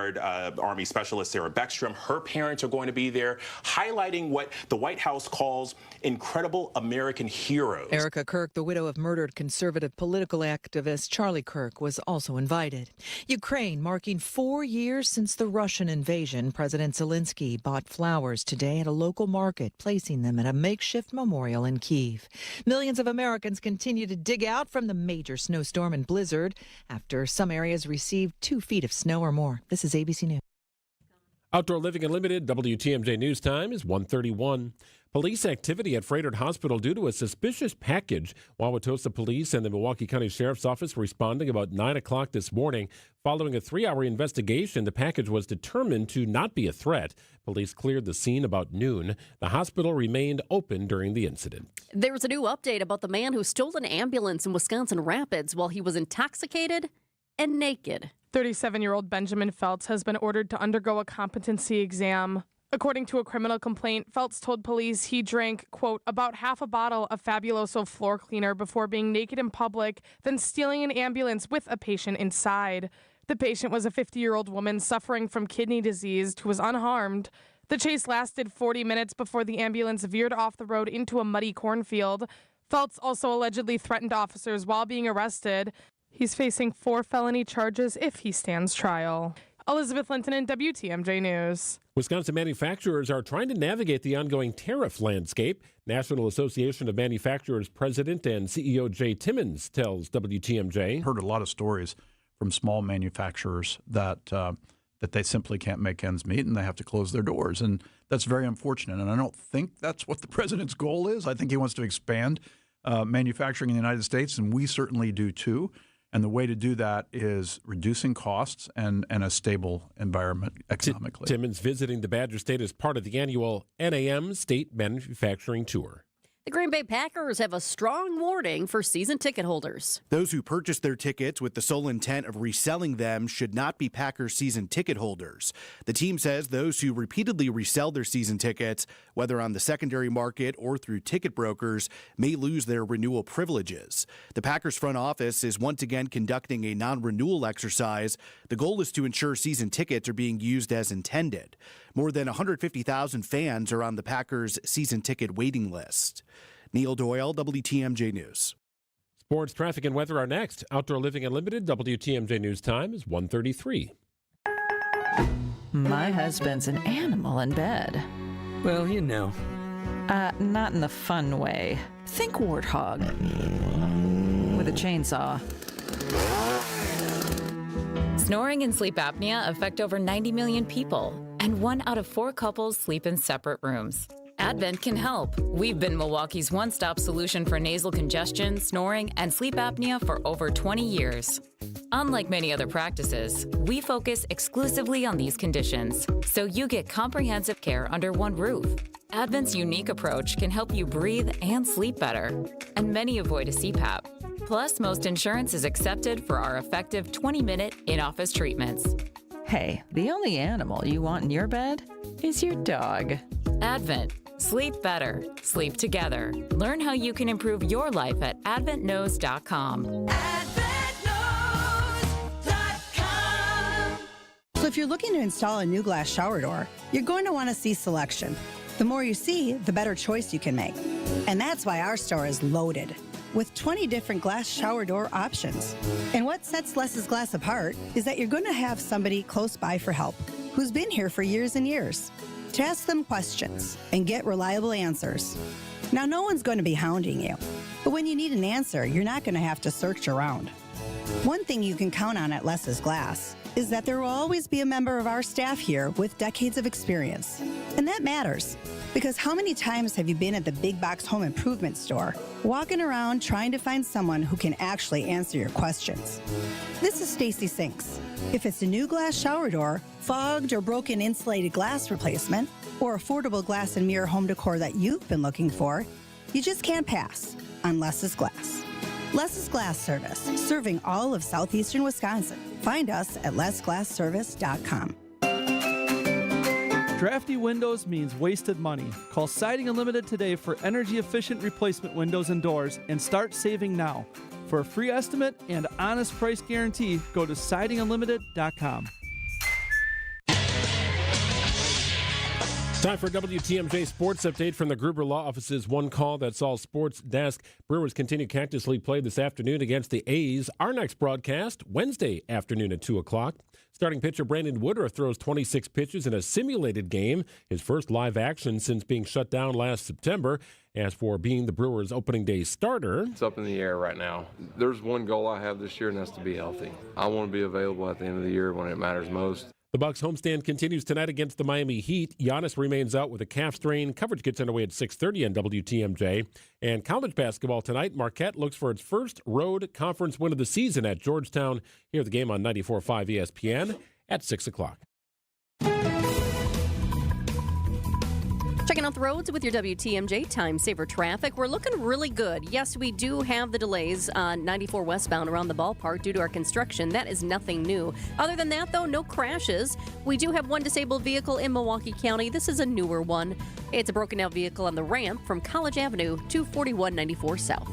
[SPEAKER 31] Army Specialist Sarah Beckstrom. Her parents are going to be there, highlighting what the White House calls incredible American heroes.
[SPEAKER 30] Erica Kirk, the widow of murdered conservative political activist Charlie Kirk, was also invited. Ukraine marking 4 years since the Russian invasion. President Zelensky bought flowers today at a local market, placing them at a makeshift memorial in Kyiv. Millions of Americans continue to dig out from the major snowstorm and blizzard after some areas received 2 feet of snow or more. This is ABC News.
[SPEAKER 5] Outdoor Living Unlimited, WTMJ News Time is 1:31. Police activity at Frederick Hospital due to a suspicious package. Wauwatosa Police and the Milwaukee County Sheriff's Office responding about 9 o'clock this morning. Following a 3-hour investigation, the package was determined to not be a threat. Police cleared the scene about noon. The hospital remained open during the incident.
[SPEAKER 6] There's a new update about the man who stole an ambulance in Wisconsin Rapids while he was intoxicated and naked.
[SPEAKER 1] 37-year-old Benjamin Feltz has been ordered to undergo a competency exam. According to a criminal complaint, Feltz told police he drank, quote, about half a bottle of Fabuloso floor cleaner before being naked in public, then stealing an ambulance with a patient inside. The patient was a 50-year-old woman suffering from kidney disease who was unharmed. The chase lasted 40 minutes before the ambulance veered off the road into a muddy cornfield. Feltz also allegedly threatened officers while being arrested. He's facing 4 felony charges if he stands trial. Elizabeth Linton in WTMJ News.
[SPEAKER 5] Wisconsin manufacturers are trying to navigate the ongoing tariff landscape. National Association of Manufacturers President and CEO Jay Timmons tells WTMJ.
[SPEAKER 4] Heard a lot of stories from small manufacturers that they simply can't make ends meet and they have to close their doors. And that's very unfortunate. And I don't think that's what the president's goal is. I think he wants to expand manufacturing in the United States, and we certainly do too. And the way to do that is reducing costs and a stable environment economically.
[SPEAKER 5] Timmons visiting the Badger State as part of the annual NAM State Manufacturing Tour.
[SPEAKER 6] The Green Bay Packers have a strong warning for season ticket holders.
[SPEAKER 8] Those who purchase their tickets with the sole intent of reselling them should not be Packers season ticket holders. The team says those who repeatedly resell their season tickets, whether on the secondary market or through ticket brokers, may lose their renewal privileges. The Packers front office is once again conducting a non-renewal exercise. The goal is to ensure season tickets are being used as intended. More than 150,000 fans are on the Packers season ticket waiting list. Neil Doyle, WTMJ News.
[SPEAKER 5] Sports, traffic, and weather are next. Outdoor Living Unlimited, WTMJ News time is 1:33.
[SPEAKER 9] My husband's an animal in bed.
[SPEAKER 11] Well, you know.
[SPEAKER 9] Not in the fun way. Think warthog. With a chainsaw.
[SPEAKER 12] Snoring and sleep apnea affect over 90 million people, and 1 out of 4 couples sleep in separate rooms. Advent can help. We've been Milwaukee's one-stop solution for nasal congestion, snoring, and sleep apnea for over 20 years. Unlike many other practices, we focus exclusively on these conditions, so you get comprehensive care under one roof. Advent's unique approach can help you breathe and sleep better, and many avoid a CPAP. Plus, most insurance is accepted for our effective 20-minute in-office treatments.
[SPEAKER 9] Hey, the only animal you want in your bed is your dog.
[SPEAKER 12] Advent. Sleep better. Sleep together. Learn how you can improve your life at adventknows.com.
[SPEAKER 14] So if you're looking to install a new glass shower door, you're going to want to see selection. The more you see, the better choice you can make. And that's why our store is loaded with 20 different glass shower door options. And what sets Les's Glass apart is that you're going to have somebody close by for help who's been here for years and years to ask them questions and get reliable answers. Now, no one's going to be hounding you, but when you need an answer, you're not going to have to search around. One thing you can count on at Les's Glass is that there will always be a member of our staff here with decades of experience. And that matters, because how many times have you been at the big box home improvement store, walking around trying to find someone who can actually answer your questions? This is Stacy Sinks. If it's a new glass shower door, fogged or broken insulated glass replacement, or affordable glass and mirror home decor that you've been looking for, you just can't pass on Les's Glass. Les's Glass Service, serving all of southeastern Wisconsin. Find us at lesglassservice.com.
[SPEAKER 25] Drafty windows means wasted money. Call Siding Unlimited today for energy-efficient replacement windows and doors and start saving now. For a free estimate and honest price guarantee, go to sidingunlimited.com.
[SPEAKER 5] Time for WTMJ Sports Update from the Gruber Law Office's One Call That's All Sports Desk. Brewers continue Cactus League play this afternoon against the A's. Our next broadcast, Wednesday afternoon at 2 o'clock. Starting pitcher Brandon Woodruff throws 26 pitches in a simulated game, his first live action since being shut down last September. As for being the Brewers' opening day starter,
[SPEAKER 15] it's up in the air right now. There's one goal I have this year, and that's to be healthy. I want to be available at the end of the year when it matters most.
[SPEAKER 5] The Bucks homestand continues tonight against the Miami Heat. Giannis remains out with a calf strain. Coverage gets underway at 6:30 on WTMJ. And college basketball tonight, Marquette looks for its first road conference win of the season at Georgetown. Hear the game on 94.5 ESPN at 6 o'clock.
[SPEAKER 6] Checking out the roads with your WTMJ Time Saver traffic. We're looking really good. Yes, we do have the delays on 94 westbound around the ballpark due to our construction. That is nothing new. Other than that, though, no crashes. We do have one disabled vehicle in Milwaukee County. This is a newer one. It's a broken down vehicle on the ramp from College Avenue to 4194 South.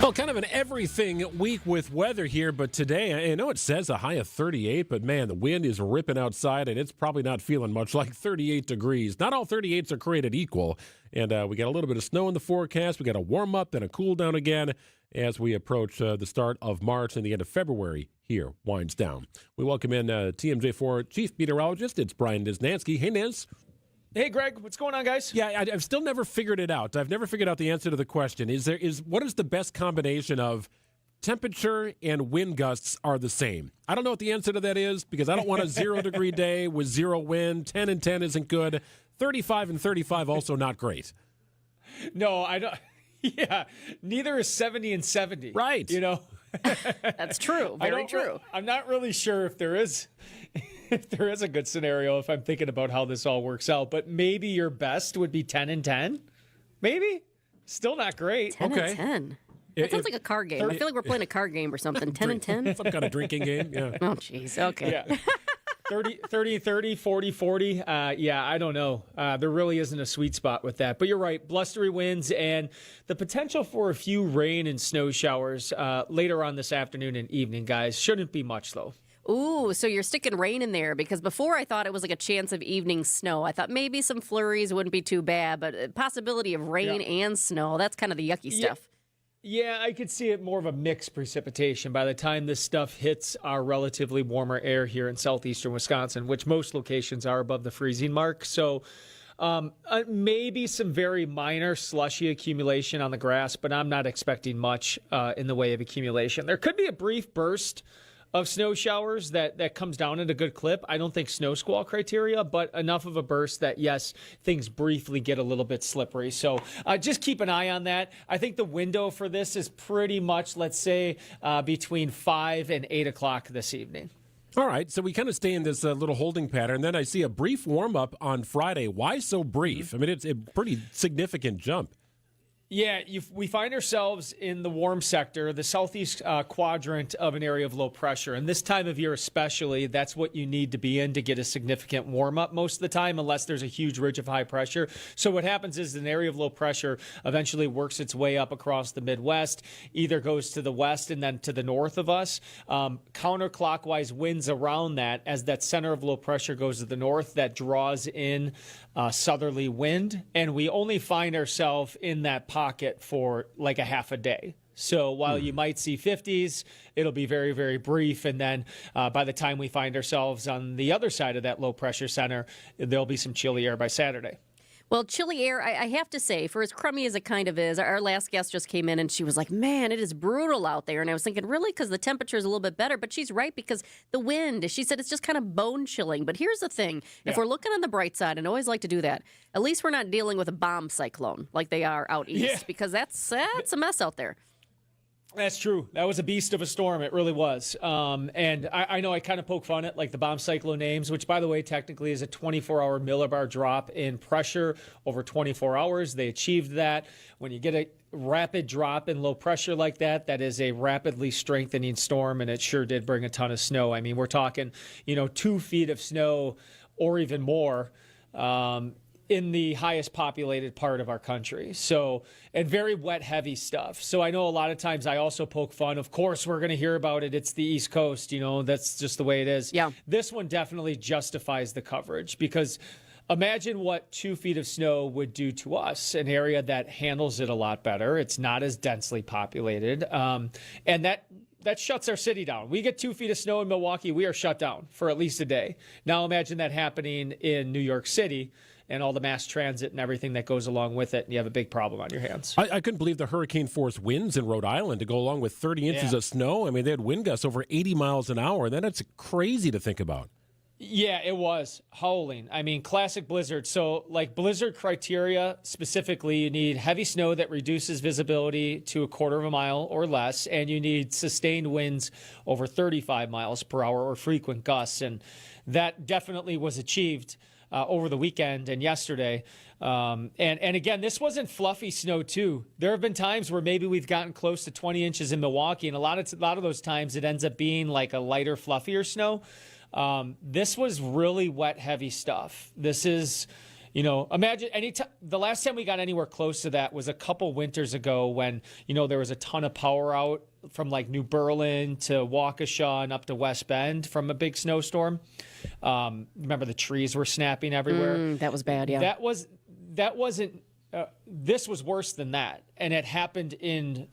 [SPEAKER 5] Well, kind of an everything week with weather here, but today, I know it says a high of 38, but man, the wind is ripping outside, and it's probably not feeling much like 38 degrees. Not all 38s are created equal, and we got a little bit of snow in the forecast. We got a warm up, then a cool down again as we approach the start of March and the end of February here winds down. We welcome in TMJ4 Chief Meteorologist. It's Brian Niznansky. Hey, Niz.
[SPEAKER 3] Hey, Greg, what's going on, guys?
[SPEAKER 5] Yeah, I've still never figured it out. I've never figured out the answer to the question. What is the best combination of temperature and wind gusts are the same? I don't know what the answer to that is because I don't want a 0-degree day with zero wind. 10 and 10 isn't good. 35 and 35 also not great.
[SPEAKER 3] No, I don't. Yeah, neither is 70 and 70.
[SPEAKER 5] Right.
[SPEAKER 3] You know?
[SPEAKER 6] That's true. Very true.
[SPEAKER 3] I'm not really sure if there is a good scenario if I'm thinking about how this all works out, but maybe your best would be 10 and 10. Maybe. Still not great.
[SPEAKER 6] 10 and 10. That sounds like a card game. I feel like we're playing a card game or something. 10 and 10?
[SPEAKER 5] Some kind of drinking game. Yeah.
[SPEAKER 6] Oh, jeez. Okay.
[SPEAKER 3] Yeah. 30, 40, 40. Yeah, I don't know. There really isn't a sweet spot with that. But you're right. Blustery winds and the potential for a few rain and snow showers later on this afternoon and evening, guys. Shouldn't be much, though.
[SPEAKER 6] Ooh, so you're sticking rain in there because before I thought it was like a chance of evening snow. I thought maybe some flurries wouldn't be too bad, but a possibility of rain and snow, that's kind of the yucky stuff.
[SPEAKER 3] Yeah, I could see it more of a mixed precipitation by the time this stuff hits our relatively warmer air here in southeastern Wisconsin, which most locations are above the freezing mark. So maybe some very minor slushy accumulation on the grass, but I'm not expecting much in the way of accumulation. There could be a brief burst of snow showers that comes down at a good clip. I don't think snow squall criteria, but enough of a burst that, yes, things briefly get a little bit slippery. So just keep an eye on that. I think the window for this is pretty much, let's say, between 5 and 8 o'clock this evening.
[SPEAKER 5] All right, so we kind of stay in this little holding pattern. Then I see a brief warm-up on Friday. Why so brief? I mean, it's a pretty significant jump.
[SPEAKER 3] Yeah, we find ourselves in the warm sector, the southeast quadrant of an area of low pressure. And this time of year especially, that's what you need to be in to get a significant warm-up most of the time, unless there's a huge ridge of high pressure. So what happens is an area of low pressure eventually works its way up across the Midwest, either goes to the west and then to the north of us. Counterclockwise winds around that as that center of low pressure goes to the north, that draws in southerly wind. And we only find ourselves in that pocket for like a half a day. So while you might see 50s, it'll be very, very brief. And then by the time we find ourselves on the other side of that low pressure center, there'll be some chilly air by Saturday.
[SPEAKER 6] Well, chilly air, I have to say, for as crummy as it kind of is, our last guest just came in and she was like, man, it is brutal out there. And I was thinking, really? Because the temperature is a little bit better. But she's right, because the wind, she said it's just kind of bone chilling. But here's the thing. If we're looking on the bright side, and I always like to do that, at least we're not dealing with a bomb cyclone like they are out east, because that's a mess out there.
[SPEAKER 3] That's true. That was a beast of a storm. It really was. And I know I kind of poke fun at like the bomb cyclone names, which, by the way, technically is a 24-hour millibar drop in pressure over 24 hours. They achieved that. When you get a rapid drop in low pressure like that, that is a rapidly strengthening storm, and it sure did bring a ton of snow. I mean, we're talking, 2 feet of snow or even more in the highest populated part of our country. So, and very wet, heavy stuff. So I know a lot of times I also poke fun. Of course, we're going to hear about it. It's the East Coast, that's just the way it is.
[SPEAKER 6] Yeah.
[SPEAKER 3] This one definitely justifies the coverage, because imagine what 2 feet of snow would do to us, an area that handles it a lot better. It's not as densely populated. And that shuts our city down. We get 2 feet of snow in Milwaukee, we are shut down for at least a day. Now imagine that happening in New York City, and all the mass transit and everything that goes along with it, and you have a big problem on your hands.
[SPEAKER 5] I couldn't believe the hurricane-force winds in Rhode Island to go along with 30 inches of snow. I mean, they had wind gusts over 80 miles an hour. Then it's crazy to think about.
[SPEAKER 3] Yeah, it was howling. I mean, classic blizzard. So, like blizzard criteria, specifically, you need heavy snow that reduces visibility to 1/4 mile or less, and you need sustained winds over 35 miles per hour or frequent gusts. And that definitely was achieved over the weekend and yesterday. And again, this wasn't fluffy snow, too. There have been times where maybe we've gotten close to 20 inches in Milwaukee, and a lot of those times it ends up being like a lighter, fluffier snow. This was really wet, heavy stuff. This is, imagine the last time we got anywhere close to that was a couple winters ago when, there was a ton of power out from like New Berlin to Waukesha and up to West Bend from a big snowstorm. Remember the trees were snapping everywhere.
[SPEAKER 6] That was bad. Yeah.
[SPEAKER 3] This was worse than that. And it happened in,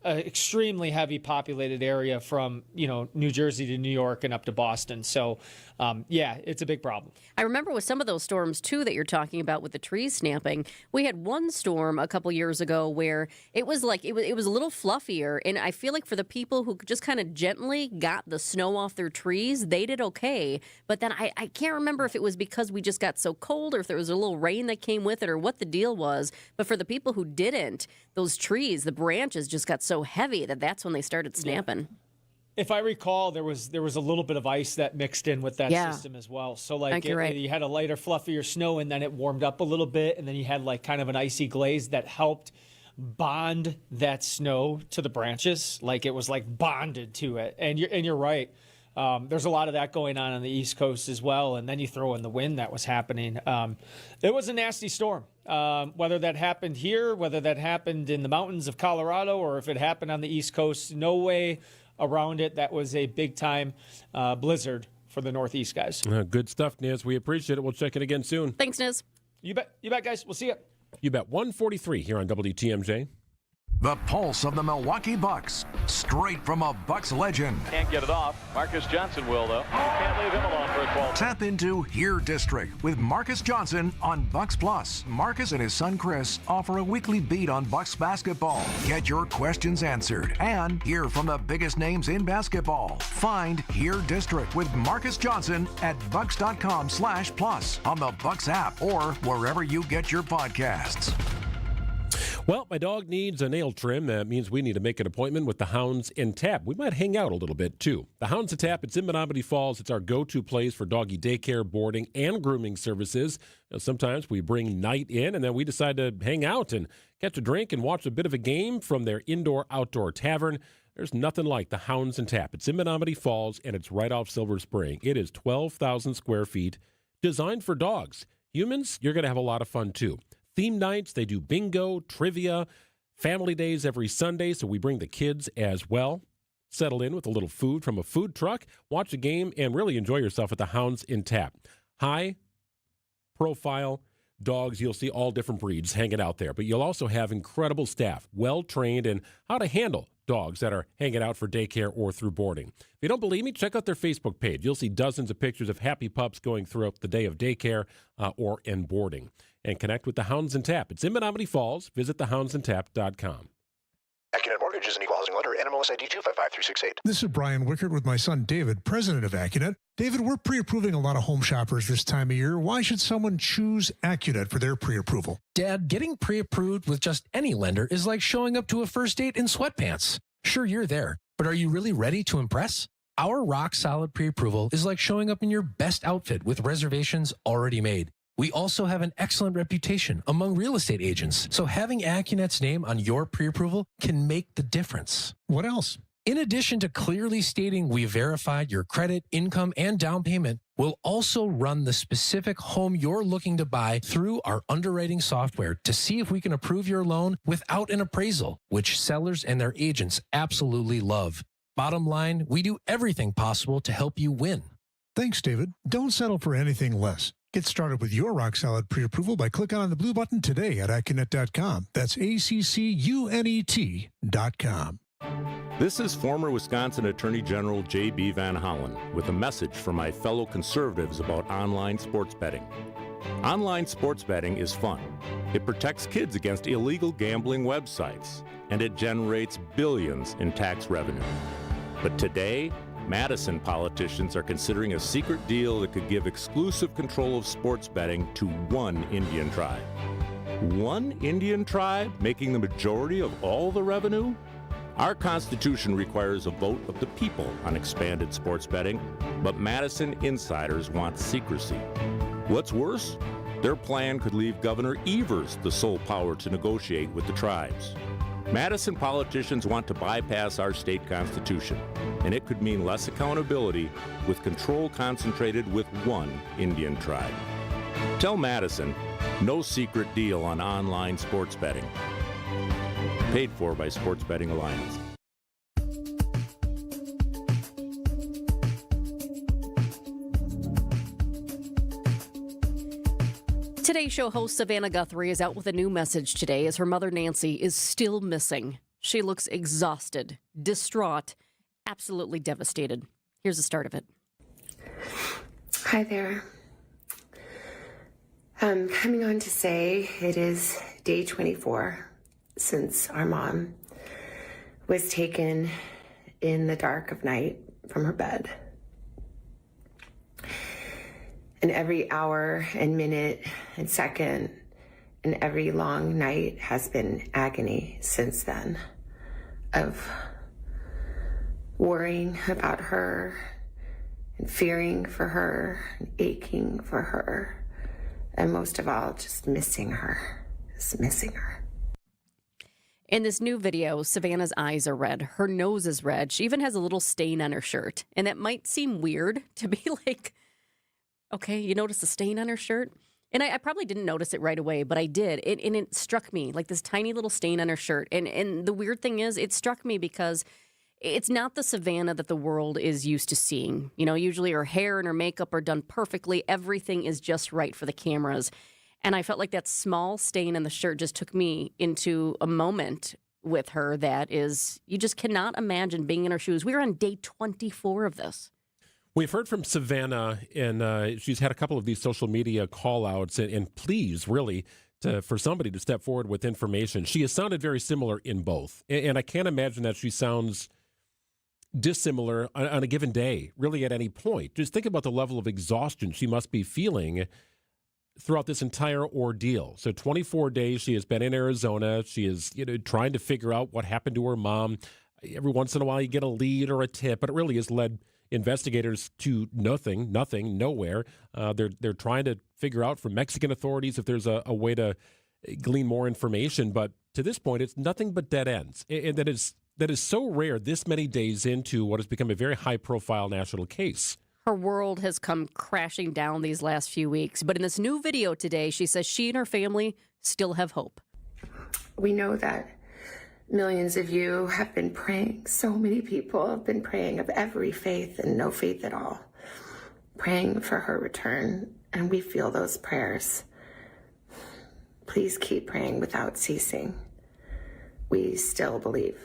[SPEAKER 3] an extremely heavy populated area from, New Jersey to New York and up to Boston. So, it's a big problem.
[SPEAKER 6] I remember with some of those storms, too, that you're talking about with the trees snapping. We had one storm a couple years ago where it was like it was a little fluffier. And I feel like for the people who just kind of gently got the snow off their trees, they did okay. But then I can't remember if it was because we just got so cold or if there was a little rain that came with it or what the deal was. But for the people who didn't, those trees, the branches just got so heavy that's when they started snapping.
[SPEAKER 3] Yeah. If I recall, there was a little bit of ice that mixed in with that system as well. So you had a lighter, fluffier snow, and then it warmed up a little bit, and then you had like kind of an icy glaze that helped bond that snow to the branches, like it was like bonded to it. And you're right. There's a lot of that going on the East Coast as well, and then you throw in the wind that was happening. It was a nasty storm. Whether that happened here, whether that happened in the mountains of Colorado, or if it happened on the East Coast, no way around it. That was a big-time blizzard for the Northeast guys.
[SPEAKER 5] Good stuff, Niz. We appreciate it. We'll check it again soon.
[SPEAKER 6] Thanks, Niz.
[SPEAKER 3] You bet, guys. We'll see you.
[SPEAKER 5] You bet. 1:43 here on WTMJ.
[SPEAKER 2] The pulse of the Milwaukee Bucks, straight from a Bucks legend.
[SPEAKER 11] Can't get it off. Marcus Johnson will, though. Can't leave him alone for a 12.
[SPEAKER 2] Tap into Here District with Marcus Johnson on Bucks Plus. Marcus and his son Chris offer a weekly beat on Bucks basketball. Get your questions answered and hear from the biggest names in basketball. Find Here District with Marcus Johnson at bucks.com/plus on the Bucks app or wherever you get your podcasts.
[SPEAKER 5] Well, my dog needs a nail trim. That means we need to make an appointment with the Hounds in Tap. We might hang out a little bit, too. The Hounds in Tap, it's in Menominee Falls. It's our go-to place for doggy daycare, boarding, and grooming services. Sometimes we bring Night in, and then we decide to hang out and catch a drink and watch a bit of a game from their indoor-outdoor tavern. There's nothing like the Hounds in Tap. It's in Menominee Falls, and it's right off Silver Spring. It is 12,000 square feet, designed for dogs. Humans, you're going to have a lot of fun, too. Theme nights, they do bingo, trivia, family days every Sunday, so we bring the kids as well. Settle in with a little food from a food truck, watch a game, and really enjoy yourself at the Hounds in Tap. High profile dogs, you'll see all different breeds hanging out there, but you'll also have incredible staff, well-trained in how to handle dogs that are hanging out for daycare or through boarding. If you don't believe me, check out their Facebook page. You'll see dozens of pictures of happy pups going throughout the day of daycare or in boarding. And connect with the Hounds in Tap. It's in Menominee Falls. Visit thehoundsandtap.com.
[SPEAKER 15] Accunet Mortgage is an equal housing lender. NMLS ID 255368.
[SPEAKER 16] This is Brian Wickert with my son David, president of Accunet. David, we're pre-approving a lot of home shoppers this time of year. Why should someone choose Accunet for their pre-approval?
[SPEAKER 17] Dad, getting pre-approved with just any lender is like showing up to a first date in sweatpants. Sure, you're there, but are you really ready to impress? Our rock-solid pre-approval is like showing up in your best outfit with reservations already made. We also have an excellent reputation among real estate agents, so having Accunet's name on your pre-approval can make the difference.
[SPEAKER 16] What else?
[SPEAKER 17] In addition to clearly stating we verified your credit, income, and down payment, we'll also run the specific home you're looking to buy through our underwriting software to see if we can approve your loan without an appraisal, which sellers and their agents absolutely love. Bottom line, we do everything possible to help you win.
[SPEAKER 16] Thanks, David. Don't settle for anything less. Get started with your rock-solid pre-approval by clicking on the blue button today at Accunet.com. That's ACCUNET.com.
[SPEAKER 18] This is former Wisconsin Attorney General J.B. Van Hollen with a message for my fellow conservatives about online sports betting. Online sports betting is fun. It protects kids against illegal gambling websites, and it generates billions in tax revenue. But today, Madison politicians are considering a secret deal that could give exclusive control of sports betting to one Indian tribe. One Indian tribe making the majority of all the revenue? Our Constitution requires a vote of the people on expanded sports betting, but Madison insiders want secrecy. What's worse, their plan could leave Governor Evers the sole power to negotiate with the tribes. Madison politicians want to bypass our state constitution, and it could mean less accountability with control concentrated with one Indian tribe. Tell Madison, no secret deal on online sports betting. Paid for by Sports Betting Alliance.
[SPEAKER 6] Today's show host Savannah Guthrie is out with a new message today as her mother Nancy is still missing. She looks exhausted, distraught, absolutely devastated. Here's the start of it.
[SPEAKER 7] Hi there. I'm coming on to say it is day 24 since our mom was taken in the dark of night from her bed. And every hour and minute and second and every long night has been agony since then of worrying about her and fearing for her and aching for her and most of all just missing her,
[SPEAKER 6] In this new video, Savannah's eyes are red. Her nose is red. She even has a little stain on her shirt. And that might seem weird to be like, okay, you notice a stain on her shirt? And I probably didn't notice it right away, but I did. And it struck me, like this tiny little stain on her shirt. And the weird thing is, it struck me because it's not the Savannah that the world is used to seeing. You know, usually her hair and her makeup are done perfectly. Everything is just right for the cameras. And I felt like that small stain on the shirt just took me into a moment with her that is, you just cannot imagine being in her shoes. We were on day 24 of this.
[SPEAKER 5] We've heard from Savannah, and she's had a couple of these social media call-outs and pleas, really, for somebody to step forward with information. She has sounded very similar in both, and I can't imagine that she sounds dissimilar on a given day, really at any point. Just think about the level of exhaustion she must be feeling throughout this entire ordeal. So 24 days she has been in Arizona. She is trying to figure out what happened to her mom. Every once in a while you get a lead or a tip, but it really has led investigators to nothing, nowhere. They're trying to figure out from Mexican authorities if there's a way to glean more information. But to this point, it's nothing but dead ends. And that is so rare this many days into what has become a very high-profile national case.
[SPEAKER 6] Her world has come crashing down these last few weeks. But in this new video today, she says she and her family still have hope.
[SPEAKER 7] We know that millions of you have been praying. So many people have been praying of every faith and no faith at all, praying for her return. And we feel those prayers. Please keep praying without ceasing. We still believe.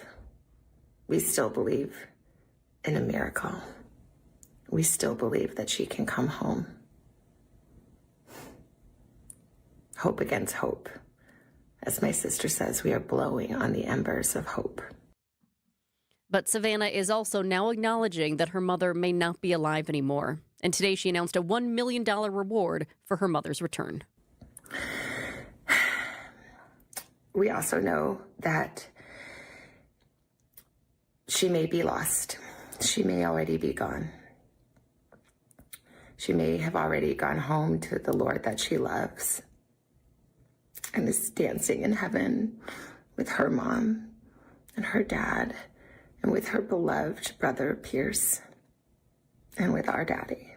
[SPEAKER 7] We still believe in a miracle. We still believe that she can come home. Hope against hope. As my sister says, we are blowing on the embers of hope.
[SPEAKER 6] But Savannah is also now acknowledging that her mother may not be alive anymore. And today she announced a $1 million reward for her mother's return.
[SPEAKER 7] We also know that she may be lost. She may already be gone. She may have already gone home to the Lord that she loves and is dancing in heaven with her mom and her dad and with her beloved brother Pierce and with our daddy.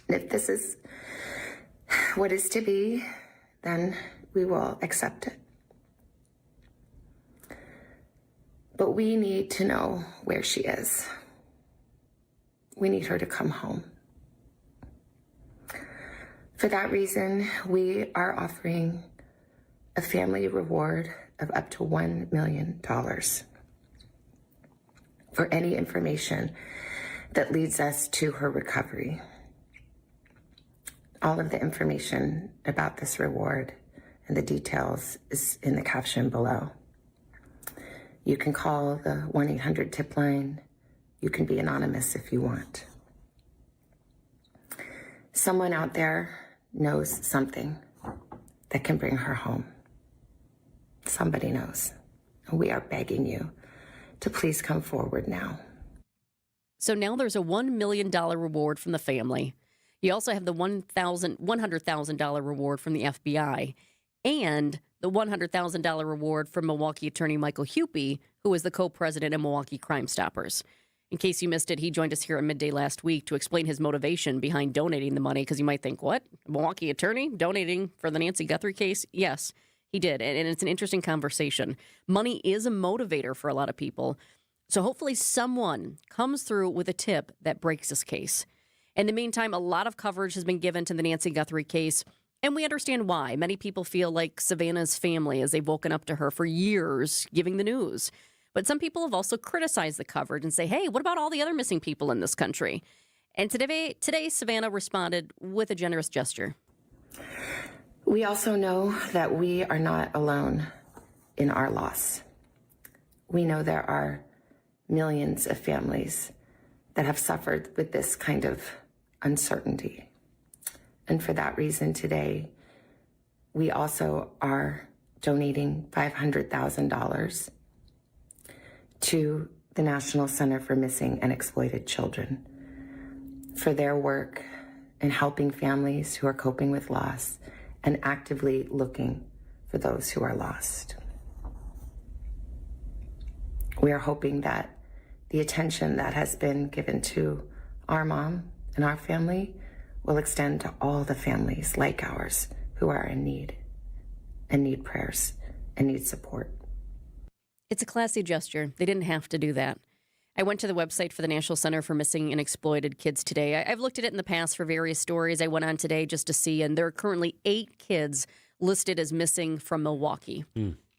[SPEAKER 7] And if this is what is to be, then we will accept it. But we need to know where she is. We need her to come home. For that reason, we are offering a family reward of up to $1 million for any information that leads us to her recovery. All of the information about this reward and the details is in the caption below. You can call the 1-800-TIP line. You can be anonymous if you want. Someone out there knows something that can bring her home. Somebody knows. And we are begging you to please come forward now.
[SPEAKER 6] So now there's a $1 million reward from the family. You also have the $100,000 reward from the FBI and the $100,000 reward from Milwaukee attorney Michael Hupy, who is the co-president of Milwaukee Crime Stoppers. In case you missed it, he joined us here at Midday last week to explain his motivation behind donating the money, because you might think, what? A Milwaukee attorney donating for the Nancy Guthrie case? Yes, he did, and it's an interesting conversation. Money is a motivator for a lot of people, so hopefully someone comes through with a tip that breaks this case. In the meantime, a lot of coverage has been given to the Nancy Guthrie case, and we understand why. Many people feel like Savannah's family, as they've woken up to her for years, giving the news. But some people have also criticized the coverage and say, hey, what about all the other missing people in this country? And today Savannah responded with a generous gesture.
[SPEAKER 7] We also know that we are not alone in our loss. We know there are millions of families that have suffered with this kind of uncertainty. And for that reason today, we also are donating $500,000 to the National Center for Missing and Exploited Children for their work in helping families who are coping with loss and actively looking for those who are lost. We are hoping that the attention that has been given to our mom and our family will extend to all the families like ours who are in need and need prayers and need support.
[SPEAKER 6] It's a classy gesture. They didn't have to do that. I went to the website for the National Center for Missing and Exploited Kids today. I've looked at it in the past for various stories. I went on today just to see, and there are currently 8 kids listed as missing from Milwaukee.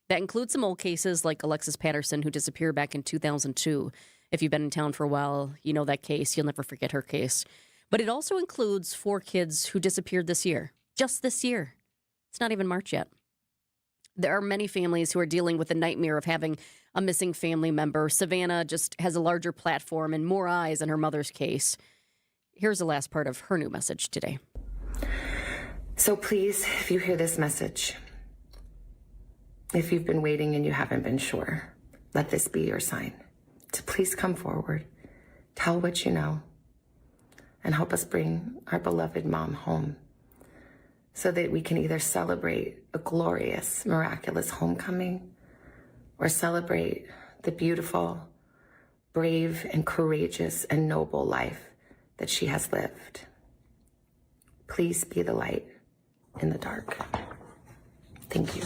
[SPEAKER 6] That includes some old cases like Alexis Patterson, who disappeared back in 2002. If you've been in town for a while, you know that case. You'll never forget her case. But it also includes 4 kids who disappeared this year. Just this year. It's not even March yet. There are many families who are dealing with the nightmare of having a missing family member. Savannah just has a larger platform and more eyes on her mother's case. Here's the last part of her new message today.
[SPEAKER 7] So please, if you hear this message, if you've been waiting and you haven't been sure, let this be your sign to please come forward, tell what you know, and help us bring our beloved mom home so that we can either celebrate a glorious, miraculous homecoming or celebrate the beautiful, brave, and courageous and noble life that she has lived. Please be the light in the dark. Thank you.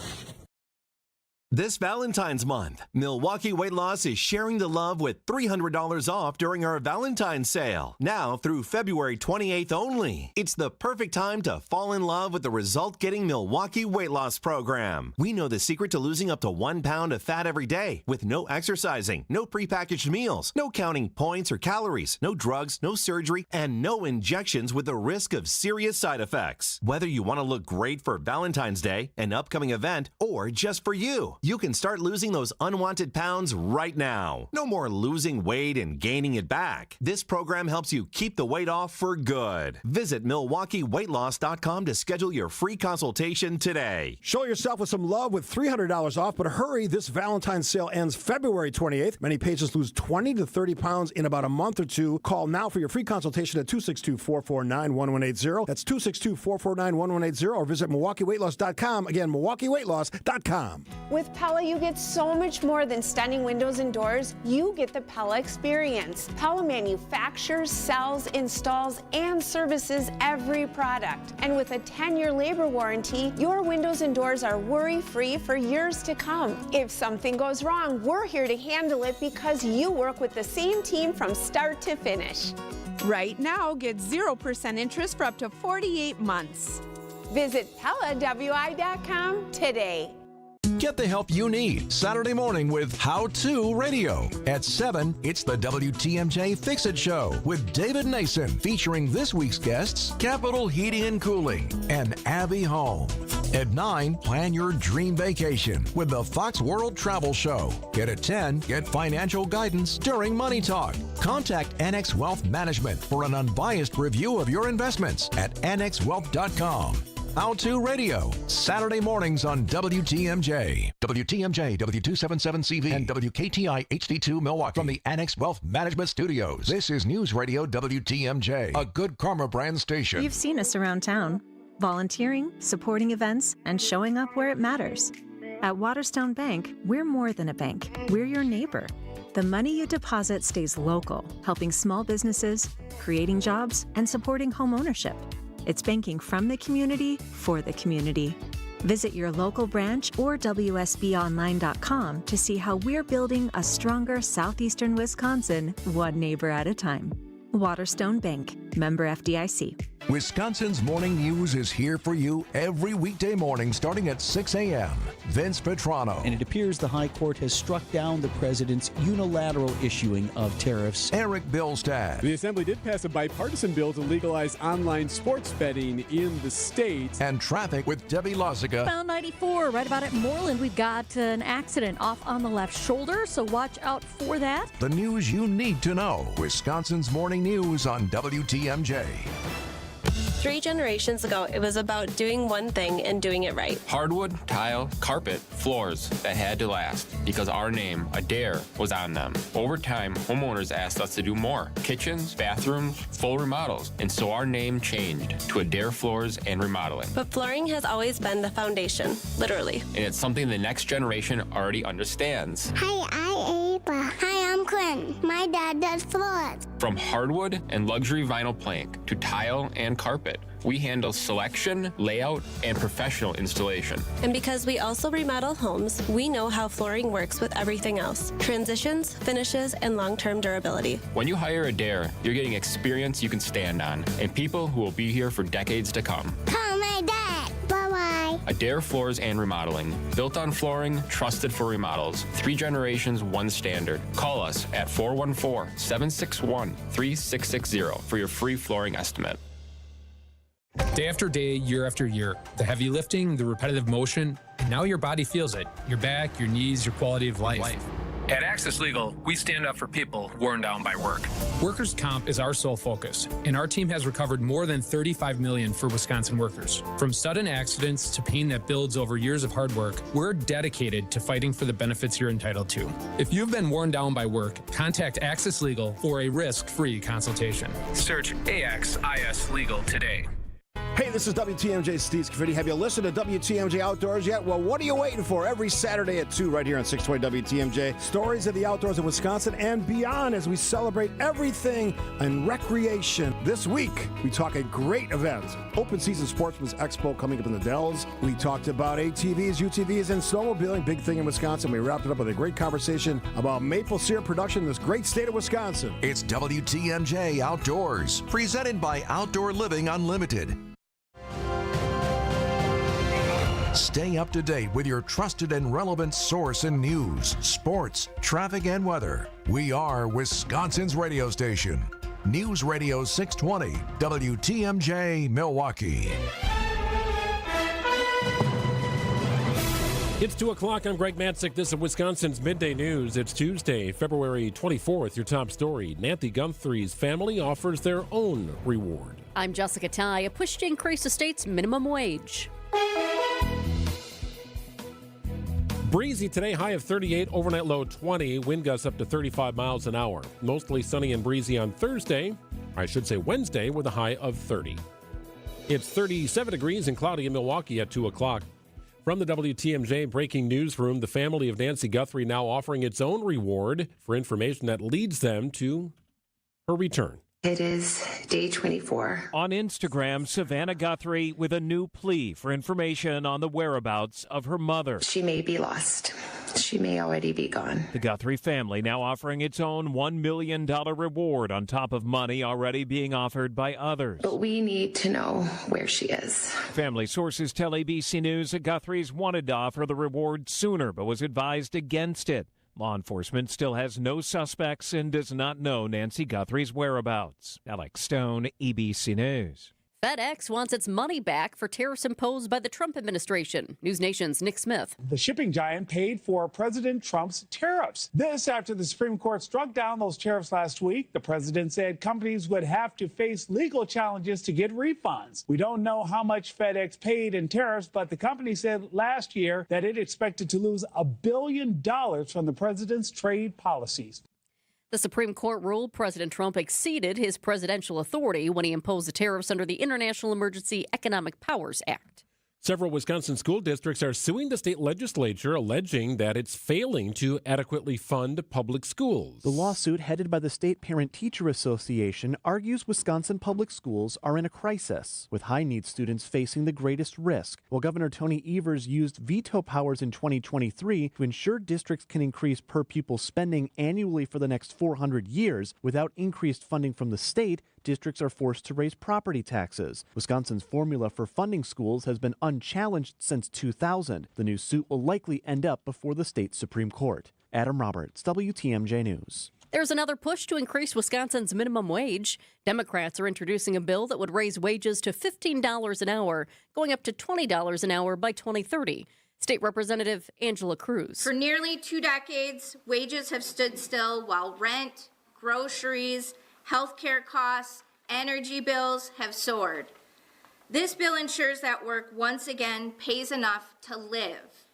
[SPEAKER 10] This Valentine's month, Milwaukee Weight Loss is sharing the love with $300 off during our Valentine's sale. Now through February 28th only. It's the perfect time to fall in love with the result-getting Milwaukee Weight Loss program. We know the secret to losing up to 1 pound of fat every day with no exercising, no prepackaged meals, no counting points or calories, no drugs, no surgery, and no injections with the risk of serious side effects. Whether you want to look great for Valentine's Day, an upcoming event, or just for you, you can start losing those unwanted pounds right now. No more losing weight and gaining it back. This program helps you keep the weight off for good. Visit MilwaukeeWeightLoss.com to schedule your free consultation today.
[SPEAKER 13] Show yourself with some love with $300 off, but hurry, this Valentine's sale ends February 28th. Many patients lose 20 to 30 pounds in about a month or two. Call now for your free consultation at 262-449-1180. That's 262-449-1180, or visit MilwaukeeWeightLoss.com. Again, MilwaukeeWeightLoss.com.
[SPEAKER 19] With Pella, you get so much more than stunning windows and doors. You get the Pella experience. Pella manufactures, sells, installs, and services every product. And with a 10-year labor warranty, your windows and doors are worry-free for years to come. If something goes wrong, we're here to handle it because you work with the same team from start to finish.
[SPEAKER 20] Right now, get 0% interest for up to 48 months.
[SPEAKER 19] Visit PellaWI.com today.
[SPEAKER 2] Get the help you need Saturday morning with How To Radio. At 7, it's the WTMJ Fix-It Show with David Nason, featuring this week's guests, Capital Heating and Cooling and Abby Home. At 9, plan your dream vacation with the Fox World Travel Show. At 10, get financial guidance during Money Talk. Contact Annex Wealth Management for an unbiased review of your investments at annexwealth.com. How To Radio, Saturday mornings on WTMJ. WTMJ, W277CV, and WKTI HD2 Milwaukee from the Annex Wealth Management Studios. This is News Radio WTMJ, a Good Karma brand station.
[SPEAKER 1] You've seen us around town, volunteering, supporting events, and showing up where it matters. At Waterstone Bank, we're more than a bank. We're your neighbor. The money you deposit stays local, helping small businesses, creating jobs, and supporting home ownership. It's banking from the community for the community. Visit your local branch or WSBOnline.com to see how we're building a stronger southeastern Wisconsin, one neighbor at a time. Waterstone Bank, member FDIC.
[SPEAKER 2] Wisconsin's Morning News is here for you every weekday morning starting at 6 a.m. Vince Petrano.
[SPEAKER 21] And it appears the High Court has struck down the president's unilateral issuing of tariffs.
[SPEAKER 2] Eric Billstad.
[SPEAKER 22] The Assembly did pass a bipartisan bill to legalize online sports betting in the state.
[SPEAKER 2] And traffic with Debbie Lozica.
[SPEAKER 23] Bound 94, right about at Moreland, we've got an accident off on the left shoulder, so watch out for that.
[SPEAKER 2] The news you need to know. Wisconsin's Morning News on WTMJ.
[SPEAKER 24] 3 generations ago, it was about doing one thing and doing it right.
[SPEAKER 26] Hardwood, tile, carpet, floors that had to last because our name, Adair, was on them. Over time, homeowners asked us to do more. Kitchens, bathrooms, full remodels. And so our name changed to Adair Floors and Remodeling.
[SPEAKER 24] But flooring has always been the foundation, literally.
[SPEAKER 26] And it's something the next generation already understands.
[SPEAKER 27] Hi, I'm Ava. Hi, I'm Quinn. My dad does floors.
[SPEAKER 26] From hardwood and luxury vinyl plank to tile and carpet, we handle selection, layout, and professional installation.
[SPEAKER 24] And because we also remodel homes, we know how flooring works with everything else. Transitions, finishes, and long-term durability.
[SPEAKER 26] When you hire Adair, you're getting experience you can stand on, and people who will be here for decades to come.
[SPEAKER 27] Call my dad. Bye-bye.
[SPEAKER 26] Adair Floors and Remodeling. Built on flooring, trusted for remodels. 3 generations, 1 standard. Call us at 414-761-3660 for your free flooring estimate.
[SPEAKER 28] Day after day, year after year, the heavy lifting, the repetitive motion, and now your body feels it. Your back, your knees, your quality of life.
[SPEAKER 29] At Access Legal, we stand up for people worn down by work.
[SPEAKER 28] Workers' comp is our sole focus, and our team has recovered more than $35 million for Wisconsin workers. From sudden accidents to pain that builds over years of hard work, we're dedicated to fighting for the benefits you're entitled to. If you've been worn down by work, contact Access Legal for a risk-free consultation.
[SPEAKER 29] Search AXIS Legal today.
[SPEAKER 13] Hey, this is WTMJ Steve Scaffidi. Have you listened to WTMJ Outdoors yet? Well, what are you waiting for? Every Saturday at 2 right here on 620 WTMJ. Stories of the outdoors of Wisconsin and beyond as we celebrate everything in recreation. This week, we talk a great event. Open Season Sportsman's Expo coming up in the Dells. We talked about ATVs, UTVs, and snowmobiling. Big thing in Wisconsin. We wrapped it up with a great conversation about maple syrup production in this great state of Wisconsin.
[SPEAKER 2] It's WTMJ Outdoors, presented by Outdoor Living Unlimited. Stay up to date with your trusted and relevant source in news, sports, traffic, and weather. We are Wisconsin's radio station. News Radio 620, WTMJ Milwaukee.
[SPEAKER 5] It's 2 o'clock. I'm Greg Matzek. This is Wisconsin's Midday News. It's Tuesday, February 24th. Your top story. Nancy Guthrie's family offers their own reward.
[SPEAKER 6] I'm Jessica Tighe. A push to increase the state's minimum wage.
[SPEAKER 5] Breezy today, high of 38, overnight low 20, wind gusts up to 35 miles an hour. Mostly sunny and breezy on Thursday, I should say Wednesday, with a high of 30. It's 37 degrees and cloudy in Milwaukee at 2 o'clock. From the WTMJ Breaking Newsroom, the family of Nancy Guthrie now offering its own reward for information that leads them to her return.
[SPEAKER 7] It is day 24.
[SPEAKER 30] On Instagram, Savannah Guthrie with a new plea for information on the whereabouts of her mother.
[SPEAKER 7] She may be lost. she may already be gone.
[SPEAKER 30] The Guthrie family now offering its own $1 million reward on top of money already being offered by others.
[SPEAKER 7] But we need to know where she is.
[SPEAKER 30] Family sources tell ABC News that Guthrie's wanted to offer the reward sooner, but was advised against it. Law enforcement still has no suspects and does not know Nancy Guthrie's whereabouts. Alex Stone, ABC News.
[SPEAKER 6] FedEx wants its money back for tariffs imposed by the Trump administration. News Nation's Nick Smith.
[SPEAKER 3] The shipping giant paid for President Trump's tariffs. This after the Supreme Court struck down those tariffs last week. The president said companies would have to face legal challenges to get refunds. We don't know how much FedEx paid in tariffs, but the company said last year that it expected to lose $1 billion from the president's trade policies.
[SPEAKER 6] The Supreme Court ruled President Trump exceeded his presidential authority when he imposed the tariffs under the International Emergency Economic Powers Act.
[SPEAKER 5] Several Wisconsin school districts are suing the state legislature, alleging that it's failing to adequately fund public schools.
[SPEAKER 4] The lawsuit, headed by the State Parent-Teacher Association, argues Wisconsin public schools are in a crisis, with high-need students facing the greatest risk. While Governor Tony Evers used veto powers in 2023 to ensure districts can increase per-pupil spending annually for the next 400 years without increased funding from the state, districts are forced to raise property taxes. Wisconsin's formula for funding schools has been unchallenged since 2000. The new suit will likely end up before the state Supreme Court. Adam Roberts, WTMJ News.
[SPEAKER 6] There's another push to increase Wisconsin's minimum wage. Democrats are introducing a bill that would raise wages to $15 an hour, going up to $20 an hour by 2030. State Representative Angela Cruz.
[SPEAKER 8] For nearly 2 decades, wages have stood still while rent, groceries, healthcare costs, energy bills have soared. This bill ensures that work once again pays enough to live.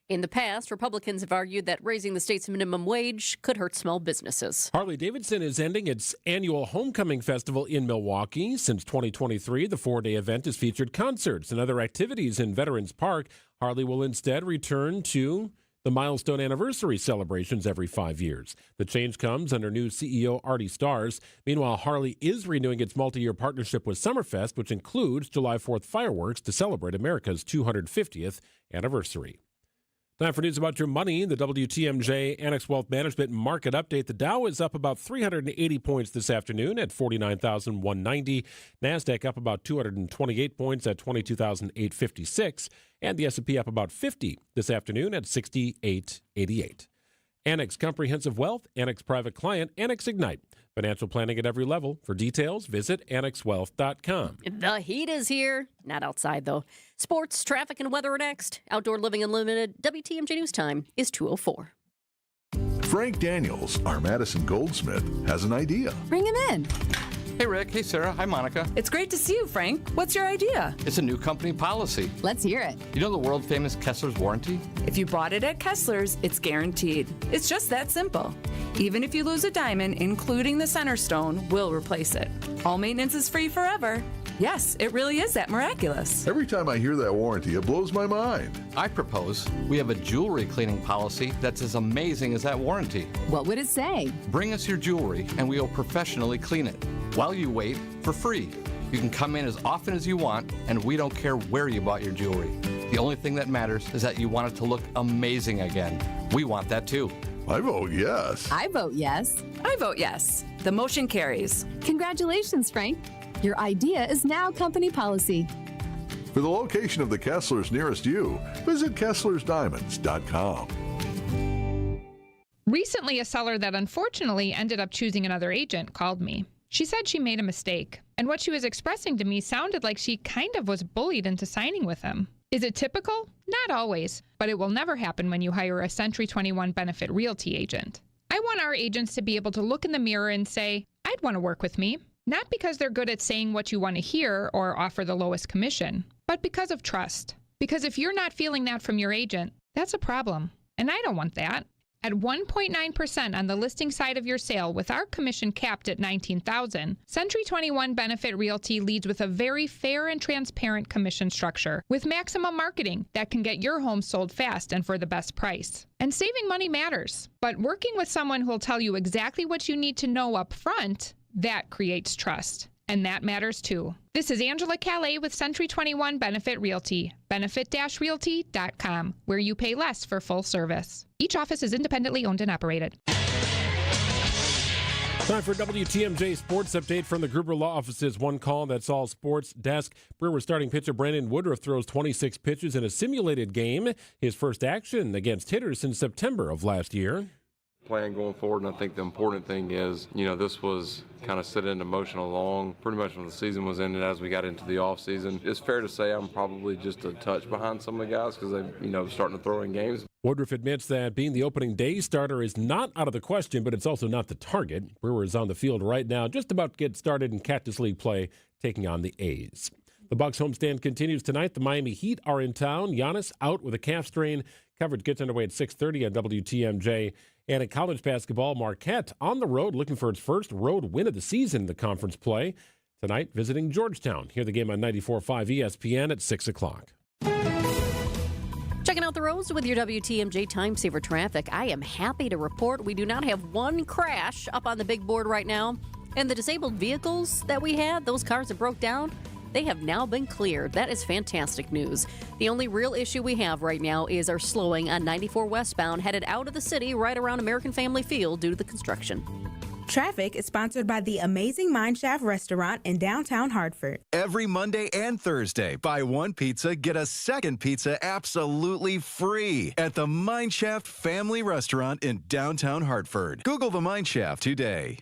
[SPEAKER 6] In the past, Republicans have argued that raising the state's minimum wage could hurt small businesses.
[SPEAKER 5] Harley-Davidson is ending its annual Homecoming Festival in Milwaukee. Since 2023, the 4-day event has featured concerts and other activities in Veterans Park. Harley will instead return to the milestone anniversary celebrations every 5 years. The change comes under new CEO Artie Starrs. Meanwhile, Harley is renewing its multi-year partnership with Summerfest, which includes July 4th fireworks to celebrate America's 250th anniversary. Time for news about your money. The WTMJ Annex Wealth Management Market Update. The Dow is up about 380 points this afternoon at 49,190. NASDAQ up about 228 points at 22,856. And the S&P up about 50 this afternoon at 6888. Annex Comprehensive Wealth, Annex Private Client, Annex Ignite. Financial planning at every level. For details, visit annexwealth.com.
[SPEAKER 6] The heat is here. Not outside, though. Sports, traffic, and weather are next. Outdoor Living Unlimited. WTMJ News Time is 2:04.
[SPEAKER 9] Frank Daniels, our Madison Goldsmith, has an idea.
[SPEAKER 11] Bring him in.
[SPEAKER 12] Hey, Rick. Hey, Sarah. Hi, Monica.
[SPEAKER 11] It's great to see you, Frank. What's your idea?
[SPEAKER 12] It's a new company policy.
[SPEAKER 11] Let's hear it.
[SPEAKER 12] You know the world-famous Kessler's warranty?
[SPEAKER 11] If you bought it at Kessler's, it's guaranteed. It's just that simple. Even if you lose a diamond, including the center stone, we'll replace it. All maintenance is free forever. Yes, it really is that miraculous.
[SPEAKER 9] Every time I hear that warranty, it blows my mind.
[SPEAKER 12] I propose we have a jewelry cleaning policy that's as amazing as that warranty.
[SPEAKER 11] What would it say?
[SPEAKER 12] Bring us your jewelry and we will professionally clean it. While you wait, for free. You can come in as often as you want, and we don't care where you bought your jewelry. The only thing that matters is that you want it to look amazing again. We want that too.
[SPEAKER 9] I vote yes.
[SPEAKER 11] I vote yes. I vote yes. The motion carries.
[SPEAKER 14] Congratulations, Frank. Your idea is now company policy.
[SPEAKER 9] For the location of the Kesslers nearest you, visit KesslersDiamonds.com.
[SPEAKER 15] Recently, a seller that unfortunately ended up choosing another agent called me. She said she made a mistake, and what she was expressing to me sounded like she kind of was bullied into signing with him. Is it typical? Not always, but it will never happen when you hire a Century 21 Benefit Realty agent. I want our agents to be able to look in the mirror and say, I'd want to work with me. Not because they're good at saying what you want to hear or offer the lowest commission, but because of trust. Because if you're not feeling that from your agent, that's a problem, and I don't want that. At 1.9% on the listing side of your sale with our commission capped at $19,000, Century 21 Benefit Realty leads with a very fair and transparent commission structure with maximum marketing that can get your home sold fast and for the best price. And saving money matters, but working with someone who will tell you exactly what you need to know up front, that creates trust. And that matters too. This is Angela Calais with Century 21 Benefit Realty, benefit-realty.com, where you pay less for full service. Each office is independently owned and operated.
[SPEAKER 5] Time for WTMJ Sports Update from the Gruber Law Office's One Call, That's All Sports desk. Brewers starting pitcher Brandon Woodruff throws 26 pitches in a simulated game, his first action against hitters since September of last year.
[SPEAKER 1] Plan going forward, and I think the important thing is, this was kind of set into motion along pretty much when the season was ended as we got into the off season. It's fair to say I'm probably just a touch behind some of the guys because they're starting to throw in games.
[SPEAKER 5] Woodruff admits that being the opening day starter is not out of the question, but it's also not the target. Brewers on the field right now, just about to get started in Cactus League play, taking on the A's. The Bucs homestand continues tonight. The Miami Heat are in town. Giannis out with a calf strain. Coverage gets underway at 6:30 on WTMJ. And in college basketball, Marquette on the road looking for its first road win of the season in the conference play. Tonight, visiting Georgetown. Hear the game on 94.5 ESPN at 6 o'clock.
[SPEAKER 6] Checking out the roads with your WTMJ Time Saver traffic. I am happy to report we do not have one crash up on the big board right now. And the disabled vehicles that we had, those cars that broke down, they have now been cleared. That is fantastic news. The only real issue we have right now is our slowing on 94 westbound headed out of the city right around American Family Field due to the construction.
[SPEAKER 10] Traffic is sponsored by the Amazing Mineshaft Restaurant in downtown Hartford.
[SPEAKER 16] Every Monday and Thursday, buy one pizza, get a second pizza absolutely free at the Mineshaft Family Restaurant in downtown Hartford. Google the Mineshaft today.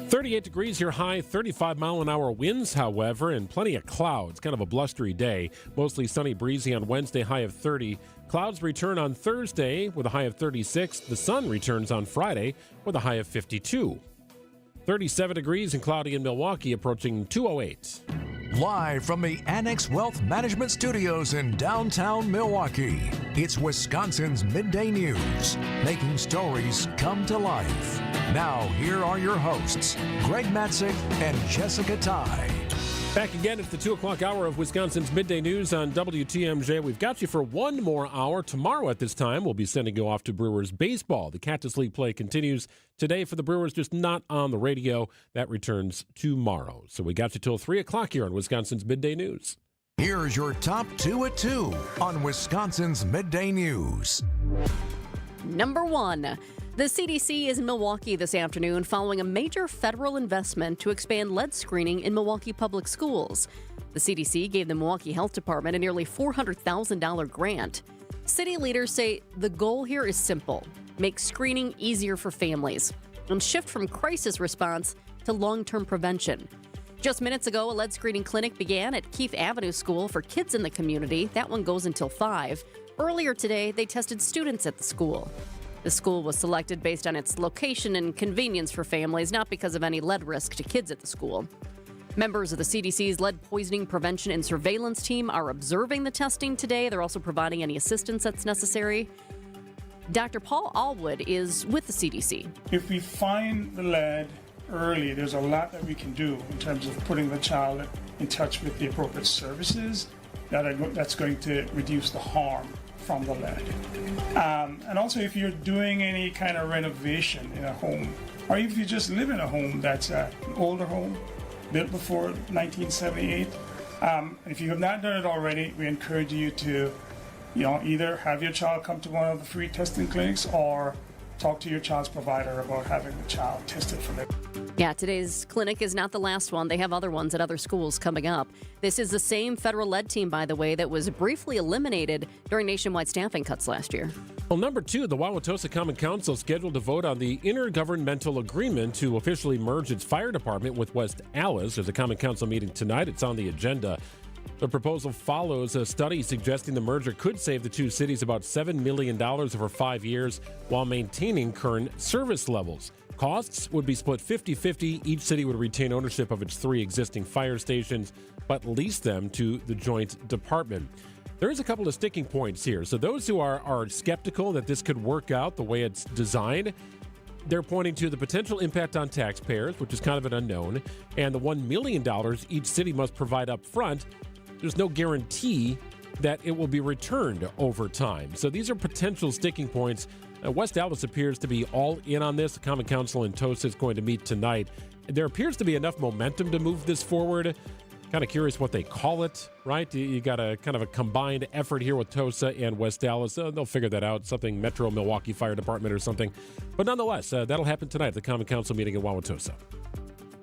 [SPEAKER 5] 38 degrees here high, 35-mile-an-hour winds, however, and plenty of clouds. Kind of a blustery day. Mostly sunny, breezy on Wednesday, high of 30. Clouds return on Thursday with a high of 36. The sun returns on Friday with a high of 52. 37 degrees and cloudy in Milwaukee, approaching 208.
[SPEAKER 2] Live from the Annex Wealth Management Studios in downtown Milwaukee, it's Wisconsin's Midday News, making stories come to life. Now, here are your hosts, Greg Matzek and Jessica Tighe.
[SPEAKER 5] Back again at the 2 o'clock hour of Wisconsin's Midday News on WTMJ. We've got you for one more hour. Tomorrow at this time, we'll be sending you off to Brewers baseball. The Cactus League play continues today for the Brewers, just not on the radio. That returns tomorrow. So we got you till 3 o'clock here on Wisconsin's Midday News.
[SPEAKER 2] Here's your top 2 at 2 on Wisconsin's Midday News.
[SPEAKER 6] Number 1. The CDC is in Milwaukee this afternoon following a major federal investment to expand lead screening in Milwaukee public schools. The CDC gave the Milwaukee Health Department a nearly $400,000 grant. City leaders say the goal here is simple: make screening easier for families and shift from crisis response to long-term prevention. Just minutes ago, a lead screening clinic began at Keefe Avenue School for kids in the community. That one goes until 5. Earlier today, they tested students at the school. The school was selected based on its location and convenience for families, not because of any lead risk to kids at the school. Members of the CDC's lead poisoning prevention and surveillance team are observing the testing today. They're also providing any assistance that's necessary. Dr. Paul Allwood is with the CDC.
[SPEAKER 17] If we find the lead early, there's a lot that we can do in terms of putting the child in touch with the appropriate services that's going to reduce the harm from the lead. And also, if you're doing any kind of renovation in a home, or if you just live in a home that's an older home, built before 1978, if you have not done it already, we encourage you to, either have your child come to one of the free testing clinics or talk to your child's provider about having the child tested for lead.
[SPEAKER 6] Yeah, today's clinic is not the last one. They have other ones at other schools coming up. This is the same federal lead team, by the way, that was briefly eliminated during nationwide staffing cuts last year.
[SPEAKER 5] Well, number 2, the Wauwatosa Common Council scheduled to vote on the intergovernmental agreement to officially merge its fire department with West Allis. There's a Common Council meeting tonight. It's on the agenda. The proposal follows a study suggesting the merger could save the two cities about $7 million over 5 years while maintaining current service levels. Costs would be split 50-50. Each city would retain ownership of its 3 existing fire stations, but lease them to the joint department. There is a couple of sticking points here. So those who are skeptical that this could work out the way it's designed, they're pointing to the potential impact on taxpayers, which is kind of an unknown, and the $1 million each city must provide up front. There's no guarantee that it will be returned over time. So these are potential sticking points. West Allis appears to be all in on this. The Common Council in Tosa is going to meet tonight there appears to be enough momentum to move this forward. Kind of curious what they call it, right? You got a kind of a combined effort here with Tosa and West Dallas. They'll figure that out, something Metro Milwaukee Fire Department or something. But nonetheless, that'll happen tonight at the Common Council meeting in Wauwatosa.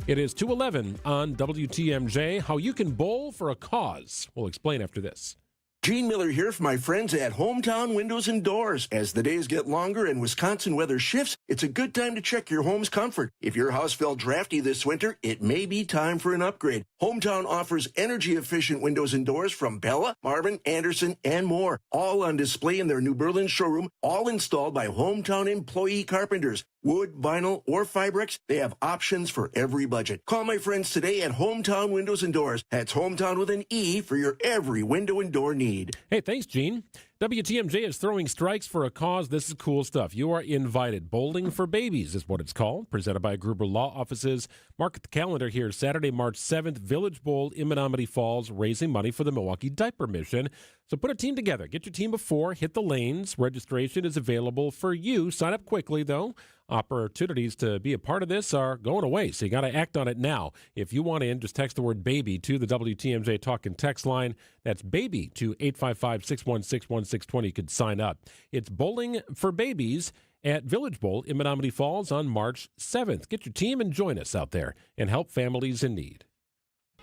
[SPEAKER 5] It is 2:11 on WTMJ. How you can bowl for a cause. We'll explain after this.
[SPEAKER 18] Gene Miller here for my friends at Hometown Windows and Doors. As the days get longer and Wisconsin weather shifts, it's a good time to check your home's comfort. If your house felt drafty this winter, it may be time for an upgrade. Hometown offers energy-efficient windows and doors from Bella, Marvin, Anderson, and more. All on display in their New Berlin showroom, all installed by Hometown employee carpenters. Wood, vinyl, or Fibrex, they have options for every budget. Call my friends today at Hometown Windows and Doors. That's Hometown with an E for your every window and door need.
[SPEAKER 5] Hey, thanks, Gene. WTMJ is throwing strikes for a cause. This is cool stuff. You are invited. Bowling for Babies is what it's called, presented by Gruber Law Offices. Mark the calendar here. Saturday, March 7th, Village Bowl in Menominee Falls, raising money for the Milwaukee Diaper Mission. So put a team together. Get your team of 4. Hit the lanes. Registration is available for you. Sign up quickly, though. Opportunities to be a part of this are going away, so you got to act on it now. If you want in, just text the word baby to the WTMJ Talk and Text line. That's baby to 855-616-1620. You could sign up. It's Bowling for Babies at Village Bowl in Menominee Falls on March 7th. Get your team and join us out there and help families in need.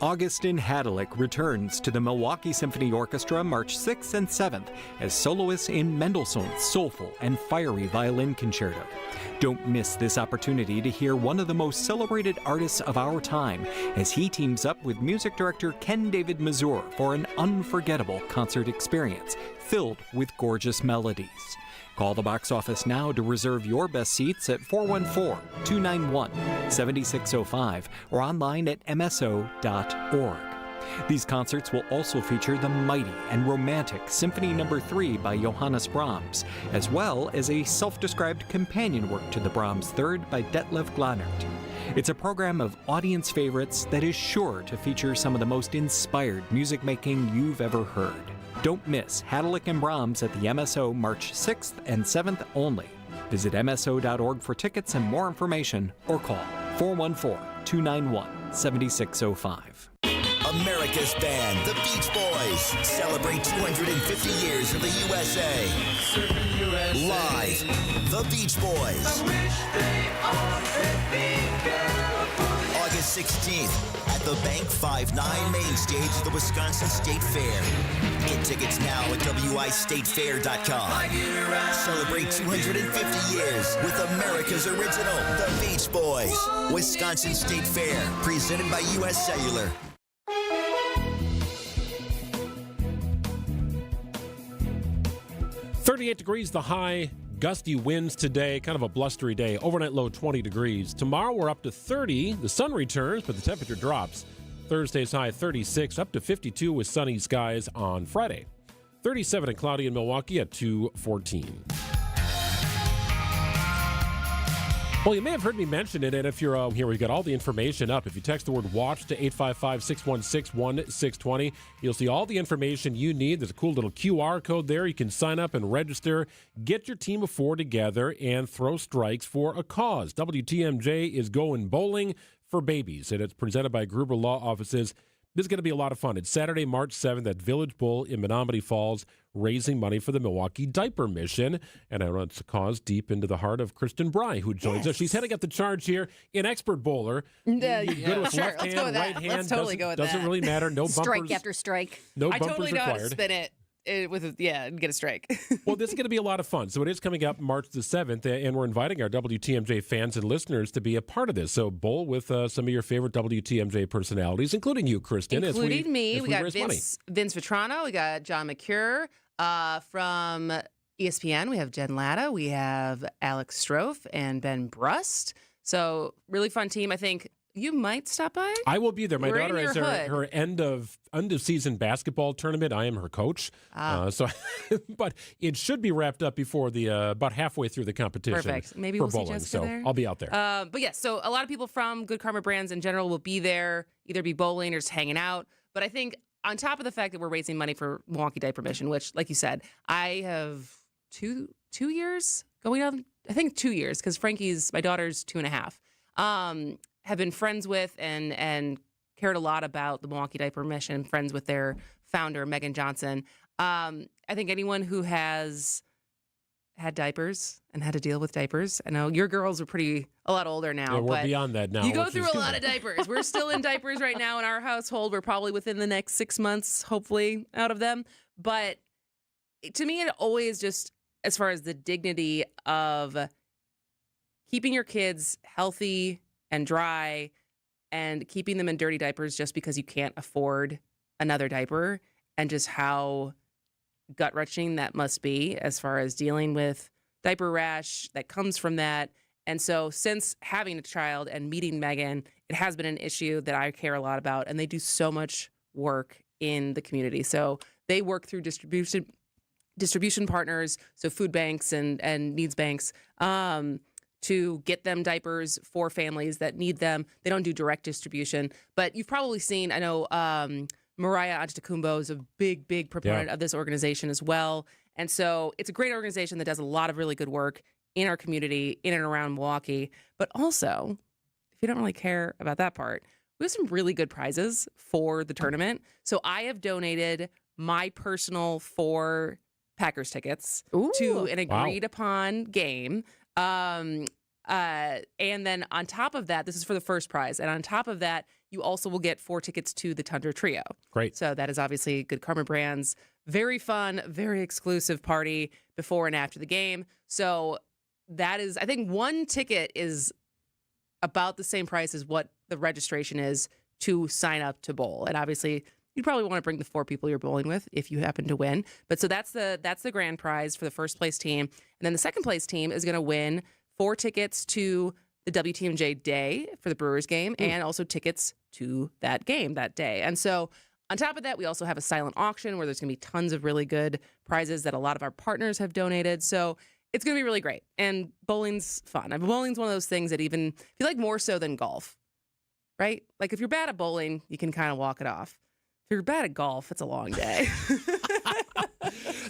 [SPEAKER 19] Augustin Hadalick returns to the Milwaukee Symphony Orchestra March 6th and 7th as soloist in Mendelssohn's soulful and fiery violin concerto. Don't miss this opportunity to hear one of the most celebrated artists of our time as he teams up with music director Ken David Mazur for an unforgettable concert experience filled with gorgeous melodies. Call the box office now to reserve your best seats at 414-291-7605 or online at mso.org. These concerts will also feature the mighty and romantic Symphony No. 3 by Johannes Brahms, as well as a self-described companion work to the Brahms Third by Detlev Glanert. It's a program of audience favorites that is sure to feature some of the most inspired music making you've ever heard. Don't miss Hadalick and Brahms at the MSO March 6th and 7th only. Visit MSO.org for tickets and more information or call 414-291-7605.
[SPEAKER 20] America's band, the Beach Boys, celebrate 250 years of the USA. Live, the Beach Boys. August 16th at the Bank 5-9 main stage of the Wisconsin State Fair. Get tickets now at wistatefair.com. Celebrate 250 years with America's original, the Beach Boys. Wisconsin State Fair, presented by U.S. Cellular.
[SPEAKER 5] 38 degrees the high, gusty winds today, kind of a blustery day. Overnight low 20 degrees. Tomorrow we're up to 30. The sun returns, but the temperature drops. Thursday's high 36, up to 52 with sunny skies on Friday. 37 and cloudy in Milwaukee at 2:14. Well, you may have heard me mention it, and if you're here, we've got all the information up. If you text the word WATCH to 855-616-1620, you'll see all the information you need. There's a cool little QR code there. You can sign up and register. Get your team of 4 together and throw strikes for a cause. WTMJ is going bowling for babies, and it's presented by Gruber Law Offices. This is going to be a lot of fun. It's Saturday, March 7th at Village Bowl in Menominee Falls, raising money for the Milwaukee Diaper Mission. And I know it's a cause deep into the heart of Kristen Bry, who joins us. She's heading up the charge here, an expert bowler. Good with
[SPEAKER 21] sure.
[SPEAKER 5] left
[SPEAKER 21] Let's
[SPEAKER 5] hand,
[SPEAKER 21] go with
[SPEAKER 5] right
[SPEAKER 21] that.
[SPEAKER 5] hand.
[SPEAKER 21] Let's totally go with
[SPEAKER 5] doesn't
[SPEAKER 21] that.
[SPEAKER 5] really matter. No bumpers.
[SPEAKER 6] Strike after strike.
[SPEAKER 5] No
[SPEAKER 21] I
[SPEAKER 5] bumpers
[SPEAKER 21] totally know how to
[SPEAKER 5] required.
[SPEAKER 21] spin it with and get a strike.
[SPEAKER 5] Well, this is going to be a lot of fun. So it is coming up March the 7th, and we're inviting our WTMJ fans and listeners to be a part of this. So bowl with some of your favorite WTMJ personalities, including you, Kristen.
[SPEAKER 21] Including me. We got
[SPEAKER 5] raise money.
[SPEAKER 21] Vince Vitrano. We got John McCure. From ESPN, we have Jen Latta. We have Alex Strofe and Ben Brust. So really fun team. I think you might stop by.
[SPEAKER 5] I will be there. My
[SPEAKER 21] We're
[SPEAKER 5] daughter
[SPEAKER 21] in
[SPEAKER 5] has
[SPEAKER 21] your
[SPEAKER 5] her end of season basketball tournament. I am her coach. But it should be wrapped up before the about halfway through the competition.
[SPEAKER 21] Perfect. Maybe
[SPEAKER 5] for
[SPEAKER 21] we'll see
[SPEAKER 5] bowling.
[SPEAKER 21] Jessica
[SPEAKER 5] So
[SPEAKER 21] there.
[SPEAKER 5] I'll be out there.
[SPEAKER 21] But yeah, so a lot of people from Good Karma Brands in general will be there, either be bowling or just hanging out. But I think on top of the fact that we're raising money for Milwaukee Diaper Mission, which, like you said, I have two years going on. I think 2 years because my daughter's 2.5. have been friends with and cared a lot about the Milwaukee Diaper Mission, friends with their founder, Megan Johnson. I think anyone who has had diapers and had to deal with diapers. I know your girls are a lot older now.
[SPEAKER 5] Yeah, we're
[SPEAKER 21] but
[SPEAKER 5] beyond that now.
[SPEAKER 21] You go through a lot of diapers. We're still in diapers right now in our household. We're probably within the next 6 months, hopefully, out of them. But to me, it always just, as far as the dignity of keeping your kids healthy and dry and keeping them in dirty diapers just because you can't afford another diaper, and just how gut-wrenching that must be as far as dealing with diaper rash that comes from that. And so since having a child and meeting Megan, it has been an issue that I care a lot about, and they do so much work in the community. So they work through distribution partners, so food banks and needs banks, to get them diapers for families that need them. They don't do direct distribution, but you've probably seen, I know Mariah Antetokounmpo is a big proponent of this organization as well. And so it's a great organization that does a lot of really good work in our community, in and around Milwaukee. But also, if you don't really care about that part, we have some really good prizes for the tournament. So I have donated my personal 4 Packers tickets to an agreed upon game. And then on top of that, this is for the first prize. And on top of that, you also will get 4 tickets to the Tundra Trio.
[SPEAKER 5] Great.
[SPEAKER 21] So that is obviously Good Karma Brands. Very fun, very exclusive party before and after the game. So that is, I think one ticket is about the same price as what the registration is to sign up to bowl. And obviously, you'd probably want to bring the 4 people you're bowling with if you happen to win. But so that's the grand prize for the first place team. And then the second place team is going to win 4 tickets to the WTMJ Day for the Brewers game and also tickets to that game that day. And so on top of that, we also have a silent auction where there's going to be tons of really good prizes that a lot of our partners have donated. So it's going to be really great. And bowling's fun. I mean, bowling's one of those things that even if you like more so than golf, right? Like if you're bad at bowling, you can kind of walk it off. If you're bad at golf, it's a long day.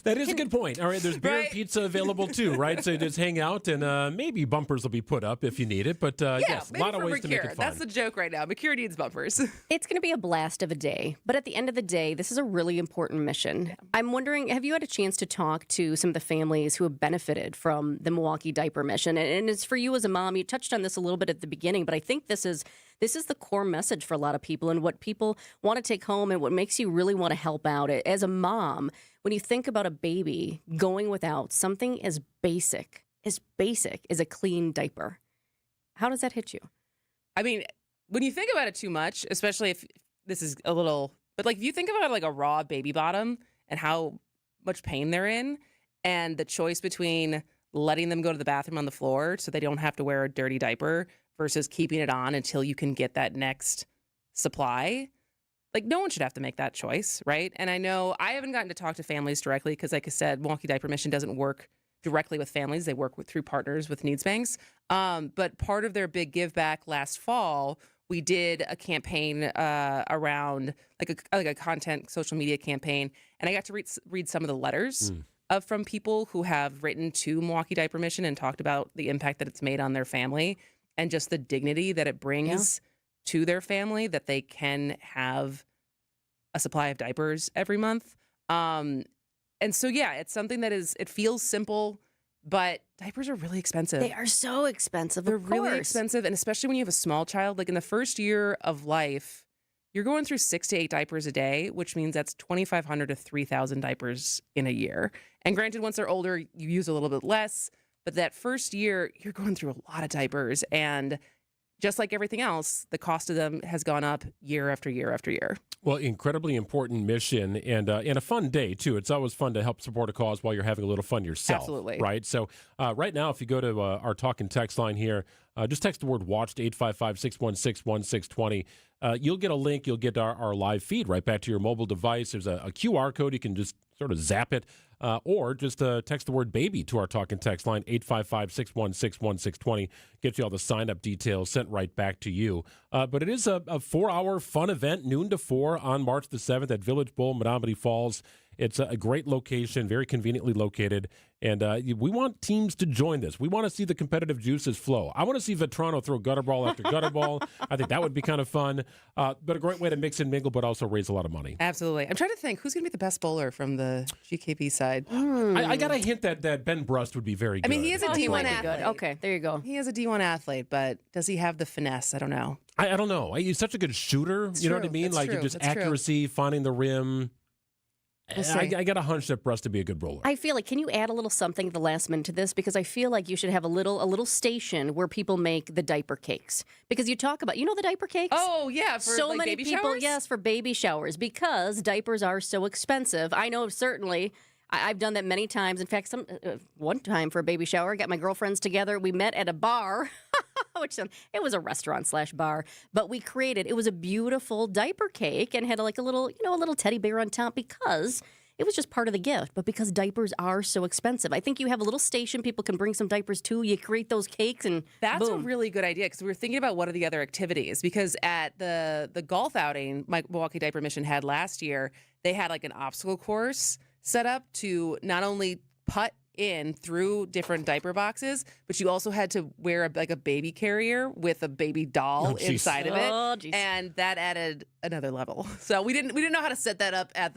[SPEAKER 5] That is a good point. All right, there's beer and pizza available too, right? So just hang out and maybe bumpers will be put up if you need it. But yes, a lot of ways to make it fun.
[SPEAKER 21] That's the joke right now. McCure needs bumpers.
[SPEAKER 6] It's going to be a blast of a day. But at the end of the day, this is a really important mission. I'm wondering, have you had a chance to talk to some of the families who have benefited from the Milwaukee Diaper Mission? And it's for you as a mom. You touched on this a little bit at the beginning, but I think this is the core message for a lot of people and what people want to take home and what makes you really want to help out. As a mom, when you think about a baby going without something as basic as a clean diaper, how does that hit you?
[SPEAKER 21] I mean, when you think about it too much, especially if this is a little, but like if you think about like a raw baby bottom and how much pain they're in and the choice between letting them go to the bathroom on the floor so they don't have to wear a dirty diaper versus keeping it on until you can get that next supply. Like, no one should have to make that choice, right? And I know I haven't gotten to talk to families directly because, like I said, Milwaukee Diaper Mission doesn't work directly with families. They work through partners with needs banks. But part of their big give back last fall, we did a campaign around like a content social media campaign, and I got to read some of the letters from people who have written to Milwaukee Diaper Mission and talked about the impact that it's made on their family and just the dignity that it brings to their family, that they can have a supply of diapers every month. And so, yeah, it's something that it feels simple, but diapers are really expensive.
[SPEAKER 6] They are so expensive.
[SPEAKER 21] They're really expensive. And especially when you have a small child, like in the first year of life, you're going through 6 to 8 diapers a day, which means that's 2,500 to 3,000 diapers in a year. And granted, once they're older, you use a little bit less, but that first year, you're going through a lot of diapers. And just like everything else, the cost of them has gone up year after year after year.
[SPEAKER 5] Well, incredibly important mission and a fun day, too. It's always fun to help support a cause while you're having a little fun yourself.
[SPEAKER 21] Absolutely.
[SPEAKER 5] Right? So right now, if you go to our talk and text line here, just text the word WATCH to 855-616-1620. You'll get a link. You'll get our live feed right back to your mobile device. There's a QR code. You can just sort of zap it. Or just text the word baby to our talk and text line, 855-616-1620. Gets you all the sign-up details sent right back to you. But it is a 4-hour fun event, noon to 4 on March the 7th at Village Bowl, Menominee Falls. It's a great location, very conveniently located, and we want teams to join this. We want to see the competitive juices flow. I want to see Vetrano throw gutter ball after gutter ball. I think that would be kind of fun, but a great way to mix and mingle, but also raise a lot of money.
[SPEAKER 21] Absolutely. I'm trying to think, who's going to be the best bowler from the GKP side?
[SPEAKER 5] I got a hint that Ben Brust would be very good.
[SPEAKER 21] I mean, he is a D1 athlete.
[SPEAKER 6] Good. Okay, there you go.
[SPEAKER 21] He is a D1 athlete, but does he have the finesse? I don't know.
[SPEAKER 5] I don't know. He's such a good shooter.
[SPEAKER 21] It's
[SPEAKER 5] you know
[SPEAKER 21] true.
[SPEAKER 5] what I mean?
[SPEAKER 21] That's
[SPEAKER 5] Like
[SPEAKER 21] true.
[SPEAKER 5] just
[SPEAKER 21] That's true.
[SPEAKER 5] accuracy, finding the rim.
[SPEAKER 21] We'll see.
[SPEAKER 5] I got a hunch that Brust to be a good bowler.
[SPEAKER 6] I feel like, can you add a little something at the last minute to this? Because I feel like you should have a little station where people make the diaper cakes. Because you talk about, the diaper cakes?
[SPEAKER 21] Oh, yeah, for
[SPEAKER 6] so
[SPEAKER 21] like
[SPEAKER 6] many
[SPEAKER 21] baby
[SPEAKER 6] people,
[SPEAKER 21] showers?
[SPEAKER 6] yes, for baby showers, because diapers are so expensive. I know certainly. I've done that many times. In fact, one time for a baby shower, I got my girlfriends together. We met at a bar, it was a restaurant/bar, but we created. It was a beautiful diaper cake and had a little teddy bear on top because it was just part of the gift. But because diapers are so expensive, I think you have a little station. People can bring some diapers too. You create those cakes and
[SPEAKER 21] That's
[SPEAKER 6] boom.
[SPEAKER 21] a really good idea because we were thinking about what are the other activities. Because at the golf outing my Milwaukee Diaper Mission had last year, they had like an obstacle course set up to not only putt in through different diaper boxes, but you also had to wear a baby carrier with a baby doll inside of it, and that added another level. So we didn't know how to set that up at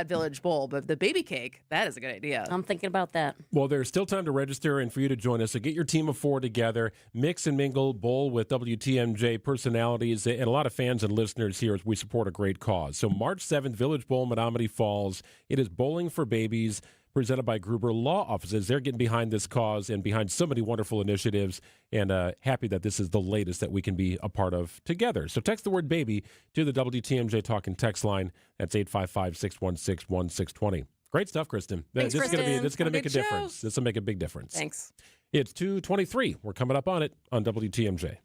[SPEAKER 21] Village Bowl, but the baby cake, that is a good idea.
[SPEAKER 6] I'm thinking about that.
[SPEAKER 5] Well, there's still time to register and for you to join us. So get your team of 4 together, mix and mingle, bowl with WTMJ personalities and a lot of fans and listeners here as we support a great cause. So March 7th, Village Bowl, Menominee Falls. It is Bowling for Babies, presented by Gruber Law Offices. They're getting behind this cause and behind so many wonderful initiatives, and happy that this is the latest that we can be a part of together. So text the word baby to the WTMJ Talk and Text line. That's 855-616-1620. Great stuff, Kristen.
[SPEAKER 21] Thanks,
[SPEAKER 5] This is going to make a
[SPEAKER 21] Good show.
[SPEAKER 5] difference. This will make a big difference.
[SPEAKER 21] Thanks.
[SPEAKER 5] It's 2:23. We're coming up on it on WTMJ.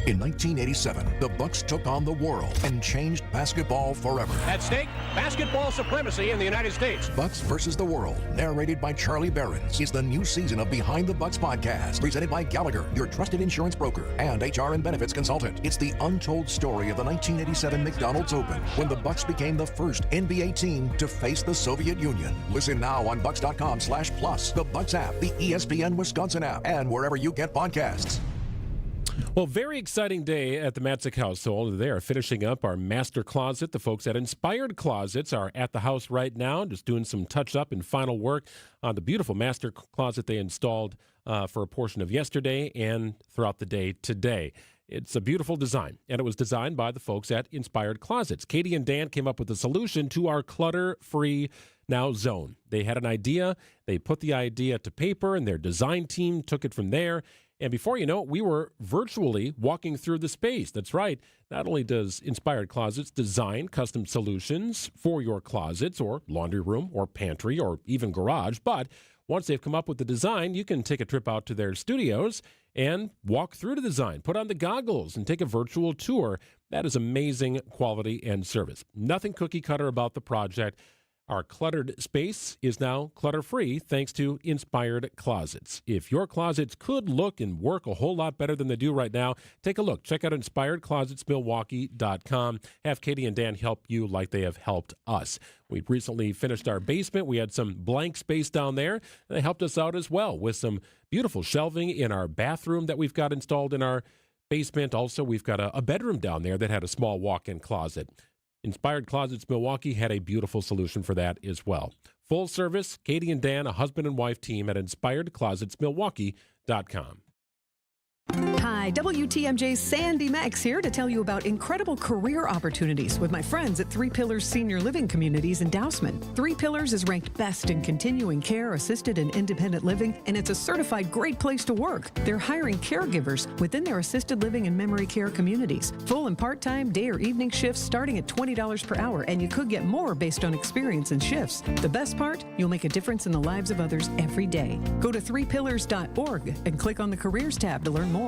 [SPEAKER 2] In 1987, the Bucks took on the world and changed basketball forever.
[SPEAKER 7] At stake, basketball supremacy in the United States.
[SPEAKER 2] Bucks versus the World, narrated by Charlie Behrens, is the new season of Behind the Bucks podcast, presented by Gallagher, your trusted insurance broker and HR and benefits consultant. It's the untold story of the 1987 McDonald's Open, when the Bucks became the first NBA team to face the Soviet Union. Listen now on Bucks.com/plus, the Bucks app, the ESPN Wisconsin app, and wherever you get podcasts.
[SPEAKER 5] Well, very exciting day at the Matzek household. They are finishing up our master closet. The folks at Inspired Closets are at the house right now, just doing some touch-up and final work on the beautiful master closet they installed for a portion of yesterday and throughout the day today. It's a beautiful design, and it was designed by the folks at Inspired Closets. Katie and Dan came up with a solution to our clutter-free now zone. They had an idea. They put the idea to paper, and their design team took it from there. And before you know it, we were virtually walking through the space. That's right. Not only does Inspired Closets design custom solutions for your closets or laundry room or pantry or even garage, but once they've come up with the design, you can take a trip out to their studios and walk through the design, put on the goggles, and take a virtual tour. That is amazing quality and service. Nothing cookie cutter about the project. Our cluttered space is now clutter-free thanks to Inspired Closets. If your closets could look and work a whole lot better than they do right now, take a look. Check out InspiredClosetsMilwaukee.com. Have Katie and Dan help you like they have helped us. We recently finished our basement. We had some blank space down there. They helped us out as well with some beautiful shelving in our bathroom that we've got installed in our basement. Also, we've got a bedroom down there that had a small walk-in closet. Inspired Closets Milwaukee had a beautiful solution for that as well. Full service, Katie and Dan, a husband and wife team at InspiredClosetsMilwaukee.com.
[SPEAKER 13] Hi, WTMJ's Sandy Max here to tell you about incredible career opportunities with my friends at 3 Pillars Senior Living Communities in Dousman. 3 Pillars is ranked best in continuing care, assisted and independent living, and it's a certified great place to work. They're hiring caregivers within their assisted living and memory care communities. Full and part-time day or evening shifts starting at $20 per hour, and you could get more based on experience and shifts. The best part, you'll make a difference in the lives of others every day. Go to 3pillars.org and click on the Careers tab to learn more.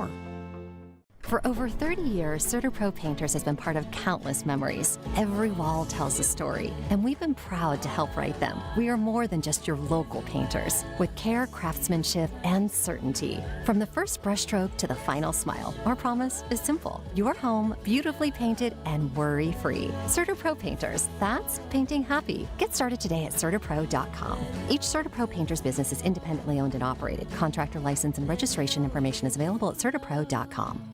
[SPEAKER 3] For over 30 years, CertaPro Painters has been part of countless memories. Every wall tells a story, and we've been proud to help write them. We are more than just your local painters, with care, craftsmanship, and certainty. From the first brushstroke to the final smile, our promise is simple. Your home, beautifully painted and worry-free. CertaPro Painters, that's painting happy. Get started today at CertaPro.com. Each CertaPro Painters business is independently owned and operated. Contractor license and registration information is available at CertaPro.com.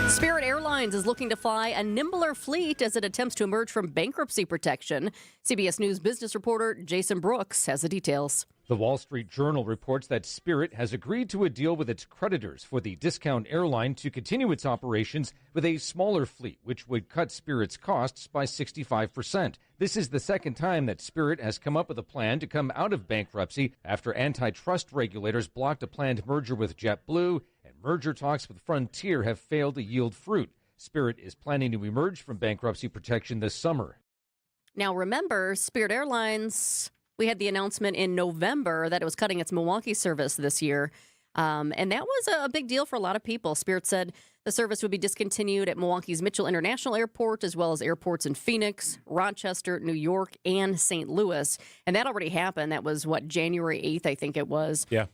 [SPEAKER 6] Spirit Airlines is looking to fly a nimbler fleet as it attempts to emerge from bankruptcy protection. CBS News business reporter Jason Brooks has the details.
[SPEAKER 22] The Wall Street Journal reports that Spirit has agreed to a deal with its creditors for the discount airline to continue its operations with a smaller fleet, which would cut Spirit's costs by 65%. This is the second time that Spirit has come up with a plan to come out of bankruptcy after antitrust regulators blocked a planned merger with JetBlue, and merger talks with Frontier have failed to yield fruit. Spirit is planning to emerge from bankruptcy protection this summer.
[SPEAKER 6] Now remember, Spirit Airlines, we had the announcement in November that it was cutting its Milwaukee service this year. And that was a big deal for a lot of people. Spirit said the service would be discontinued at Milwaukee's Mitchell International Airport, as well as airports in Phoenix, Rochester, New York, and St. Louis. And that already happened. That was, January 8th, I think it was.
[SPEAKER 5] Yeah.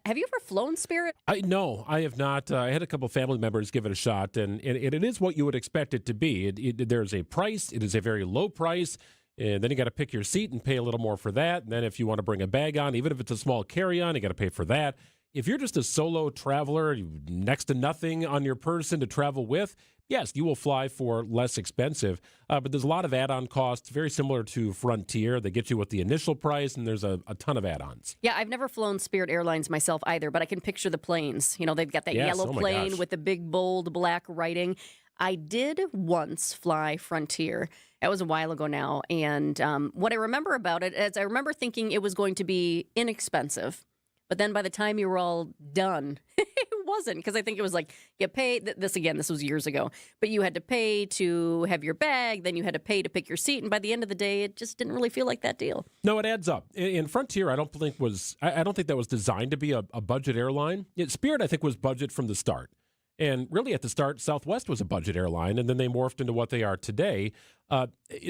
[SPEAKER 6] Have you ever flown Spirit?
[SPEAKER 5] No, I have not. I had a couple family members give it a shot, and it is what you would expect it to be. There's a price. It is a very low price. And then you got to pick your seat and pay a little more for that. And then if you want to bring a bag on, even if it's a small carry-on, you got to pay for that. If you're just a solo traveler, next to nothing on your person to travel with, yes, you will fly for less expensive. But there's a lot of add-on costs, very similar to Frontier. They get you with the initial price, and there's a ton of add-ons.
[SPEAKER 6] Yeah, I've never flown Spirit Airlines myself either, but I can picture the planes. You know, they've got that yellow plane with the big, bold, black writing. I did once fly Frontier. That was a while ago now. And what I remember about it is I remember thinking it was going to be inexpensive. But then by the time you were all done, it wasn't. Because I think it was like you paid, this was years ago, but you had to pay to have your bag, then you had to pay to pick your seat. And by the end of the day, it just didn't really feel like that deal.
[SPEAKER 5] No, it adds up. In Frontier, I don't think that was designed to be a budget airline. Spirit, I think, was budget from the start. And really at the start, Southwest was a budget airline, and then they morphed into what they are today.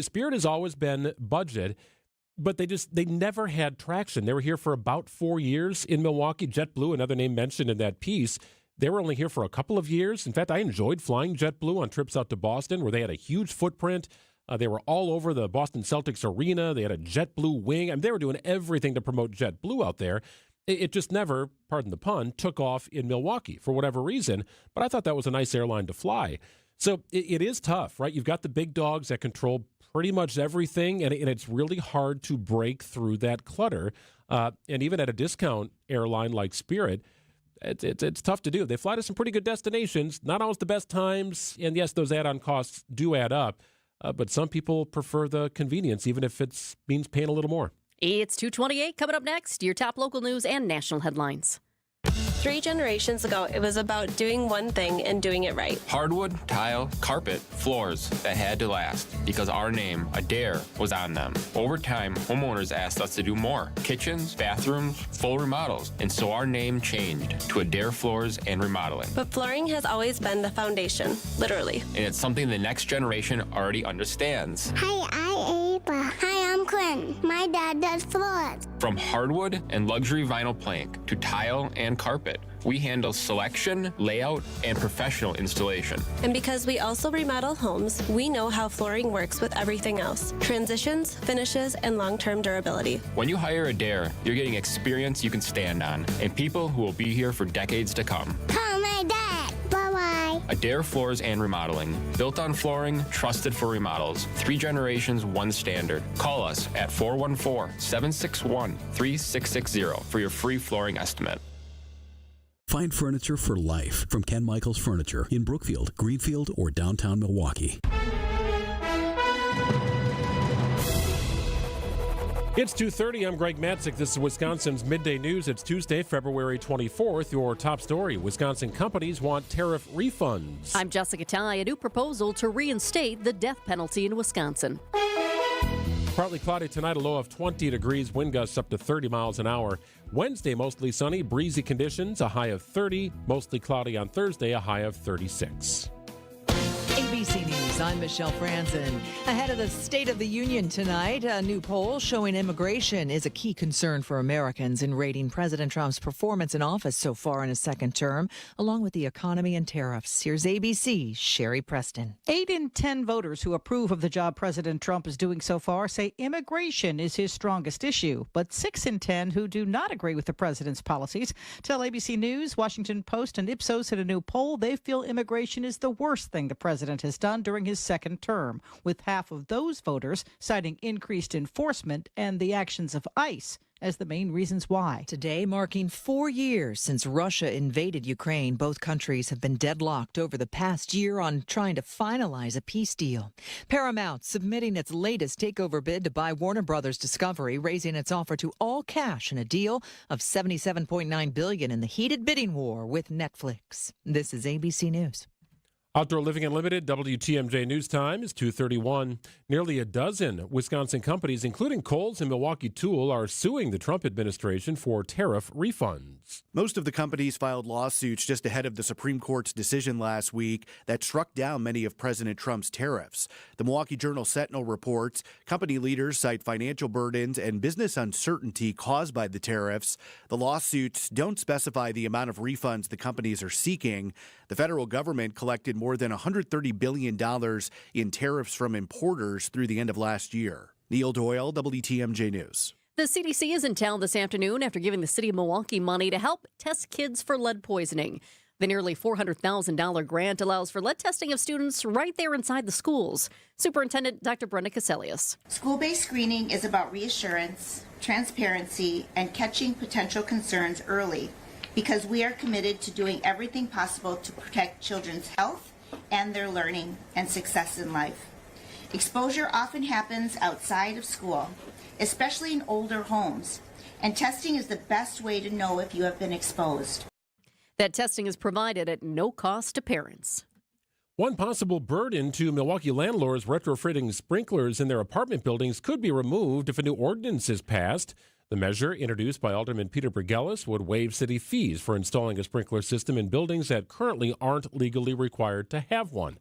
[SPEAKER 5] Spirit has always been budget, but they never had traction. They were here for about 4 years in Milwaukee. JetBlue, another name mentioned in that piece, they were only here for a couple of years. In fact, I enjoyed flying JetBlue on trips out to Boston where they had a huge footprint. They were all over the Boston Celtics arena. They had a JetBlue wing. I mean, they were doing everything to promote JetBlue out there. It just never, pardon the pun, took off in Milwaukee for whatever reason. But I thought that was a nice airline to fly. So it is tough, right? You've got the big dogs that control pretty much everything, and it's really hard to break through that clutter. And even at a discount airline like Spirit, it's tough to do. They fly to some pretty good destinations, not always the best times. And yes, those add-on costs do add up. But some people prefer the convenience, even if it means paying a little more.
[SPEAKER 6] It's 2:28 coming up next. Your top local news and national headlines.
[SPEAKER 23] 3 generations ago, it was about doing one thing and doing it right.
[SPEAKER 24] Hardwood, tile, carpet, floors that had to last because our name, Adair, was on them. Over time, homeowners asked us to do more. Kitchens, bathrooms, full remodels. And so our name changed to Adair Floors and Remodeling.
[SPEAKER 23] But flooring has always been the foundation, literally.
[SPEAKER 24] And it's something the next generation already understands.
[SPEAKER 25] Hi, I'm Ava. Hi, I'm Quinn. My dad does floors.
[SPEAKER 24] From hardwood and luxury vinyl plank to tile and carpet, we handle selection, layout, and professional installation.
[SPEAKER 23] And because we also remodel homes, we know how flooring works with everything else. Transitions, finishes, and long-term durability.
[SPEAKER 24] When you hire Adair, you're getting experience you can stand on and people who will be here for decades to come.
[SPEAKER 25] Call my dad. Bye-bye.
[SPEAKER 24] Adair Floors and Remodeling. Built on flooring, trusted for remodels. 3 generations, 1 standard. Call us at 414-761-3660 for your free flooring estimate.
[SPEAKER 26] Find furniture for life from Ken Michaels Furniture in Brookfield, Greenfield, or downtown Milwaukee.
[SPEAKER 5] It's 2:30. I'm Greg Matzek. This is Wisconsin's Midday News. It's Tuesday, February 24th. Your top story, Wisconsin companies want tariff refunds.
[SPEAKER 6] I'm Jessica Tighe. A new proposal to reinstate the death penalty in Wisconsin.
[SPEAKER 5] Partly cloudy tonight, a low of 20 degrees, wind gusts up to 30 miles an hour. Wednesday, mostly sunny, breezy conditions, a high of 30. Mostly cloudy on Thursday, a high of 36.
[SPEAKER 4] ABC News, I'm Michelle Franzen. Ahead of the State of the Union tonight, a new poll showing immigration is a key concern for Americans in rating President Trump's performance in office so far in his second term, along with the economy and tariffs. Here's ABC's Sherry Preston.
[SPEAKER 8] 8 in 10 voters who approve of the job President Trump is doing so far say immigration is his strongest issue. But 6 in 10 who do not agree with the president's policies tell ABC News, Washington Post, and Ipsos in a new poll they feel immigration is the worst thing the president has done during his second term, with half of those voters citing increased enforcement and the actions of ICE as the main reasons why.
[SPEAKER 4] Today, marking 4 years since Russia invaded Ukraine, both countries have been deadlocked over the past year on trying to finalize a peace deal. Paramount submitting its latest takeover bid to buy Warner Brothers Discovery, raising its offer to all cash in a deal of $77.9 billion in the heated bidding war with Netflix. This is ABC News.
[SPEAKER 5] Outdoor Living Unlimited, WTMJ News Time is 2:31. Nearly a dozen Wisconsin companies, including Kohl's and Milwaukee Tool, are suing the Trump administration for tariff refunds.
[SPEAKER 9] Most of the companies filed lawsuits just ahead of the Supreme Court's decision last week that struck down many of President Trump's tariffs. The Milwaukee Journal Sentinel reports company leaders cite financial burdens and business uncertainty caused by the tariffs. The lawsuits don't specify the amount of refunds the companies are seeking. The federal government collected more than $130 billion in tariffs from importers through the end of last year. Neil Doyle, WTMJ News.
[SPEAKER 6] The CDC is in town this afternoon after giving the city of Milwaukee money to help test kids for lead poisoning. The nearly $400,000 grant allows for lead testing of students right there inside the schools. Superintendent Dr. Brenda Caselius.
[SPEAKER 11] School-based screening is about reassurance, transparency, and catching potential concerns early, because we are committed to doing everything possible to protect children's health and their learning and success in life. Exposure often happens outside of school, especially in older homes, and testing is the best way to know if you have been exposed.
[SPEAKER 6] That testing is provided at no cost to parents.
[SPEAKER 5] One possible burden to Milwaukee landlords retrofitting sprinklers in their apartment buildings could be removed if a new ordinance is passed. The measure, introduced by Alderman Peter Brigelis, would waive city fees for installing a sprinkler system in buildings that currently aren't legally required to have one.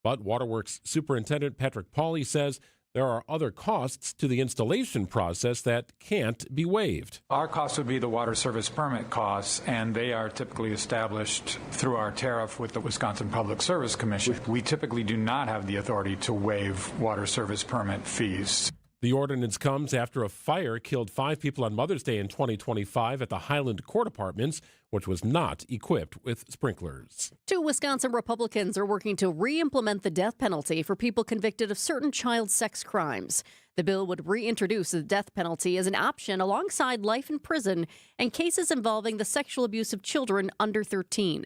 [SPEAKER 5] But Waterworks Superintendent Patrick Pauly says there are other costs to the installation process that can't be waived.
[SPEAKER 12] Our costs would be the water service permit costs, and they are typically established through our tariff with the Wisconsin Public Service Commission. We typically do not have the authority to waive water service permit fees.
[SPEAKER 5] The ordinance comes after a fire killed 5 people on Mother's Day in 2025 at the Highland Court Apartments, which was not equipped with sprinklers.
[SPEAKER 6] 2 Wisconsin Republicans are working to re-implement the death penalty for people convicted of certain child sex crimes. The bill would reintroduce the death penalty as an option alongside life in prison and cases involving the sexual abuse of children under 13.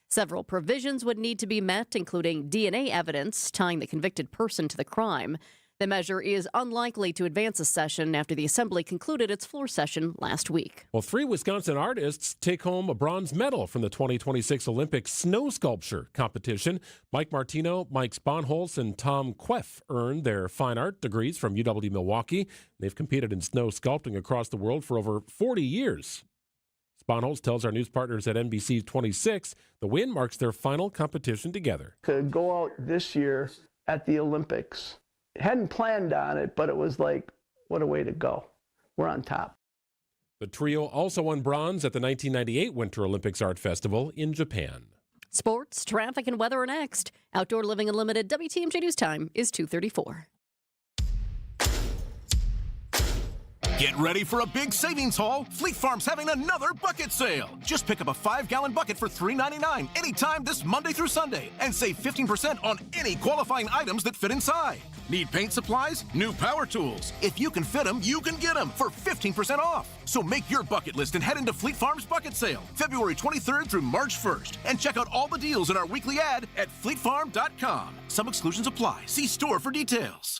[SPEAKER 6] Several provisions would need to be met, including DNA evidence tying the convicted person to the crime. The measure is unlikely to advance a session after the Assembly concluded its floor session last week.
[SPEAKER 5] Well, 3 Wisconsin artists take home a bronze medal from the 2026 Olympic snow sculpture competition. Mike Martino, Mike Sponholz, and Tom Queff earned their fine art degrees from UW Milwaukee. They've competed in snow sculpting across the world for over 40 years. Sponholz tells our news partners at NBC 26 the win marks their final competition together.
[SPEAKER 14] To go out this year at the Olympics, hadn't planned on it, but it was like, what a way to go. We're on top.
[SPEAKER 5] The trio also won bronze at the 1998 Winter Olympics Art Festival in Japan.
[SPEAKER 6] Sports, traffic, and weather are next. Outdoor Living Unlimited WTMJ News Time is 2:34.
[SPEAKER 27] Get ready for a big savings haul. Fleet Farm's having another bucket sale. Just pick up a 5-gallon bucket for $3.99 anytime this Monday through Sunday and save 15% on any qualifying items that fit inside. Need paint supplies? New power tools. If you can fit them, you can get them for 15% off. So make your bucket list and head into Fleet Farm's bucket sale, February 23rd through March 1st. And check out all the deals in our weekly ad at fleetfarm.com. Some exclusions apply. See store for details.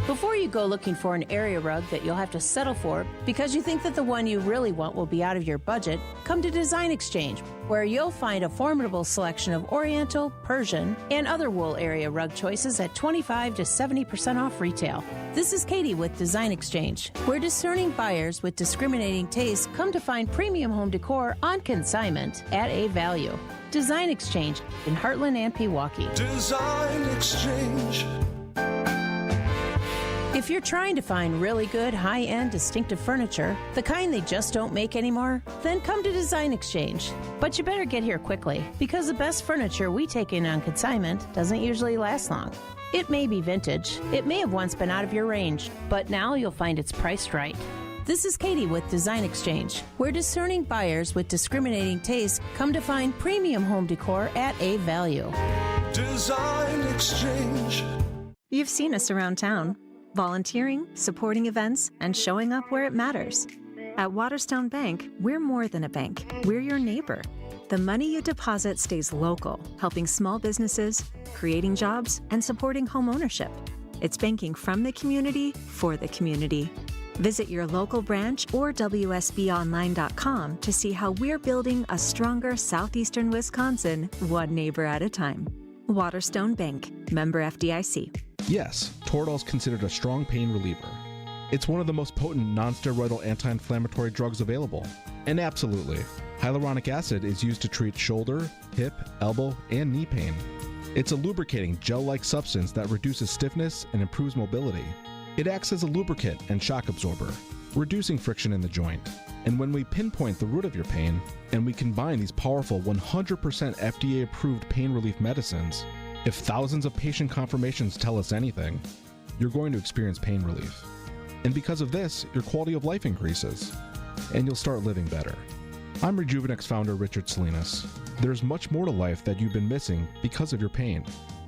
[SPEAKER 1] Before you go looking for an area rug that you'll have to settle for because you think that the one you really want will be out of your budget, come to Design Exchange, where you'll find a formidable selection of Oriental, Persian, and other wool area rug choices at 25 to 70% off retail. This is Katie with Design Exchange, where discerning buyers with discriminating tastes come to find premium home decor on consignment at a value. Design Exchange in Heartland and Pewaukee.
[SPEAKER 10] Design Exchange.
[SPEAKER 1] If you're trying to find really good, high-end, distinctive furniture, the kind they just don't make anymore, then come to Design Exchange. But you better get here quickly, because the best furniture we take in on consignment doesn't usually last long. It may be vintage, it may have once been out of your range, but now you'll find it's priced right. This is Katie with Design Exchange, where discerning buyers with discriminating tastes come to find premium home decor at a value.
[SPEAKER 10] Design Exchange.
[SPEAKER 15] You've seen us around town, volunteering, supporting events, and showing up where it matters. At Waterstone Bank, we're more than a bank. We're your neighbor. The money you deposit stays local, helping small businesses, creating jobs, and supporting home ownership. It's banking from the community for the community. Visit your local branch or WSBOnline.com to see how we're building a stronger southeastern Wisconsin, one neighbor at a time. Waterstone Bank, member FDIC.
[SPEAKER 16] Yes, Toradol is considered a strong pain reliever. It's one of the most potent non-steroidal anti-inflammatory drugs available. And absolutely, hyaluronic acid is used to treat shoulder, hip, elbow, and knee pain. It's a lubricating gel-like substance that reduces stiffness and improves mobility. It acts as a lubricant and shock absorber, reducing friction in the joint. And when we pinpoint the root of your pain, and we combine these powerful 100% FDA-approved pain relief medicines, if thousands of patient confirmations tell us anything, you're going to experience pain relief. And because of this, your quality of life increases, and you'll start living better. I'm Rejuvenex founder Richard Salinas. There's much more to life that you've been missing because of your pain.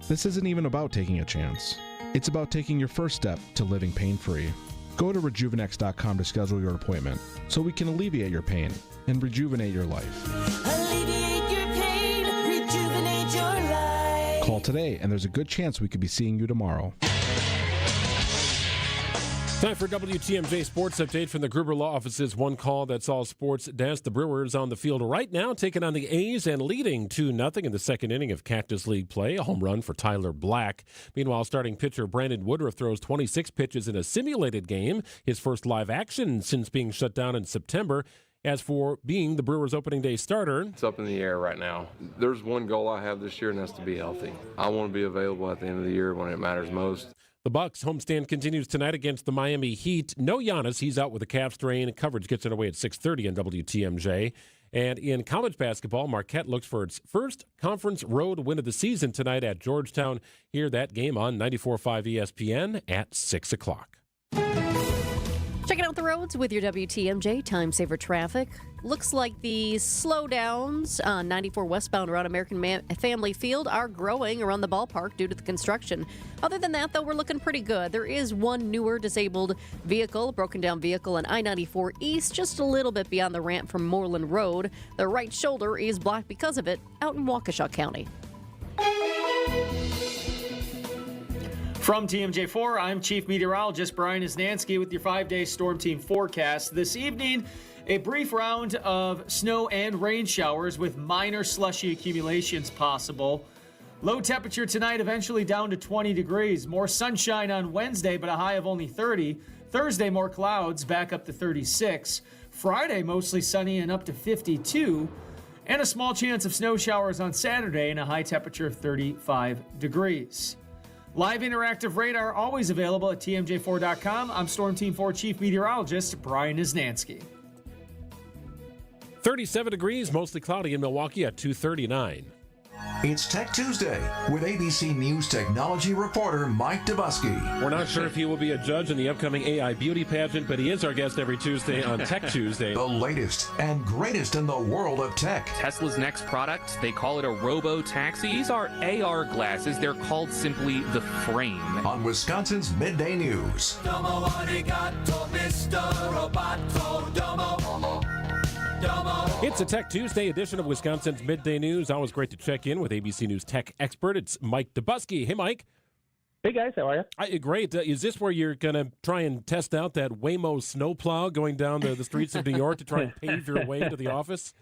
[SPEAKER 16] This isn't even about taking a chance. It's about taking your first step to living pain-free. Go to rejuvenex.com to schedule your appointment so we can alleviate your pain and rejuvenate your life.
[SPEAKER 10] Alleviate your pain, rejuvenate your life.
[SPEAKER 16] Call today, and there's a good chance we could be seeing you tomorrow.
[SPEAKER 5] Time for WTMJ Sports Update from the Gruber Law Office's One Call That's All Sports desk. The Brewers on the field right now, taking on the A's and leading 2-0 in the second inning of Cactus League play. A home run for Tyler Black. Meanwhile, starting pitcher Brandon Woodruff throws 26 pitches in a simulated game, his first live action since being shut down in September. As for being the Brewers' opening day starter,
[SPEAKER 17] it's up in the air right now. There's one goal I have this year, and that's to be healthy. I want to be available at the end of the year when it matters most.
[SPEAKER 5] The Bucks homestand continues tonight against the Miami Heat. No Giannis. He's out with a calf strain. Coverage gets underway at 6:30 on WTMJ. And in college basketball, Marquette looks for its first conference road win of the season tonight at Georgetown. Hear that game on 94.5 ESPN at 6 o'clock.
[SPEAKER 6] Checking out the roads with your WTMJ Time Saver Traffic. Looks like the slowdowns on 94 westbound around American Family Field are growing around the ballpark due to the construction. Other than that, though, we're looking pretty good. There is one newer disabled vehicle, broken down vehicle on I-94 East, just a little bit beyond the ramp from Moreland Road. The right shoulder is blocked because of it out in Waukesha County.
[SPEAKER 18] From TMJ4, I'm Chief Meteorologist Brian Isnansky with your 5-day storm team forecast. This evening, a brief round of snow and rain showers with minor slushy accumulations possible. Low temperature tonight, eventually down to 20 degrees. More sunshine on Wednesday, but a high of only 30. Thursday, more clouds, back up to 36. Friday, mostly sunny and up to 52. And a small chance of snow showers on Saturday and a high temperature of 35 degrees. Live interactive radar always available at TMJ4.com. I'm Storm Team 4 Chief Meteorologist Brian Isnansky.
[SPEAKER 5] 37 degrees, mostly cloudy in Milwaukee at 2:39.
[SPEAKER 2] It's Tech Tuesday with ABC News technology reporter Mike Dubusky.
[SPEAKER 5] We're not sure if he will be a judge in the upcoming AI beauty pageant, but he is our guest every Tuesday on Tech Tuesday.
[SPEAKER 2] The latest and greatest in the world of tech.
[SPEAKER 19] Tesla's next product, they call it a robo-taxi. These are AR glasses. They're called simply the Frame.
[SPEAKER 2] On Wisconsin's Midday News.
[SPEAKER 10] Domo arigato, Mr. Roboto, domo.
[SPEAKER 5] It's a Tech Tuesday edition of Wisconsin's Midday News. Always great to check in with ABC News tech expert. It's Mike Dubusky. Hey, Mike.
[SPEAKER 3] Hey guys, how are you?
[SPEAKER 5] Great. Is this where you're going to try and test out that Waymo snowplow going down the streets of New York to try and pave your way to the office?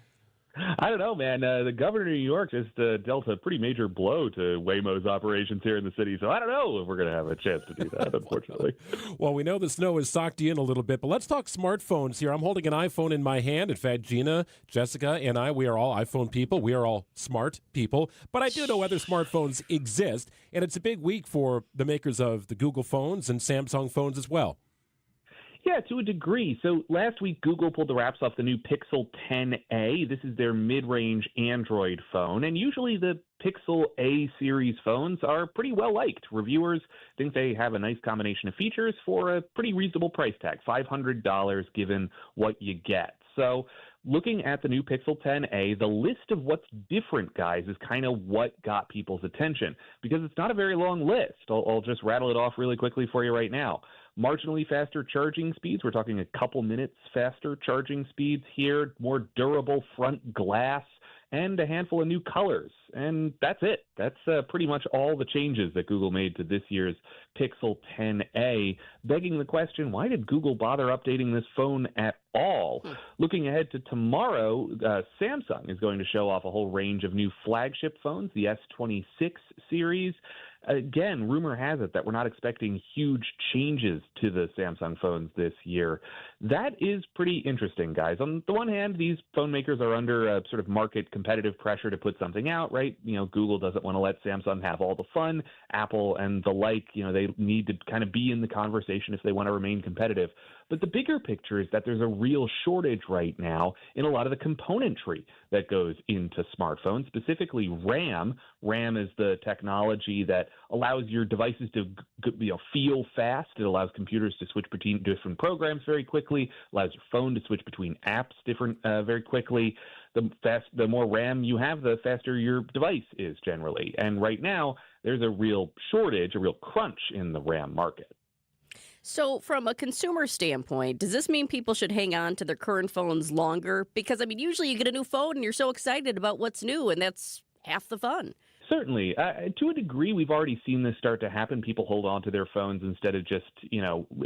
[SPEAKER 3] I don't know, man. The governor of New York just dealt a pretty major blow to Waymo's operations here in the city, so I don't know if we're going to have a chance to do that, unfortunately.
[SPEAKER 5] Well, we know the snow has socked you in a little bit, but let's talk smartphones here. I'm holding an iPhone in my hand. In fact, Gina, Jessica, and I, we are all iPhone people. We are all smart people, but I do know other smartphones exist, and it's a big week for the makers of the Google phones and Samsung phones as well.
[SPEAKER 3] Yeah, to a degree. So last week, Google pulled the wraps off the new Pixel 10a. This is their mid-range Android phone, and usually the Pixel A series phones are pretty well liked. Reviewers think they have a nice combination of features for a pretty reasonable price tag, $500 given what you get. So looking at the new Pixel 10a, the list of what's different, guys, is kind of what got people's attention because it's not a very long list. I'll just rattle it off really quickly for you right now. Marginally faster charging speeds. We're talking a couple minutes faster charging speeds here, more durable front glass, and a handful of new colors. And that's it. That's pretty much all the changes that Google made to this year's Pixel 10a, begging the question, why did Google bother updating this phone at all? Looking ahead to tomorrow, Samsung is going to show off a whole range of new flagship phones, the S26 series. Again, rumor has it that we're not expecting huge changes to the Samsung phones this year. That is pretty interesting, guys. On the one hand, these phone makers are under a sort of market competitive pressure to put something out, right? You know, Google doesn't want to let Samsung have all the fun. Apple and the like, you know, they need to kind of be in the conversation if they want to remain competitive. But the bigger picture is that there's a real shortage right now in a lot of the componentry that goes into smartphones, specifically RAM. RAM is the technology that allows your devices to feel fast. It allows computers to switch between different programs very quickly, allows your phone to switch between apps very quickly. The more RAM you have, the faster your device is generally. And right now, there's a real shortage, a real crunch in the RAM market.
[SPEAKER 6] So from a consumer standpoint, does this mean people should hang on to their current phones longer? Because, I mean, usually you get a new phone and you're so excited about what's new, and that's half the fun.
[SPEAKER 3] Certainly. To a degree, we've already seen this start to happen. People hold on to their phones instead of just,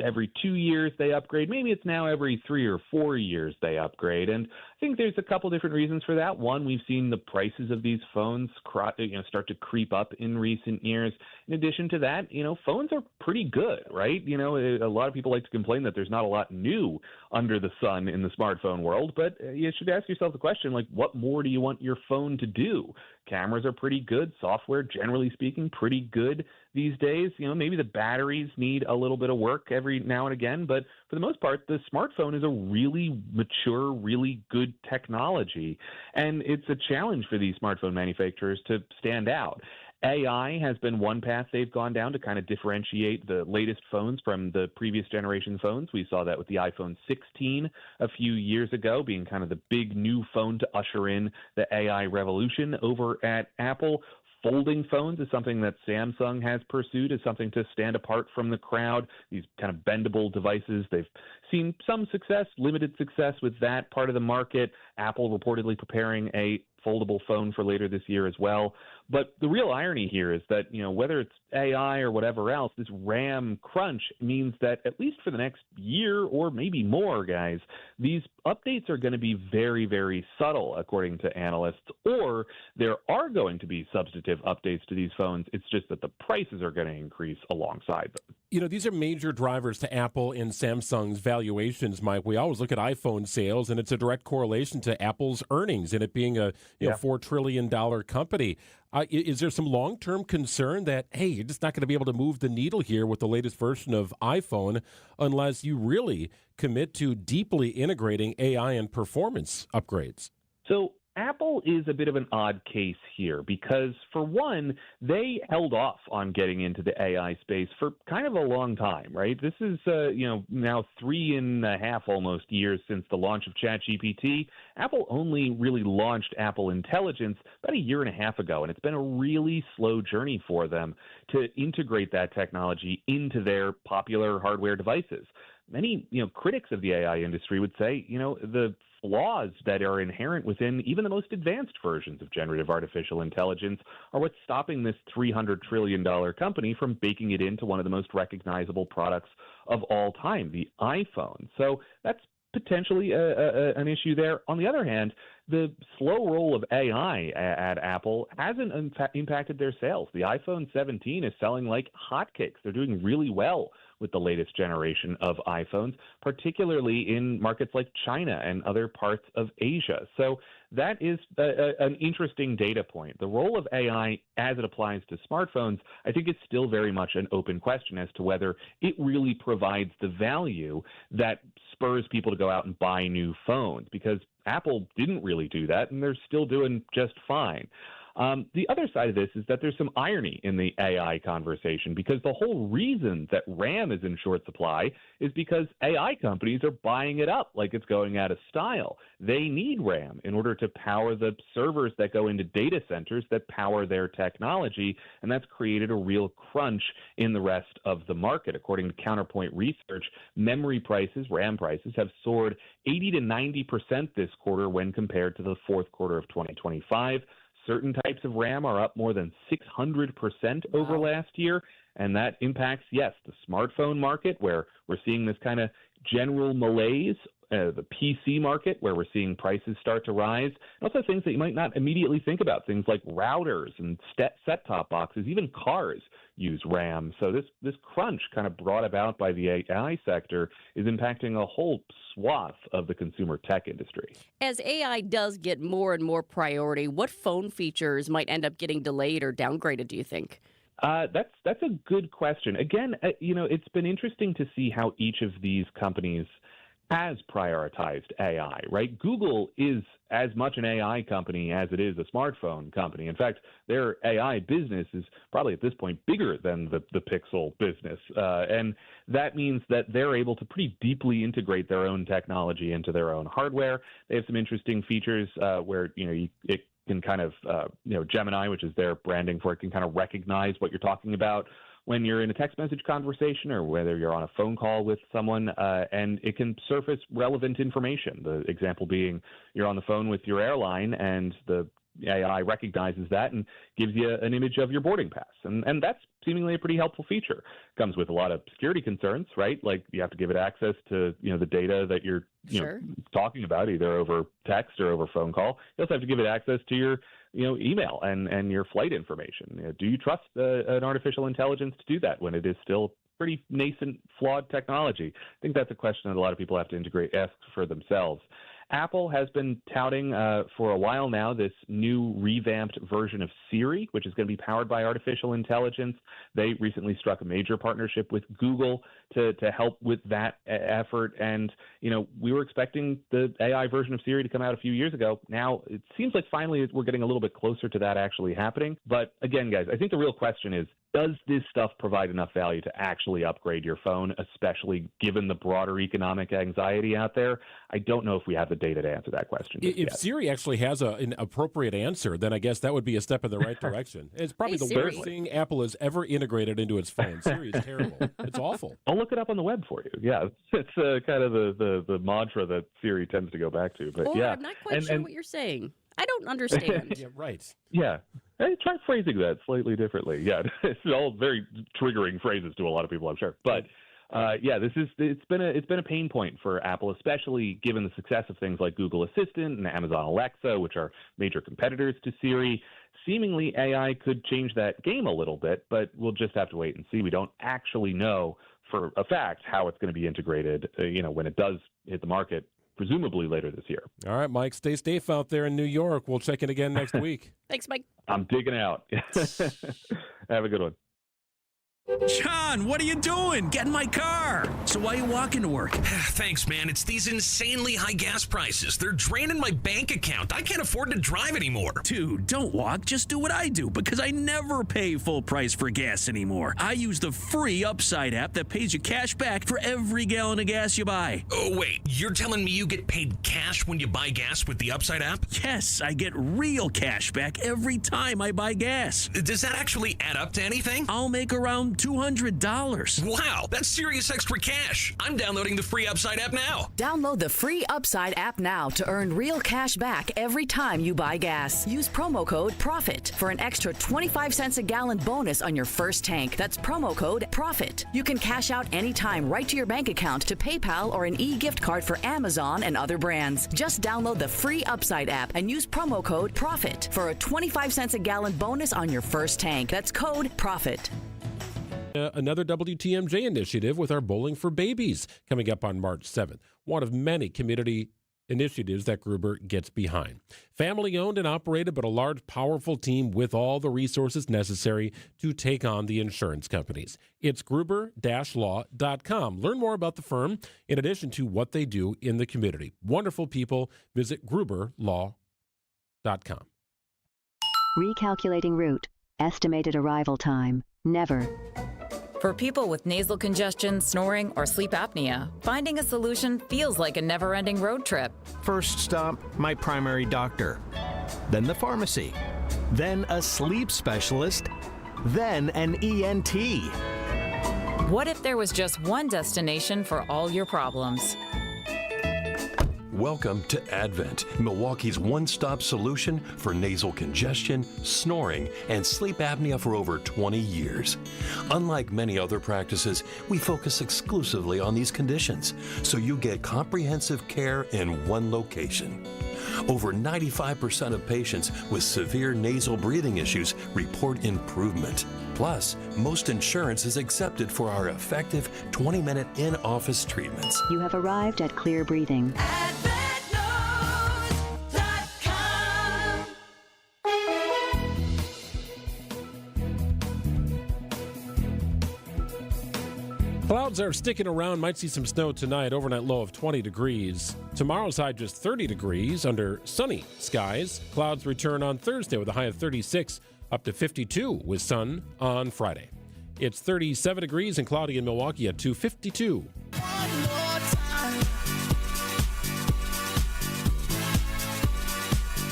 [SPEAKER 3] every 2 years they upgrade. Maybe it's now every 3 or 4 years they upgrade. And I think there's a couple different reasons for that. One, we've seen the prices of these phones start to creep up in recent years. In addition to that, phones are pretty good, right? A lot of people like to complain that there's not a lot new under the sun in the smartphone world, but you should ask yourself the question, what more do you want your phone to do? Cameras are pretty good. Software, generally speaking, pretty good these days. Maybe the batteries need a little bit of work every now and again, but for the most part, the smartphone is a really mature, really good technology, and it's a challenge for these smartphone manufacturers to stand out. AI has been one path they've gone down to kind of differentiate the latest phones from the previous generation phones. We saw that with the iPhone 16 a few years ago, being kind of the big new phone to usher in the AI revolution over at Apple. Folding phones is something that Samsung has pursued as something to stand apart from the crowd. These kind of bendable devices, they've seen some success, limited success with that part of the market. Apple reportedly preparing a foldable phone for later this year as well. But the real irony here is that, whether it's AI or whatever else, this RAM crunch means that at least for the next year or maybe more, guys, these updates are going to be very, very subtle, according to analysts, or there are going to be substantive updates to these phones. It's just that the prices are going to increase alongside them.
[SPEAKER 5] These are major drivers to Apple and Samsung's valuations, Mike. We always look at iPhone sales, and it's a direct correlation to Apple's earnings and it being a $4 trillion company. Is there some long-term concern that, hey, you're just not going to be able to move the needle here with the latest version of iPhone unless you really commit to deeply integrating AI and performance upgrades?
[SPEAKER 3] So Apple is a bit of an odd case here because, for one, they held off on getting into the AI space for kind of a long time, right? This is, now 3.5 almost years since the launch of ChatGPT. Apple only really launched Apple Intelligence about 1.5 years ago, and it's been a really slow journey for them to integrate that technology into their popular hardware devices. many, critics of the AI industry would say, the flaws that are inherent within even the most advanced versions of generative artificial intelligence are what's stopping this $300 trillion company from baking it into one of the most recognizable products of all time, the iPhone. So that's potentially an issue there. On the other hand, the slow roll of AI at Apple hasn't impacted their sales. The iPhone 17 is selling like hotcakes. They're doing really well with the latest generation of iPhones, particularly in markets like China and other parts of Asia. So that is an interesting data point. The role of AI as it applies to smartphones, I think it's still very much an open question as to whether it really provides the value that spurs people to go out and buy new phones, because Apple didn't really do that, and they're still doing just fine. The other side of this is that there's some irony in the AI conversation, because the whole reason that RAM is in short supply is because AI companies are buying it up like it's going out of style. They need RAM in order to power the servers that go into data centers that power their technology, and that's created a real crunch in the rest of the market. According to Counterpoint Research, memory prices, RAM prices, have soared 80 to 90% this quarter when compared to the fourth quarter of 2025. Certain types of RAM are up more than 600% over last year, and that impacts, yes, the smartphone market, where we're seeing this kind of general malaise, the PC market, where we're seeing prices start to rise, and also things that you might not immediately think about, things like routers and set-top boxes, even cars use RAM. So this crunch kind of brought about by the AI sector is impacting a whole swath of the consumer tech industry.
[SPEAKER 6] As AI does get more and more priority, what phone features might end up getting delayed or downgraded, do you think?
[SPEAKER 3] That's a good question. Again, it's been interesting to see how each of these companies has prioritized AI, right? Google is as much an AI company as it is a smartphone company. In fact, their AI business is probably at this point bigger than the Pixel business. And that means that they're able to pretty deeply integrate their own technology into their own hardware. They have some interesting features where, it can kind of, Gemini, which is their branding for it, can kind of recognize what you're talking about when you're in a text message conversation or whether you're on a phone call with someone, and it can surface relevant information. The example being you're on the phone with your airline and the AI recognizes that and gives you an image of your boarding pass. And that's seemingly a pretty helpful feature. Comes with a lot of security concerns, right? Like you have to give it access to, the data that you're talking about, either over text or over phone call. You also have to give it access to your email and your flight information. Do you trust an artificial intelligence to do that when it is still pretty nascent, flawed technology? I think that's a question that a lot of people have to ask for themselves. Apple has been touting for a while now this new revamped version of Siri, which is going to be powered by artificial intelligence. They recently struck a major partnership with Google to help with that effort. And, we were expecting the AI version of Siri to come out a few years ago. Now, it seems like finally we're getting a little bit closer to that actually happening. But again, guys, I think the real question is, does this stuff provide enough value to actually upgrade your phone, especially given the broader economic anxiety out there? I don't know if we have the data to answer that question.
[SPEAKER 5] If Siri actually has an appropriate answer, then I guess that would be a step in the right direction. It's probably the worst thing Apple has ever integrated into its phone. Siri is terrible. It's awful.
[SPEAKER 3] I'll look it up on the web for you. Yeah, it's kind of the mantra that Siri tends to go back to. But yeah,
[SPEAKER 6] I'm not quite sure what you're saying. I don't understand.
[SPEAKER 5] Yeah, right.
[SPEAKER 3] Yeah. Hey, try phrasing that slightly differently. Yeah, it's all very triggering phrases to a lot of people, I'm sure. But it's been a pain point for Apple, especially given the success of things like Google Assistant and Amazon Alexa, which are major competitors to Siri. Seemingly, AI could change that game a little bit, but we'll just have to wait and see. We don't actually know for a fact how it's going to be integrated, when it does hit the market, presumably later this year.
[SPEAKER 5] All right, Mike, stay safe out there in New York. We'll check in again next week.
[SPEAKER 6] Thanks, Mike.
[SPEAKER 3] I'm digging out. Have a good one.
[SPEAKER 7] John, what are you doing? Get in my car. So why are you walking to work?
[SPEAKER 13] Thanks, man. It's these insanely high gas prices. They're draining my bank account. I can't afford to drive anymore.
[SPEAKER 7] Dude, don't walk. Just do what I do, because I never pay full price for gas anymore. I use the free Upside app that pays you cash back for every gallon of gas you buy.
[SPEAKER 13] Oh, wait. You're telling me you get paid cash when you buy gas with the Upside app?
[SPEAKER 7] Yes, I get real cash back every time I buy gas.
[SPEAKER 13] Does that actually add up to anything?
[SPEAKER 7] I'll make around maximum $200.
[SPEAKER 13] Wow, that's serious extra cash. I'm downloading the free Upside app now.
[SPEAKER 20] Download the free Upside app now to earn real cash back every time you buy gas. Use promo code PROFIT for an extra 25 cents a gallon bonus on your first tank. That's promo code PROFIT. You can cash out anytime right to your bank account, to PayPal, or an e-gift card for Amazon and other brands. Just download the free Upside app and use promo code PROFIT for a 25 cents a gallon bonus on your first tank. That's code PROFIT.
[SPEAKER 5] Another WTMJ initiative with our Bowling for Babies coming up on March 7th. One of many community initiatives that Gruber gets behind. Family owned and operated, but a large, powerful team with all the resources necessary to take on the insurance companies. It's gruber-law.com. Learn more about the firm in addition to what they do in the community. Wonderful people. Visit gruberlaw.com.
[SPEAKER 21] Recalculating route. Estimated arrival time. Never.
[SPEAKER 22] For people with nasal congestion, snoring, or sleep apnea, finding a solution feels like a never-ending road trip.
[SPEAKER 23] First stop, my primary doctor. Then the pharmacy. Then a sleep specialist. Then an ENT.
[SPEAKER 22] What if there was just one destination for all your problems?
[SPEAKER 24] Welcome to Advent, Milwaukee's one-stop solution for nasal congestion, snoring, and sleep apnea for over 20 years. Unlike many other practices, we focus exclusively on these conditions, so you get comprehensive care in one location. Over 95% of patients with severe nasal breathing issues report improvement. Plus, most insurance is accepted for our effective 20-minute in-office treatments.
[SPEAKER 21] You have arrived at Clear Breathing.
[SPEAKER 5] Clouds are sticking around. Might see some snow tonight. Overnight low of 20 degrees. Tomorrow's high just 30 degrees under sunny skies. Clouds return on Thursday with a high of 36 up to 52 with sun on Friday. It's 37 degrees and cloudy in Milwaukee at 2:52.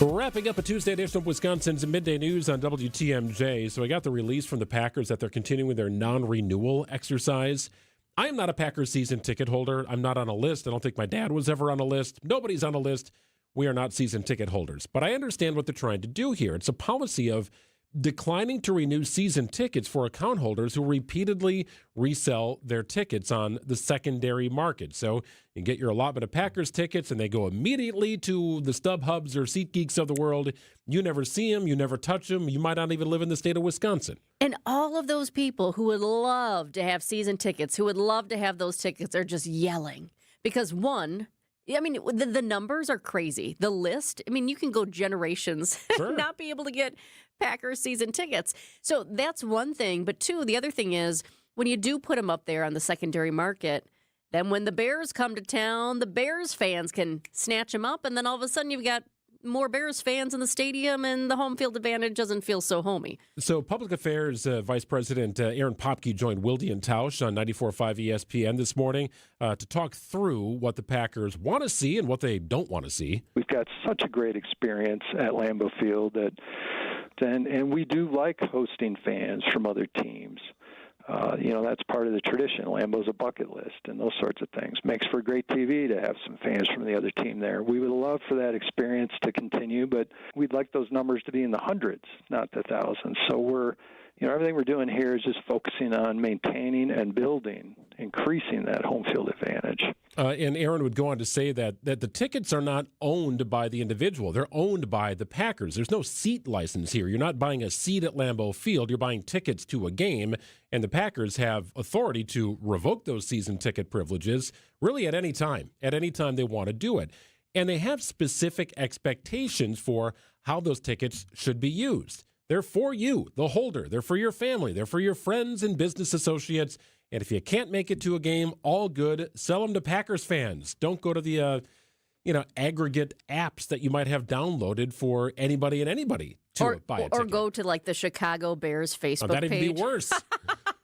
[SPEAKER 5] Wrapping up a Tuesday edition of Wisconsin's Midday News on WTMJ. So I got the release from the Packers that they're continuing their non-renewal exercise. I am not a Packers season ticket holder. I'm not on a list. I don't think my dad was ever on a list. Nobody's on a list. We are not season ticket holders. But I understand what they're trying to do here. It's a policy of declining to renew season tickets for account holders who repeatedly resell their tickets on the secondary market. So you get your allotment of Packers tickets and they go immediately to the StubHubs or SeatGeeks of the world. You never see them. You never touch them. You might not even live in the state of Wisconsin.
[SPEAKER 6] And all of those people who would love to have season tickets, who would love to have those tickets, are just yelling. Because one, I mean, the numbers are crazy. The list, I mean, you can go generations and not be able to get Packers season tickets. So that's one thing. But two, the other thing is when you do put them up there on the secondary market, then when the Bears come to town, the Bears fans can snatch them up. And then all of a sudden you've got more Bears fans in the stadium and the home field advantage doesn't feel so homey.
[SPEAKER 5] So Public Affairs Vice President Aaron Popke joined Wilde and Tausch on 94.5 ESPN this morning to talk through what the Packers want to see and what they don't want to see.
[SPEAKER 25] We've got such a great experience at Lambeau Field and we do like hosting fans from other teams. That's part of the tradition. Lambeau's a bucket list and those sorts of things. Makes for great TV to have some fans from the other team there. We would love for that experience to continue, but we'd like those numbers to be in the hundreds, not the thousands. So everything we're doing here is just focusing on maintaining and building, increasing that home field advantage.
[SPEAKER 5] And Aaron would go on to say that the tickets are not owned by the individual. They're owned by the Packers. There's no seat license here. You're not buying a seat at Lambeau Field. You're buying tickets to a game, and the Packers have authority to revoke those season ticket privileges really at any time they want to do it. And they have specific expectations for how those tickets should be used. They're for you, the holder. They're for your family. They're for your friends and business associates. And if you can't make it to a game, all good. Sell them to Packers fans. Don't go to the aggregate apps that you might have downloaded for anybody and anybody to buy a ticket.
[SPEAKER 6] Or go to like the Chicago Bears Facebook page.
[SPEAKER 5] That'd even be worse.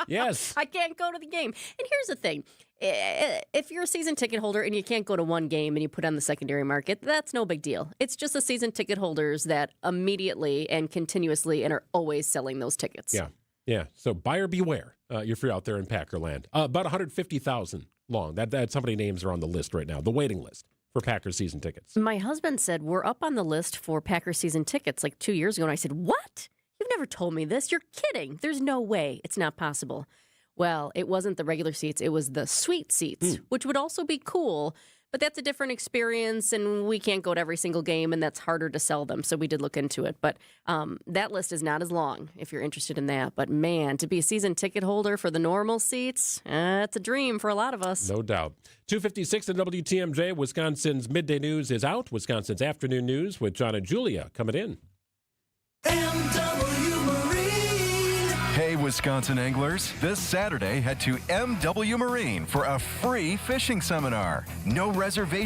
[SPEAKER 5] Yes.
[SPEAKER 6] I can't go to the game. And here's the thing. If you're a season ticket holder and you can't go to one game and you put on the secondary market, that's no big deal. It's just the season ticket holders that immediately and continuously and are always selling those tickets.
[SPEAKER 5] Yeah. Yeah, so buyer beware if you're out there in Packerland. About 150,000 long. That's how many names are on the list right now, the waiting list for Packers season tickets.
[SPEAKER 6] My husband said, we're up on the list for Packers season tickets like 2 years ago. And I said, what? You've never told me this. You're kidding. There's no way. It's not possible. Well, it wasn't the regular seats. It was the suite seats, which would also be cool. But that's a different experience, and we can't go to every single game, and that's harder to sell them. So we did look into it. But that list is not as long if you're interested in that. But, man, to be a season ticket holder for the normal seats, it's a dream for a lot of us.
[SPEAKER 5] No doubt. 2:56 at WTMJ. Wisconsin's Midday News is out. Wisconsin's Afternoon News with John and Julia coming in.
[SPEAKER 4] Hey, Wisconsin anglers. This Saturday, head to MW Marine for a free fishing seminar. No reservation.